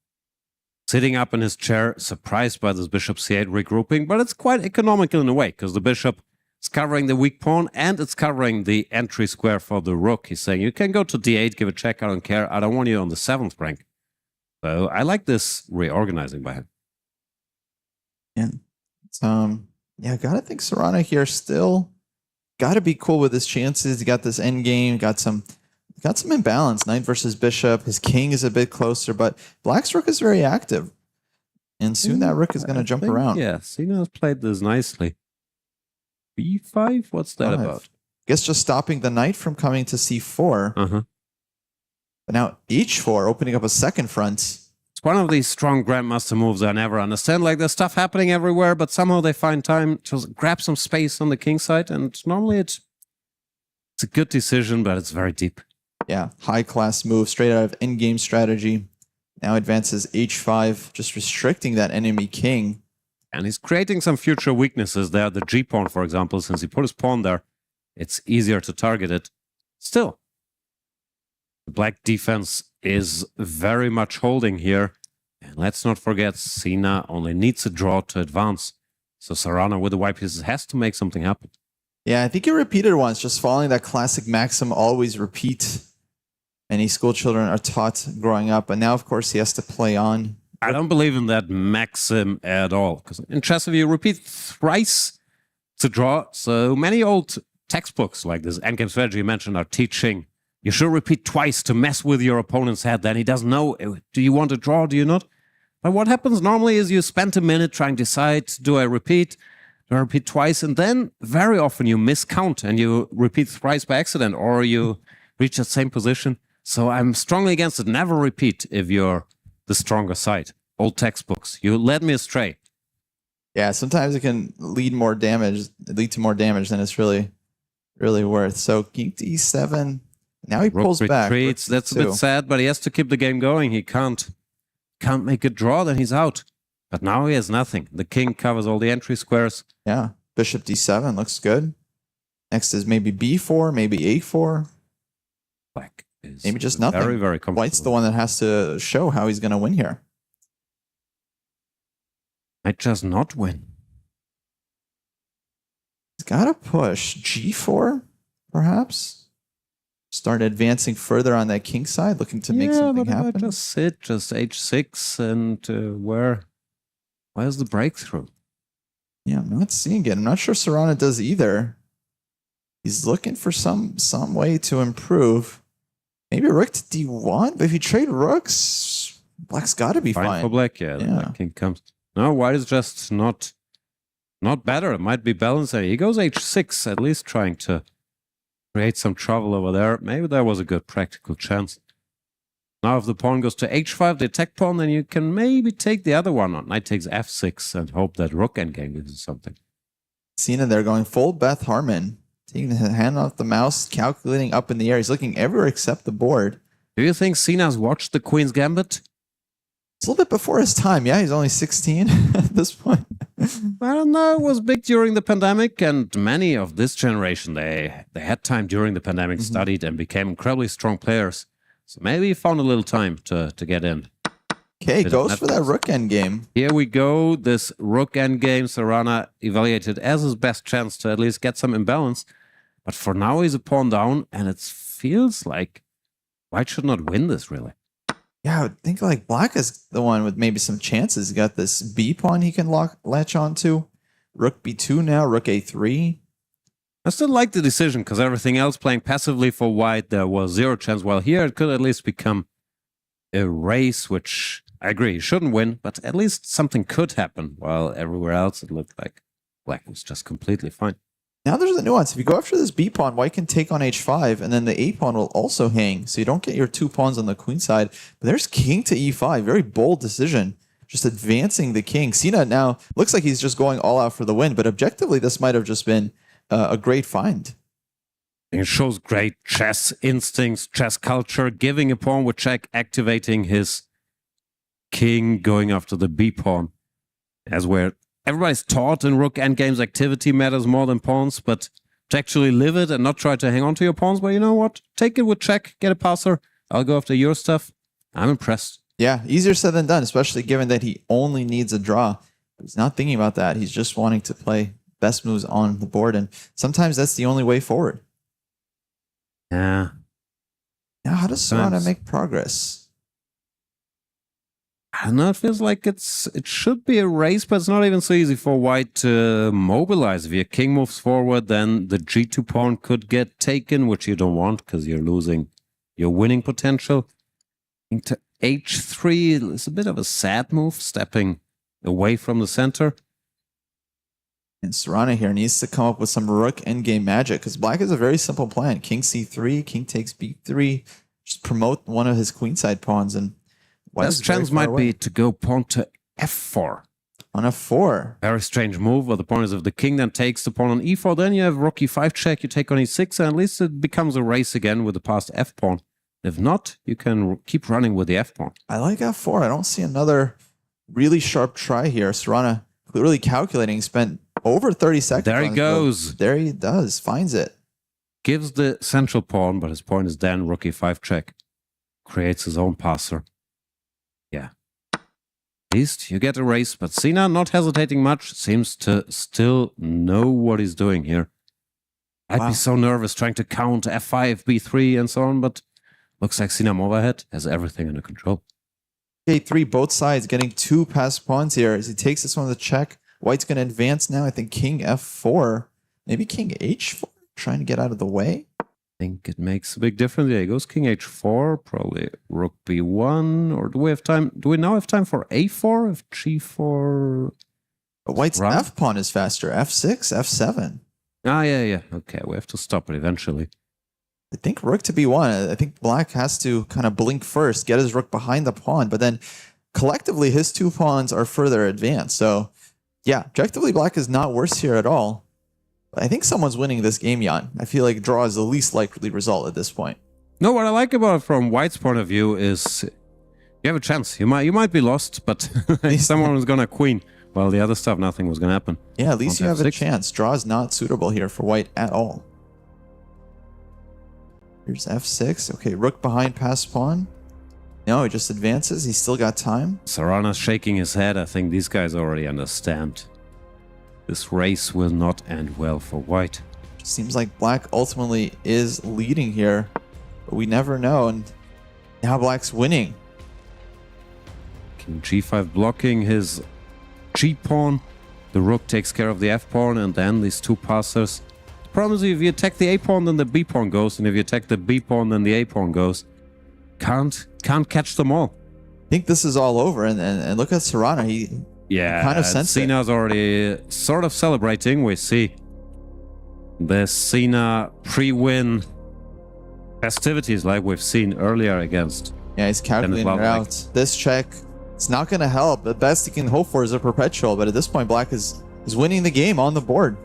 sitting up in his chair, surprised by this bishop c8 regrouping, but it's quite economical in a way, because the bishop It's covering the weak pawn and it's covering the entry square for the rook. He's saying, you can go to d8, give a check, I don't care. I don't want you on the 7th rank. So I like this reorganizing by him. Yeah. Yeah, gotta think Serrano here still gotta be cool with his chances. He got this end game, got some imbalance. Knight versus bishop. His king is a bit closer, but Black's rook is very active. And soon that rook is gonna jump around. Yeah, Sina's played this nicely. B5? What's that about? Guess just stopping the knight from coming to c4. Uh-huh. But now h4, opening up a second front. It's one of these strong grandmaster moves I never understand. Like, there's stuff happening everywhere, but somehow they find time to grab some space on the king side, and normally it's a good decision, but it's very deep. Yeah, high-class move, straight out of endgame strategy. Now advances h5, just restricting that enemy king. And he's creating some future weaknesses there. The g-pawn, for example, since he put his pawn there, it's easier to target it. Still, the black defense is very much holding here. And let's not forget, Sina only needs a draw to advance. So Serrano with the white pieces has to make something happen. Yeah, I think he repeated once, just following that classic maxim, always repeat. Many school children are taught growing up. And now, of course, he has to play on. I don't believe in that maxim at all. Because in chess, if you repeat thrice to draw, so many old textbooks like this endgame strategy you mentioned are teaching you should repeat twice to mess with your opponent's head. Then he doesn't know, do you want to draw, do you not? But what happens normally is you spend a minute trying to decide, do I repeat? Do I repeat twice? And then very often you miscount and you repeat thrice by accident, or you reach the same position. So I'm strongly against it. Never repeat if you're the stronger side. Old textbooks. You led me astray. Yeah, sometimes it can lead to more damage than it's really worth. So king to e7. Now he pulls back. Retreats. That's a bit sad, but he has to keep the game going. He can't make a draw, then he's out. But now he has nothing. The king covers all the entry squares. Yeah, bishop d7 looks good. Next is maybe b4, maybe a4. Black is maybe just nothing. Very, very comfortable. White's the one that has to show how he's going to win here. Might just not win. He's got to push g4, perhaps. Start advancing further on that king side, looking to make something happen. Might just sit, just h6, and where's the breakthrough? Yeah, I'm not seeing it. I'm not sure Serrano does either. He's looking for some way to improve. Maybe rook to d1, but if you trade rooks, black's got to be fine. For black, yeah. The black king comes. No, white is just not better. It might be balanced there. He goes h6, at least trying to create some trouble over there. Maybe there was a good practical chance. Now if the pawn goes to h5, the attack pawn, then you can maybe take the other one on. Knight takes f6 and hope that rook endgame gives you something. Sina there going full Beth Harmon. Taking the hand off the mouse, calculating up in the air. He's looking everywhere except the board. Do you think Sina's watched the Queen's Gambit? It's a little bit before his time. Yeah, he's only 16 at this point. I don't know. It was big during the pandemic, and many of this generation, they had time during the pandemic, studied, and became incredibly strong players. So maybe he found a little time to get in. Okay, goes for that rook endgame. Here we go. This rook endgame, Serrano evaluated as his best chance to at least get some imbalance. But for now, he's a pawn down, and it feels like white should not win this, really. Yeah, I would think like black is the one with maybe some chances. He got this b pawn he can latch onto. Rook b2 now, rook a3. I still like the decision because everything else playing passively for white, there was zero chance. While here, it could at least become a race, which I agree, he shouldn't win, but at least something could happen. While everywhere else, it looked like black was just completely fine. Now there's a nuance. If you go after this b pawn, white can take on h5, and then the a pawn will also hang. So you don't get your two pawns on the queen side. But there's king to e5. Very bold decision. Just advancing the king. Sina now looks like he's just going all out for the win. But objectively, this might have just been a great find. It shows great chess instincts, chess culture, giving a pawn with check, activating his king, going after the b pawn. As where everybody's taught in rook endgames activity matters more than pawns, but to actually live it and not try to hang on to your pawns, well, you know what? Take it with check, get a passer. I'll go after your stuff. I'm impressed. Yeah, easier said than done, especially given that he only needs a draw. He's not thinking about that. He's just wanting to play best moves on the board. And sometimes that's the only way forward. Yeah. Now, how does Serrano Sometimes. make progress? I don't know, it feels like it should be a race, but it's not even so easy for white to mobilize. If your king moves forward, then the g2 pawn could get taken, which you don't want because you're losing your winning potential. King to h3 is a bit of a sad move, stepping away from the center. And Serrano here needs to come up with some rook endgame magic because black is a very simple plan. King c3, king takes b3, just promote one of his queenside pawns, and white's Best chance might be to go pawn to f4. on f4. Very strange move, but the point is if the king then takes the pawn on e4, then you have rook e5 check, you take on e6, and at least it becomes a race again with the passed f pawn. If not, you can keep running with the f pawn. I like f4. I don't see another really sharp try here. Serrano clearly calculating, spent over 30 seconds. There he on his move. goes. There he does, finds it. Gives the central pawn, but his point is then rook e5 check. Creates his own passer. Yeah. At least you get a race, but Sina, not hesitating much, seems to still know what he's doing here. I'd be so nervous trying to count f5, b3, and so on, but looks like Sina Movahed has everything under control. a3, both sides getting two passed pawns here. As he takes this one to check, white's going to advance now. I think king f4, maybe king h4, trying to get out of the way. I think it makes a big difference. Yeah, he goes king h4, probably rook b1, or do we have time? Do we now have time for a4 if g4? But white's Right. f pawn is faster. f6, f7. Ah, yeah. Okay, we have to stop it eventually. I think rook to b1. I think black has to kind of blink first, get his rook behind the pawn, but then collectively his two pawns are further advanced. So yeah, objectively black is not worse here at all. But I think someone's winning this game, Jan. I feel like draw is the least likely result at this point. No, what I like about it from white's point of view is you have a chance. You might be lost, but someone was gonna queen. While the other stuff, nothing was gonna happen. Yeah, at least you have a F6. chance. Draw is not suitable here for white at all. Here's f6. Okay, rook behind passed pawn. No, he just advances. He's still got time. Serrano's shaking his head. I think these guys already understand. This race will not end well for white. Seems like black ultimately is leading here, but we never know. And now black's winning. King g5 blocking his g-pawn. The rook takes care of the f-pawn, and then these two passers. The problem is if you attack the a-pawn, then the b-pawn goes, and if you attack the b-pawn, then the a-pawn goes. Can't catch them all. I think this is all over. And look at Serrano. He Yeah, kind of sensed it. Sina's already sort of celebrating. We see the Sina pre-win festivities like we've seen earlier against. Yeah, he's calculating Dennis it Lavak. out. This check, it's not going to help. The best he can hope for is a perpetual, but at this point, black is winning the game on the board.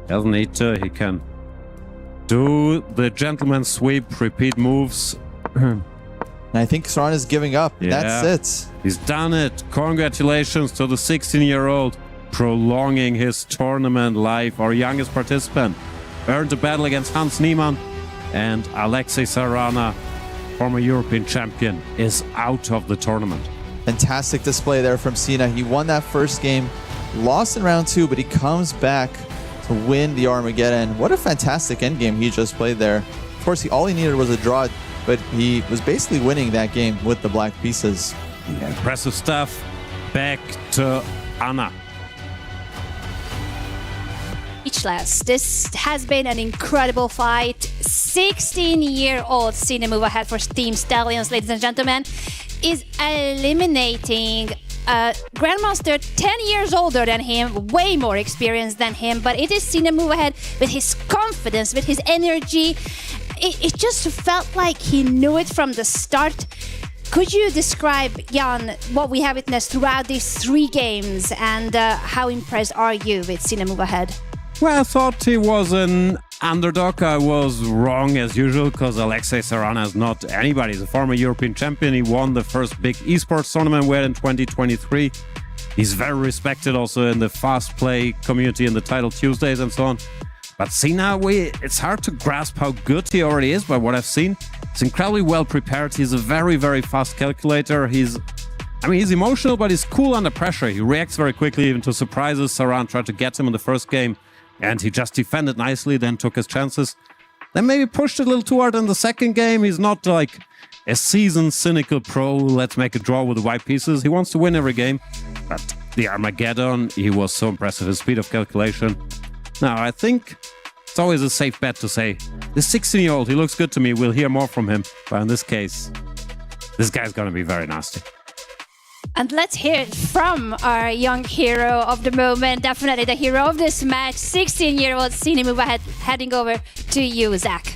Doesn't need to. He can do the gentleman's sweep, repeat moves. And I think Serrano is giving up. Yeah. That's it. He's done it. Congratulations to the 16-year-old prolonging his tournament life. Our youngest participant earned a battle against Hans Niemann, and Alexei Serrano, former European champion, is out of the tournament. Fantastic display there from Sina. He won that first game, lost in round 2, but he comes back to win the Armageddon. What a fantastic endgame he just played there. Of course, all he needed was a draw, but he was basically winning that game with the black pieces. Impressive stuff. Back to Anna. Speechless. This has been an incredible fight. 16-year-old Sina move ahead for Team Stallions, ladies and gentlemen, is eliminating a Grandmaster 10 years older than him, way more experienced than him, but it is Sina move ahead with his confidence, with his energy. It just felt like he knew it from the start. Could you describe, Jan, what we have witnessed throughout these 3 games, and how impressed are you with Sina move ahead? Well, I thought he was an underdog. I was wrong as usual because Alexei Serrano is not anybody. He's a former European champion. He won the first big esports tournament we had in 2023. He's very respected also in the fast play community in the Title Tuesdays and so on. But Sina, it's hard to grasp how good he already is by what I've seen. He's incredibly well prepared. He's a very, very fast calculator. He's emotional, but he's cool under pressure. He reacts very quickly, even to surprises. Saran tried to get him in the first game and he just defended nicely, then took his chances. Then maybe pushed it a little too hard in the second game. He's not like a seasoned, cynical pro, let's make a draw with the white pieces. He wants to win every game. But the Armageddon, he was so impressive, his speed of calculation. Now, I think it's always a safe bet to say, this 16-year-old, he looks good to me, we'll hear more from him. But in this case, this guy's gonna be very nasty. And let's hear it from our young hero of the moment, definitely the hero of this match, 16-year-old Sina move ahead, heading over to you, Zach.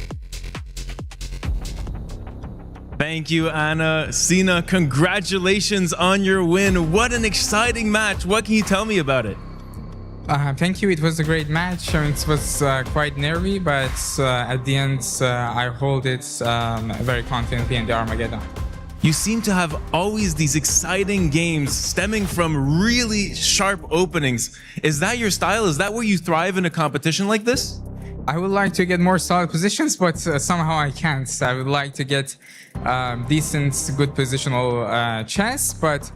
Thank you, Anna. Sina, congratulations on your win. What an exciting match. What can you tell me about it? Thank you. It was a great match. I mean, it was quite nervy, but at the end, I hold it very confidently in the Armageddon. You seem to have always these exciting games stemming from really sharp openings. Is that your style? Is that where you thrive in a competition like this? I would like to get more solid positions, but somehow I can't. I would like to get decent, good positional chess, but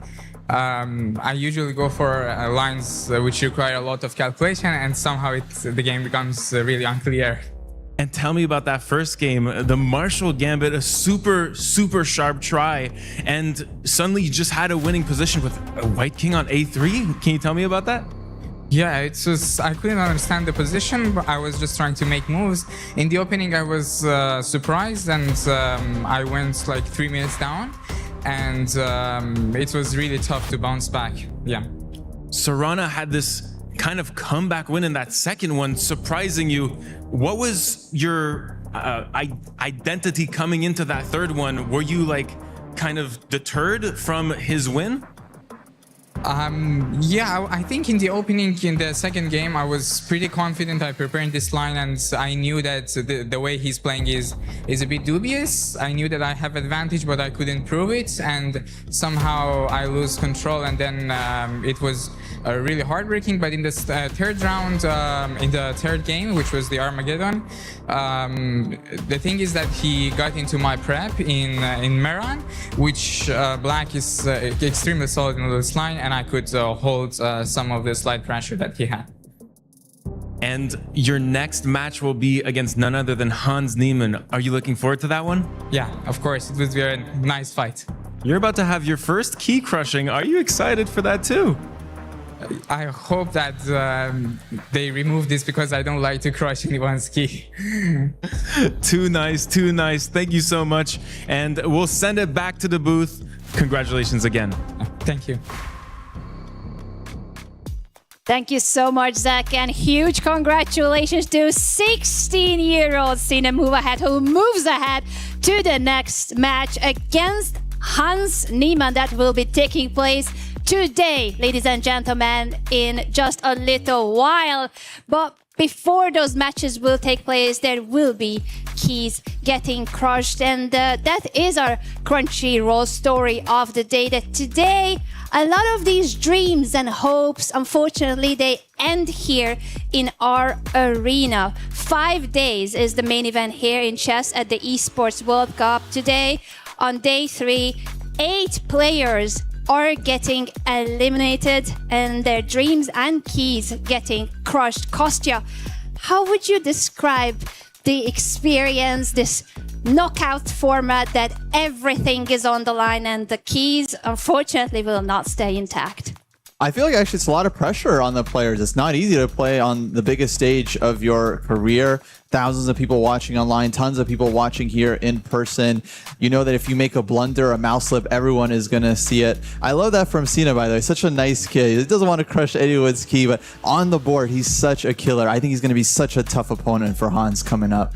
I usually go for lines which require a lot of calculation, and somehow the game becomes really unclear. And tell me about that first game, the Marshall Gambit, a super, super sharp try, and suddenly you just had a winning position with a white king on a3. Can you tell me about that? Yeah, it's just, I couldn't understand the position, but I was just trying to make moves. In the opening, I was surprised, and I went like 3 minutes down, and it was really tough to bounce back. Yeah. Sorana had this kind of comeback win in that second one, surprising you. What was your identity coming into that third one? Were you like kind of deterred from his win? Yeah, I think in the opening, in the second game, I was pretty confident. I prepared this line, and I knew that the way he's playing is a bit dubious. I knew that I have advantage, but I couldn't prove it, and somehow I lose control, and then it was really heartbreaking. But in the third round, in the third game, which was the Armageddon, the thing is that he got into my prep in Meran, which black is extremely solid in this line, and I could hold some of the slight pressure that he had. And your next match will be against none other than Hans Niemann. Are you looking forward to that one? Yeah, of course. It was a very nice fight. You're about to have your first key crushing. Are you excited for that too? I hope that they remove this, because I don't like to crush anyone's key. Too nice, too nice. Thank you so much. And we'll send it back to the booth. Congratulations again. Thank you. Thank you so much, Zach, and huge congratulations to 16-year-old Sina move ahead, who moves ahead to the next match against Hans Niemann that will be taking place today, ladies and gentlemen, in just a little while. But before those matches will take place, there will be keys getting crushed, and that is our Crunchyroll story of the day. That today, a lot of these dreams and hopes, unfortunately, they end here in our arena. 5 days is the main event here in chess at the Esports World Cup. Today, on day 3, 8 players are getting eliminated and their dreams and keys getting crushed. Kostya, how would you describe the experience, this knockout format that everything is on the line and the keys unfortunately will not stay intact? I feel like actually it's a lot of pressure on the players. It's not easy to play on the biggest stage of your career. Thousands of people watching online, tons of people watching here in person. You know that if you make a blunder, a mouse slip, everyone is going to see it. I love that from Sina, by the way. Such a nice kid. He doesn't want to crush anyone's key, but on the board, he's such a killer. I think he's going to be such a tough opponent for Hans coming up.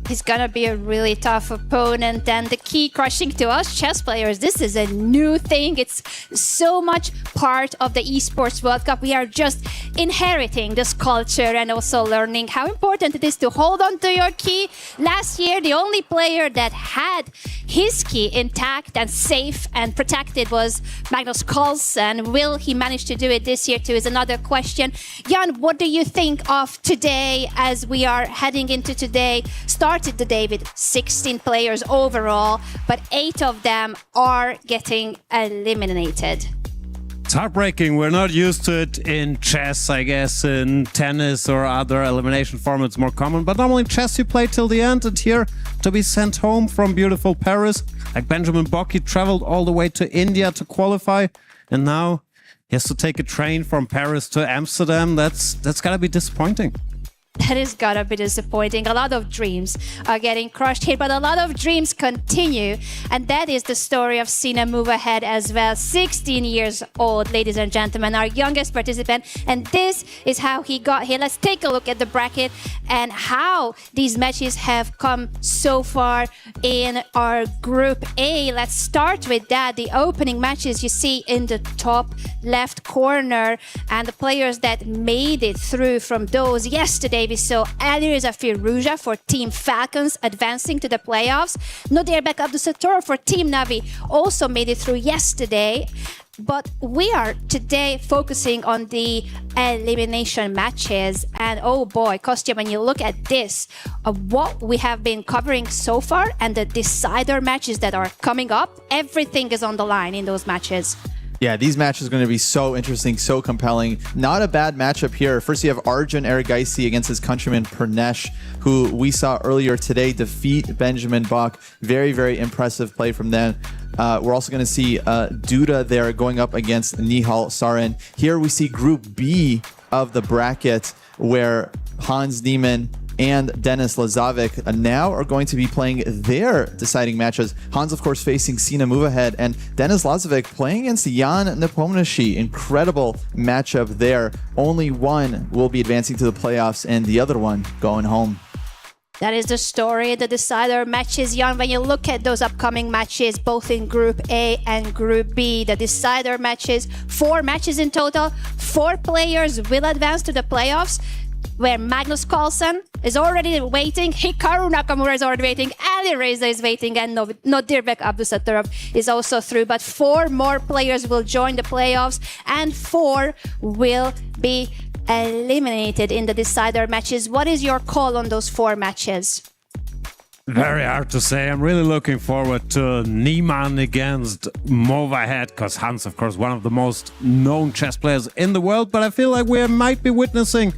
He's gonna be a really tough opponent, and the key crushing to us chess players, this is a new thing. It's so much part of the Esports World Cup. We are just inheriting this culture and also learning how important it is to hold on to your key. Last year, the only player that had his key intact and safe and protected was Magnus Carlsen. Will he manage to do it this year too is another question. Jan, what do you think of today as we are heading into today? Started the day with 16 players overall, but 8 of them are getting eliminated. It's heartbreaking. We're not used to it in chess, I guess. In tennis or other elimination formats, more common. But normally in chess, you play till the end. And here, to be sent home from beautiful Paris, like Benjamin Bock, he traveled all the way to India to qualify. And now he has to take a train from Paris to Amsterdam. That's gotta be disappointing. That is gotta be disappointing. A lot of dreams are getting crushed here, but a lot of dreams continue. And that is the story of Sina Move Ahead as well. 16 years old, ladies and gentlemen, our youngest participant. And this is how he got here. Let's take a look at the bracket and how these matches have come so far in our Group A. Let's start with that. The opening matches you see in the top left corner, and the players that made it through from those yesterday. We saw Alireza Firuza for Team Falcons advancing to the playoffs. Nodirbek Abdusatorov for Team Navi also made it through yesterday. But we are today focusing on the elimination matches. And oh boy, Kostya, when you look at this, what we have been covering so far and the decider matches that are coming up, everything is on the line in those matches. Yeah, these matches are going to be so interesting, so compelling. Not a bad matchup here. First, you have Arjun Erigaisi against his countryman Pranesh, who we saw earlier today defeat Benjamin Bock. Very, very impressive play from them. We're also going to see Duda there going up against Nihal Sarin. Here we see Group B of the bracket, where Hans Niemann and Denis Lazovic now are going to be playing their deciding matches. Hans, of course, facing Sina Move Ahead, and Denis Lazovic playing against Jan Nepomniachtchi. Incredible matchup there. Only one will be advancing to the playoffs, and the other one going home. That is the story, the decider matches, Jan. When you look at those upcoming matches, both in Group A and Group B, the decider matches, 4 matches in total, 4 players will advance to the playoffs, where Magnus Carlsen is already waiting, Hikaru Nakamura is already waiting, Alireza is waiting, and Nodirbek Abdusatorov is also through. But 4 more players will join the playoffs, and 4 will be eliminated in the decider matches. What is your call on those 4 matches? Very hard to say. I'm really looking forward to Niemann against Movahead, because Hans, of course, one of the most known chess players in the world, but I feel like we might be witnessing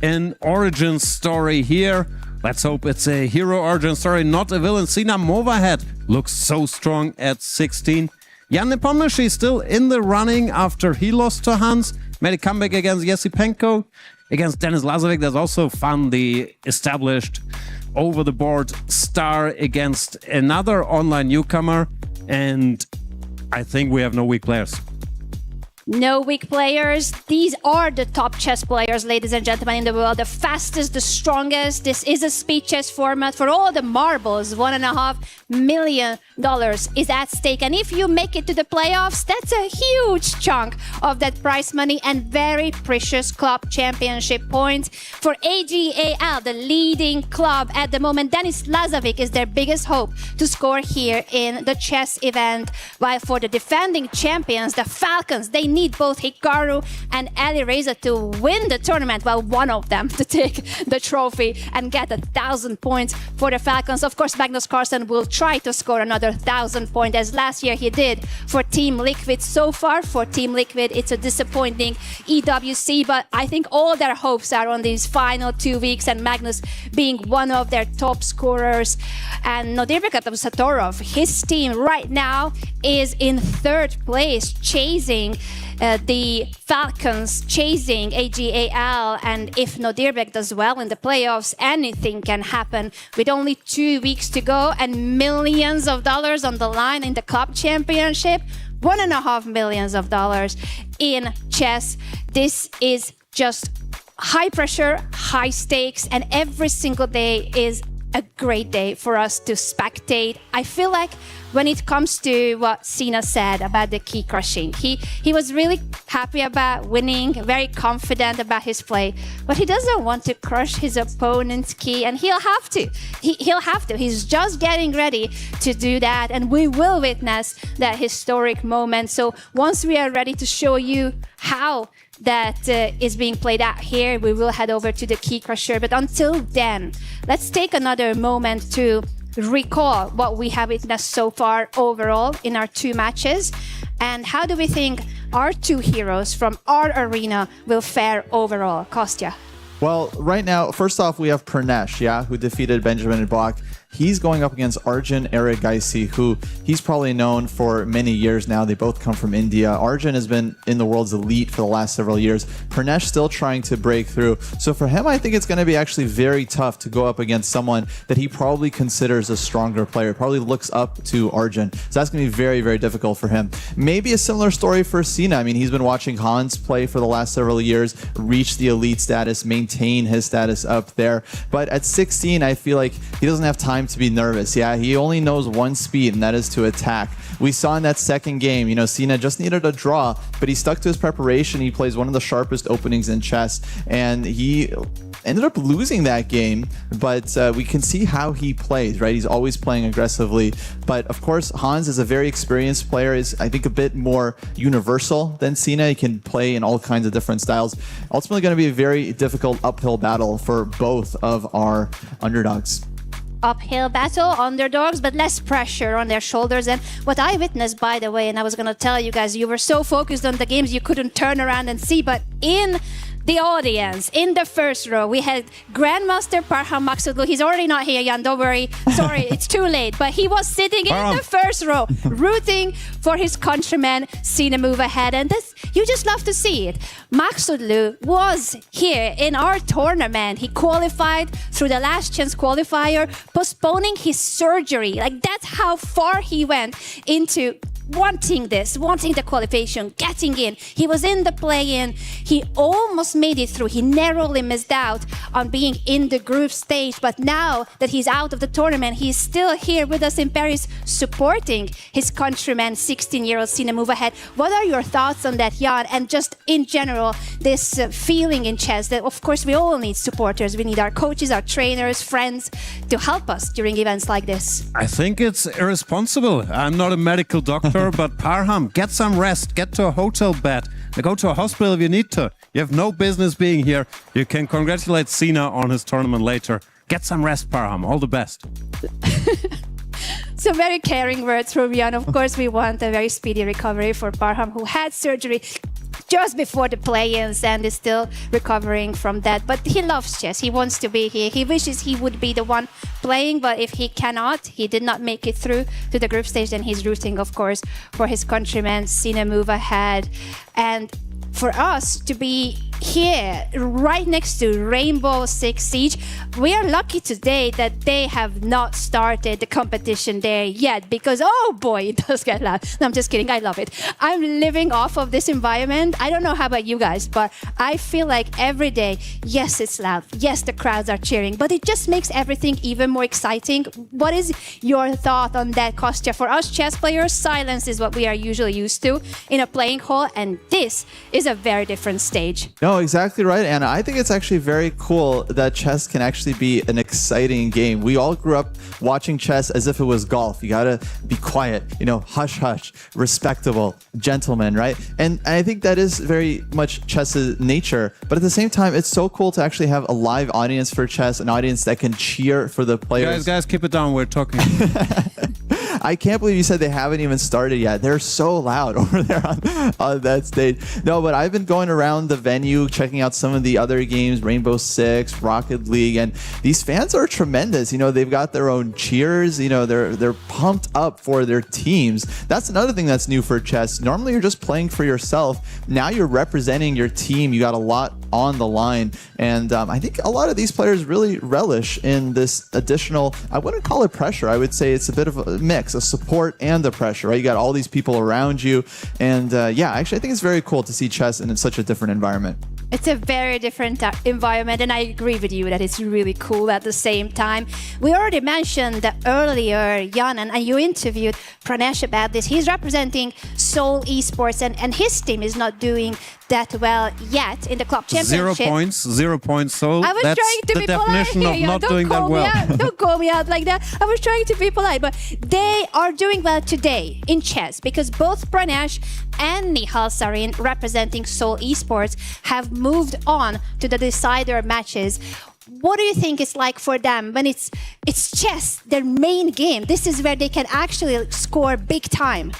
an origin story here. Let's hope it's a hero origin story, not a villain. Sina Movahead looks so strong at 16. Jan Nepomniachtchi is still in the running after he lost to Hans. Made a comeback against Yesipenko. Against Denis Lazovic, there's also fun, the established over-the-board star against another online newcomer. And I think we have no weak players. No weak players. These are the top chess players, ladies and gentlemen, in the world. The fastest, the strongest. This is a speed chess format for all the marbles. $1.5 million is at stake. And if you make it to the playoffs, that's a huge chunk of that prize money and very precious club championship points. For AGAL, the leading club at the moment, Denis Lazovic is their biggest hope to score here in the chess event. While for the defending champions, the Falcons, they need both Hikaru and Alireza to win the tournament, well, one of them to take the trophy and get 1,000 points for the Falcons. Of course, Magnus Carlsen will try to score another 1,000 points, as last year he did for Team Liquid. So far for Team Liquid, it's a disappointing EWC, but I think all their hopes are on these final 2 weeks and Magnus being one of their top scorers. And Nodirbek Abdusatorov, his team right now is in 3rd place, chasing the Falcons, chasing AGAL, and if Nodirbek does well in the playoffs, anything can happen. With only 2 weeks to go and millions of dollars on the line in the club championship, $1.5 million in chess. This is just high pressure, high stakes, and every single day is a great day for us to spectate. I feel like when it comes to what Sina said about the key crushing, he was really happy about winning, very confident about his play, but he doesn't want to crush his opponent's key, and he'll have to. He'll have to. He's just getting ready to do that, and we will witness that historic moment. So once we are ready to show you how that is being played out here, we will head over to the key crusher. But until then, let's take another moment to recall what we have witnessed so far overall in our 2 matches, and how do we think our two heroes from our arena will fare overall? Kostya. Well, right now, first off, we have Pranesh, who defeated Benjamin Bach. He's going up against Arjun Erigaisi, who he's probably known for many years now. They both come from India. Arjun has been in the world's elite for the last several years. Pranesh still trying to break through. So for him, I think it's going to be actually very tough to go up against someone that he probably considers a stronger player, probably looks up to Arjun. So that's going to be very, very difficult for him. Maybe a similar story for Sina. I mean, he's been watching Hans play for the last several years, reach the elite status, maintain his status up there. But at 16, I feel like he doesn't have time to be nervous. He only knows one speed, and that is to attack. We saw in that second game, Sina just needed a draw, but he stuck to his preparation. He plays one of the sharpest openings in chess, and he ended up losing that game, but we can see how he plays, right? He's always playing aggressively. But of course, Hans is a very experienced player, is I think a bit more universal than Sina. He can play in all kinds of different styles. Ultimately going to be a very difficult uphill battle for both of our underdogs. Uphill battle, underdogs, but less pressure on their shoulders. And what I witnessed, by the way, and I was going to tell you guys, you were so focused on the games you couldn't turn around and see, but in the audience, in the first row, we had Grandmaster Parham Maksudlu. He's already not here, Jan, don't worry. Sorry, it's too late. But he was sitting in the first row, rooting for his countryman, Sina move ahead. And this, you just love to see it. Maksudlu was here in our tournament. He qualified through the last chance qualifier, postponing his surgery. Like, that's how far he went into wanting the qualification, getting in. He was in the play-in. He almost made it through. He narrowly missed out on being in the group stage. But now that he's out of the tournament, he's still here with us in Paris, supporting his countryman, 16-year-old Sina move ahead. What are your thoughts on that, Jan? And just in general, this feeling in chess that, of course, we all need supporters. We need our coaches, our trainers, friends to help us during events like this. I think it's irresponsible. I'm not a medical doctor, but Parham, get some rest, get to a hotel bed, go to a hospital if you need to. You have no business being here. You can congratulate Sina on his tournament later. Get some rest, Parham. All the best. So very caring words from Jan. Of course, we want a very speedy recovery for Parham, who had surgery just before the play-ins and is still recovering from that. But he loves chess. He wants to be here. He wishes he would be the one playing, but if he cannot, he did not make it through to the group stage, then he's rooting, of course, for his countrymen, Sina move ahead. And for us to be here right next to Rainbow Six Siege, we are lucky today that they have not started the competition there yet, because oh boy, it does get loud. No, I'm just kidding. I love it. I'm living off of this environment. I don't know how about you guys, but I feel like every day, yes, it's loud. Yes, the crowds are cheering, but it just makes everything even more exciting. What is your thought on that, Kostya? For us chess players, silence is what we are usually used to in a playing hall, and this is a very different stage. No, exactly right, Anna. I think it's actually very cool that chess can actually be an exciting game. We all grew up watching chess as if it was golf. You gotta be quiet, hush hush, respectable, gentleman, right? And I think that is very much chess's nature. But at the same time, it's so cool to actually have a live audience for chess, an audience that can cheer for the players. Guys, keep it down. We're talking. I can't believe you said they haven't even started yet. They're so loud over there on that stage. No, but I've been going around the venue, checking out some of the other games, Rainbow Six, Rocket League, and these fans are tremendous. They've got their own cheers. They're pumped up for their teams. That's another thing that's new for chess. Normally, you're just playing for yourself. Now you're representing your team. You got a lot on the line, and I think a lot of these players really relish in this additional, I wouldn't call it pressure. I would say it's a bit of a mix, a support and the pressure, right? You got all these people around you, and actually I think it's very cool to see chess in such a different environment. It's a very different environment, and I agree with you that it's really cool at the same time. We already mentioned that earlier, Jan, and you interviewed Pranesh about this. He's representing Seoul Esports, and his team is not doing that well yet in the club championship. 0 points. So I was that's trying to the be definition polite. of not doing that well. Don't call me out like that. I was trying to be polite, but they are doing well today in chess because both Pranesh and Nihal Sarin, representing Seoul Esports, have moved on to the decider matches. What do you think it's like for them when it's chess, their main game? This is where they can actually score big time.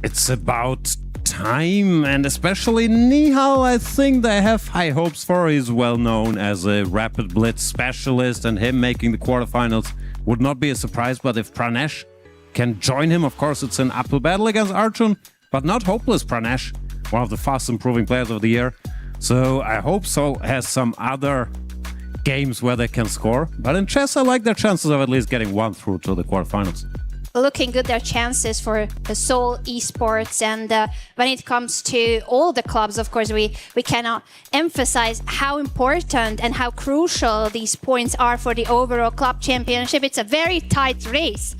It's about time, and especially Nihal, I think they have high hopes for. He's well known as a rapid blitz specialist, and him making the quarterfinals would not be a surprise. But if Pranesh can join him, of course, it's an uphill battle against Arjun, but not hopeless. Pranesh, one of the fast improving players of the year. So I hope Seoul has some other games where they can score. But in chess, I like their chances of at least getting one through to the quarterfinals. Looking good, their chances for the Seoul Esports. And when it comes to all the clubs, of course, we cannot emphasize how important and how crucial these points are for the overall club championship. It's a very tight race.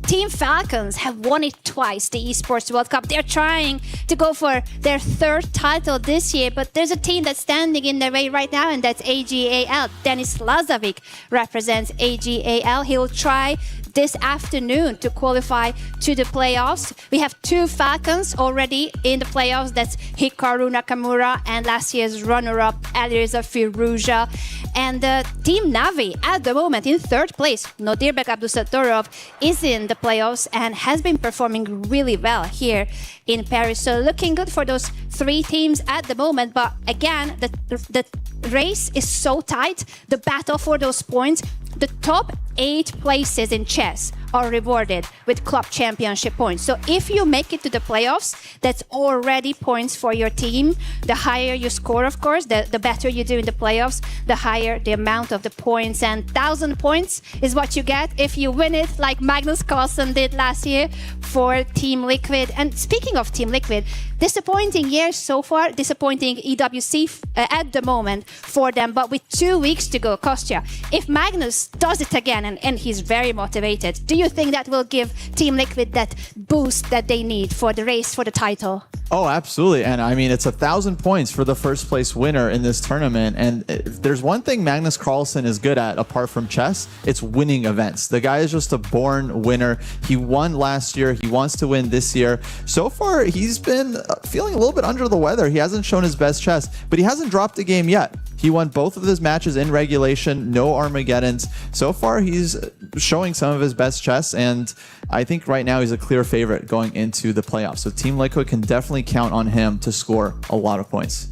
Team Falcons have won it twice, the Esports World Cup. They're trying to go for their third title this year, but there's a team that's standing in their way right now, and that's AGAL. Denis Lazovic represents AGAL. He'll try this afternoon to qualify to the playoffs. We have two Falcons already in the playoffs. That's Hikaru Nakamura and last year's runner-up Alireza Firuza. And Team Navi at the moment in third place. Nodirbek Abdusatorov is in the playoffs and has been performing really well here in Paris. So looking good for those three teams at the moment. But again, the race is so tight. The battle for those points. The top 8 places in chess are rewarded with club championship points. So if you make it to the playoffs, that's already points for your team. The higher you score, of course, the better you do in the playoffs, the higher the amount of the points. And 1,000 points is what you get if you win it, like Magnus Carlsen did last year for Team Liquid. And speaking of Team Liquid, disappointing year so far, disappointing EWC at the moment for them, but with 2 weeks to go, Kostya, if Magnus does it again and he's very motivated, do you think that will give Team Liquid that boost that they need for the race for the title? Oh, absolutely. And I mean, it's 1,000 points for the first place winner in this tournament. And if there's one thing Magnus Carlsen is good at, apart from chess, it's winning events. The guy is just a born winner. He won last year. He wants to win this year. So far, he's been feeling a little bit under the weather. He hasn't shown his best chess, but he hasn't dropped a game yet. He won both of his matches in regulation, no Armageddons. So far, he's showing some of his best chess, and I think right now he's a clear favorite going into the playoffs. So Team Liquid can definitely count on him to score a lot of points.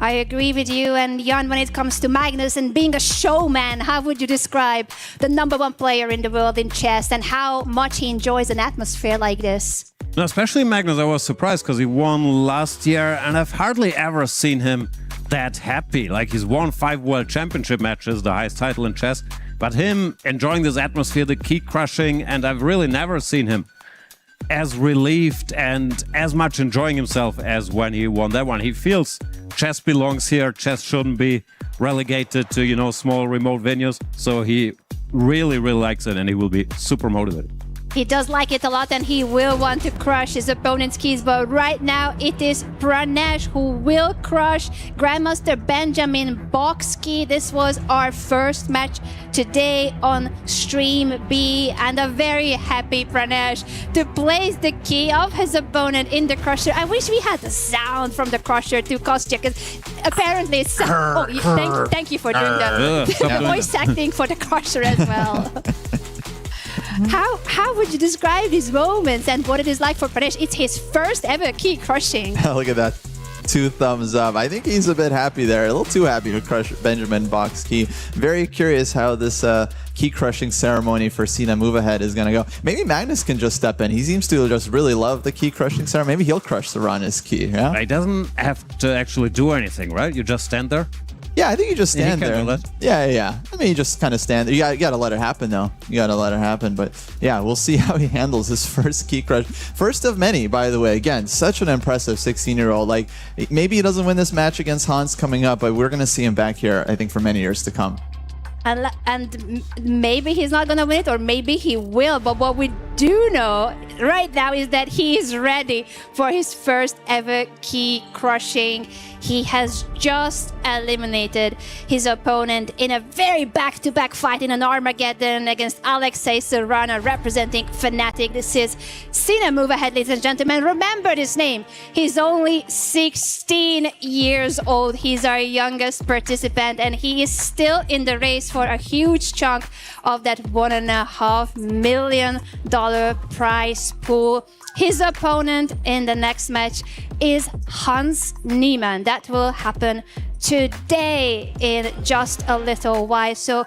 I agree with you. And Jan, when it comes to Magnus and being a showman, how would you describe the #1 player in the world in chess and how much he enjoys an atmosphere like this? Now, especially Magnus, I was surprised because he won last year, and I've hardly ever seen him that happy. Like, he's won 5 World Championship matches, the highest title in chess, but him enjoying this atmosphere, the key crushing, and I've really never seen him as relieved and as much enjoying himself as when he won that one. He feels chess belongs here, chess shouldn't be relegated to, you know, small remote venues, so he really likes it, and he will be super motivated. He does like it a lot, and he will want to crush his opponent's keys. But right now, it is Pranesh who will crush Grandmaster Benjamin Boxkey. This was our first match today on Stream B, and a very happy Pranesh to place the key of his opponent in the crusher. I wish we had the sound from the crusher to Kostya, because apparently it's... thank you for doing the voice acting for the crusher as well. How would you describe these moments and what it is like for Pranesh? It's his first ever key crushing. Look at that. 2 thumbs up. I think he's a bit happy there. A little too happy to crush Benjamin Boxkey. Very curious how this key crushing ceremony for Sina Move Ahead is going to go. Maybe Magnus can just step in. He seems to just really love the key crushing ceremony. Maybe he'll crush the Rana's key. Yeah? He doesn't have to actually do anything, right? You just stand there. Yeah, I think you just stand there. Yeah. I mean, you just kind of stand there. You got to let it happen, though. You got to let it happen. But yeah, we'll see how he handles his first key crush. First of many, by the way. Again, such an impressive 16-year-old. Like, maybe he doesn't win this match against Hans coming up, but we're going to see him back here, I think, for many years to come. And maybe he's not going to win it, or maybe he will. But what we do know right now is that he is ready for his first ever key crushing. He has just eliminated his opponent in a very back-to-back fight in an Armageddon against Alexei Serrana, representing Fnatic. This is Sina Move Ahead, ladies and gentlemen. Remember this name. He's only 16 years old. He's our youngest participant, and he is still in the race for a huge chunk of that $1.5 million prize pool. His opponent in the next match is Hans Niemann. That will happen today in just a little while. So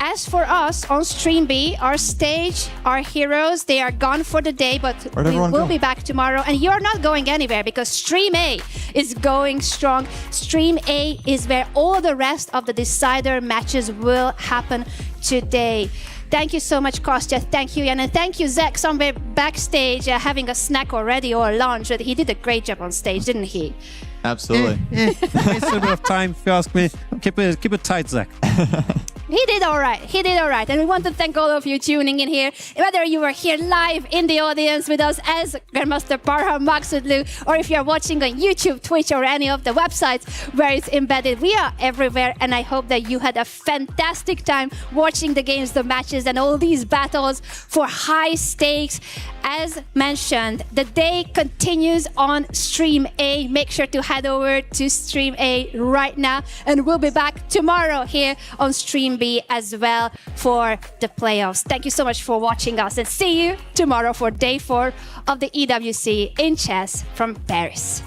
as for us on Stream B, our stage, our heroes, they are gone for the day, but Where'd we everyone will go? be back tomorrow. And you're not going anywhere because Stream A is going strong. Stream A is where all the rest of the decider matches will happen today. Thank you so much, Kostya. Thank you, Jan. And thank you, Zach, somewhere backstage having a snack already or lunch. He did a great job on stage, didn't he? Absolutely. It's a bit of time, if you ask me. Keep it tight, Zach. He did all right. He did all right. And we want to thank all of you tuning in here, whether you were here live in the audience with us as Grandmaster Parham Maksudlu, or if you're watching on YouTube, Twitch, or any of the websites where it's embedded. We are everywhere, and I hope that you had a fantastic time watching the games, the matches, and all these battles for high stakes. As mentioned, the day continues on Stream A. Make sure to head over to Stream A right now, and we'll be back tomorrow here on Stream B as well for the playoffs. Thank you so much for watching us, and see you tomorrow for day 4 of the EWC in chess from Paris.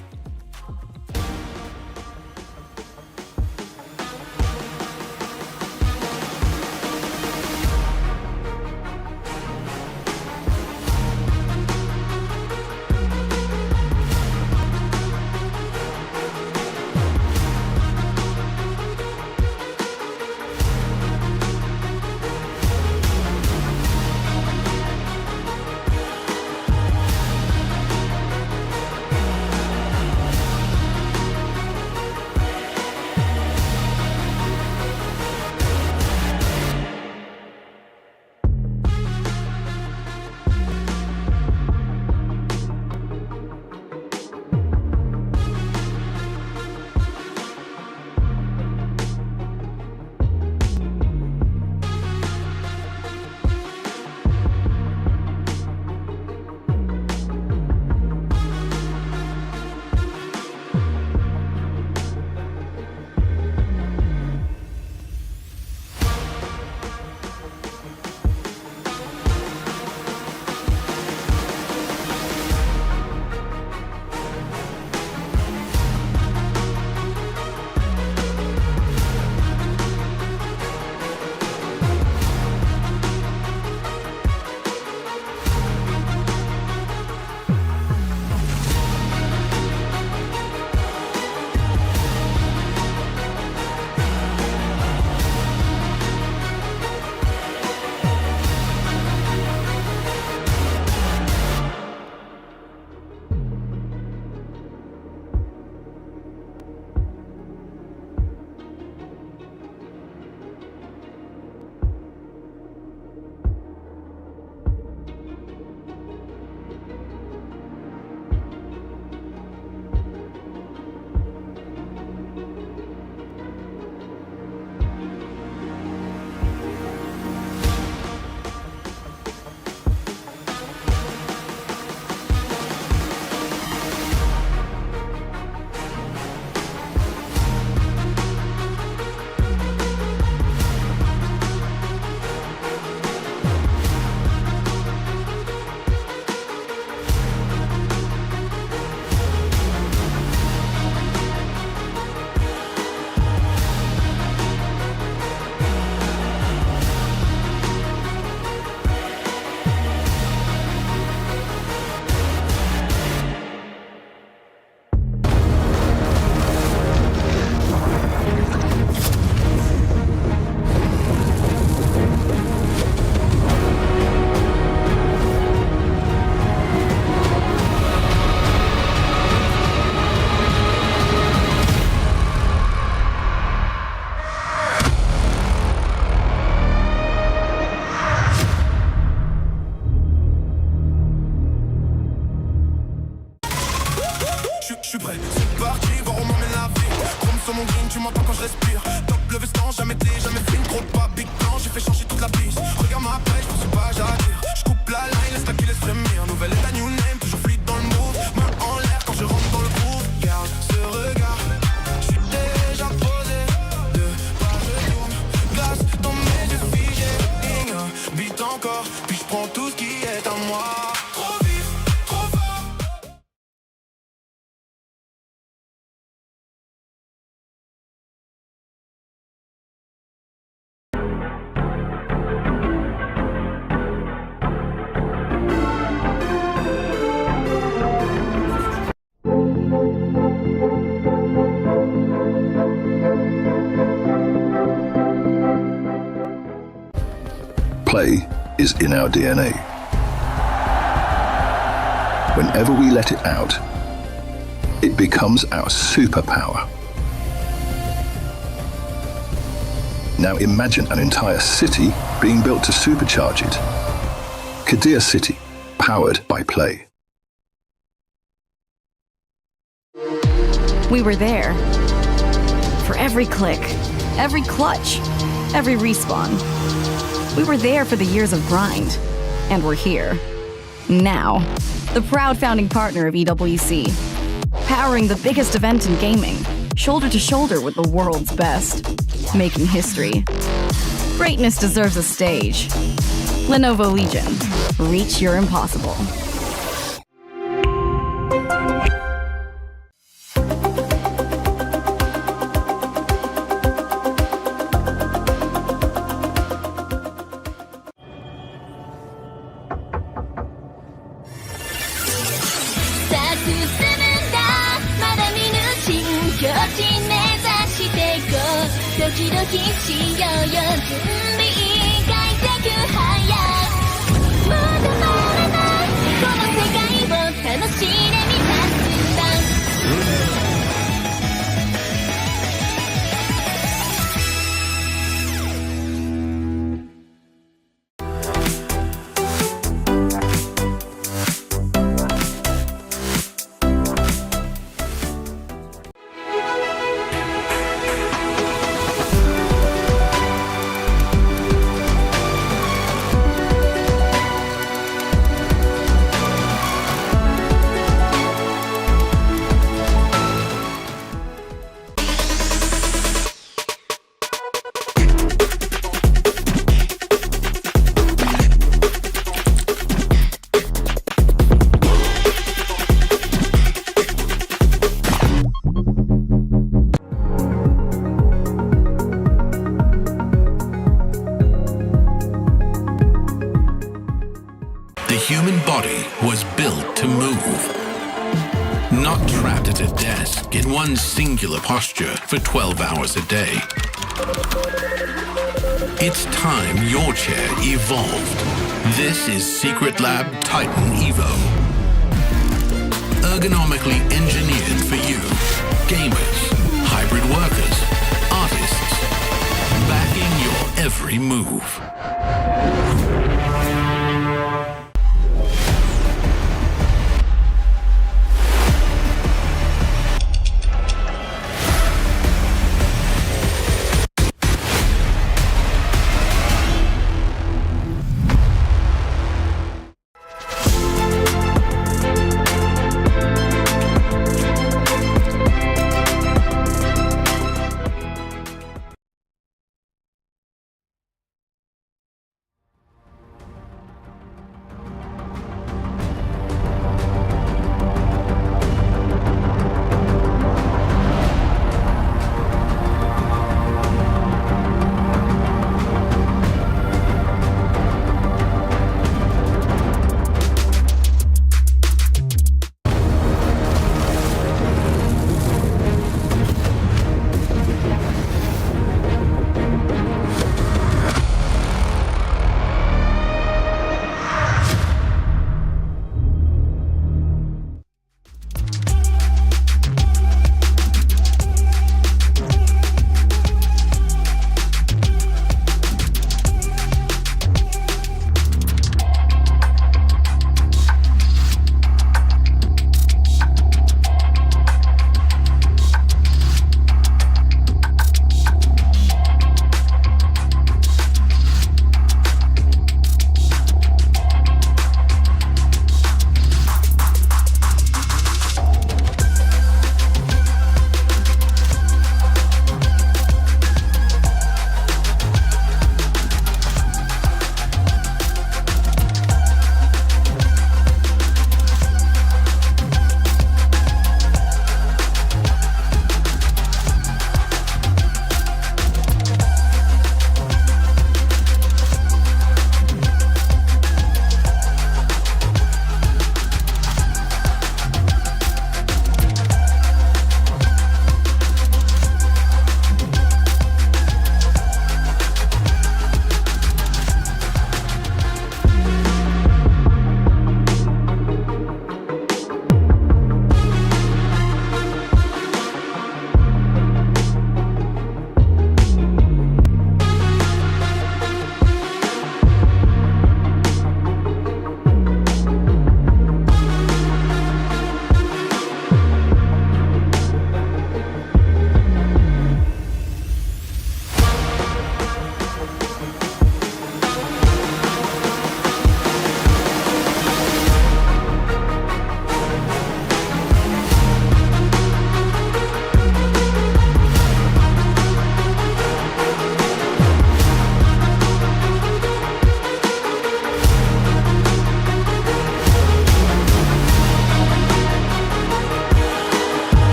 Je suis prêt, c'est parti, voir où m'emmène la vie. Chrome sur mon green, tu m'entends quand je respire. Top le veston, jamais fine, trop de pas, big plan, j'ai fait changer toute la piste. Regarde ma pêche, je pense pas j'attire. Je coupe la line, laisse la qui laisse frémir. Nouvelle état, new name, toujours fluide dans le move. Main en l'air quand je rentre dans le groove. Garde ce regard, je suis déjà posé. Deux pas je tourne, glace dans mes yeux figés. Beat encore, puis je prends tout ce qui est à moi. Trop vif, trop fort. Play is in our DNA. Whenever we let it out, it becomes our superpower. Now imagine an entire city being built to supercharge it. Kadir City, powered by play. We were there. For every click, every clutch, every respawn. We were there for the years of grind, and we're here. Now, the proud founding partner of EWC, powering the biggest event in gaming, shoulder to shoulder with the world's best, making history. Greatness deserves a stage. Lenovo Legion, reach your impossible. The human body was built to move, not trapped at a desk in one singular posture for 12 hours a day. It's time your chair evolved. This is Secret Lab Titan Evo. Ergonomically engineered for you, gamers, hybrid workers, artists, backing your every move.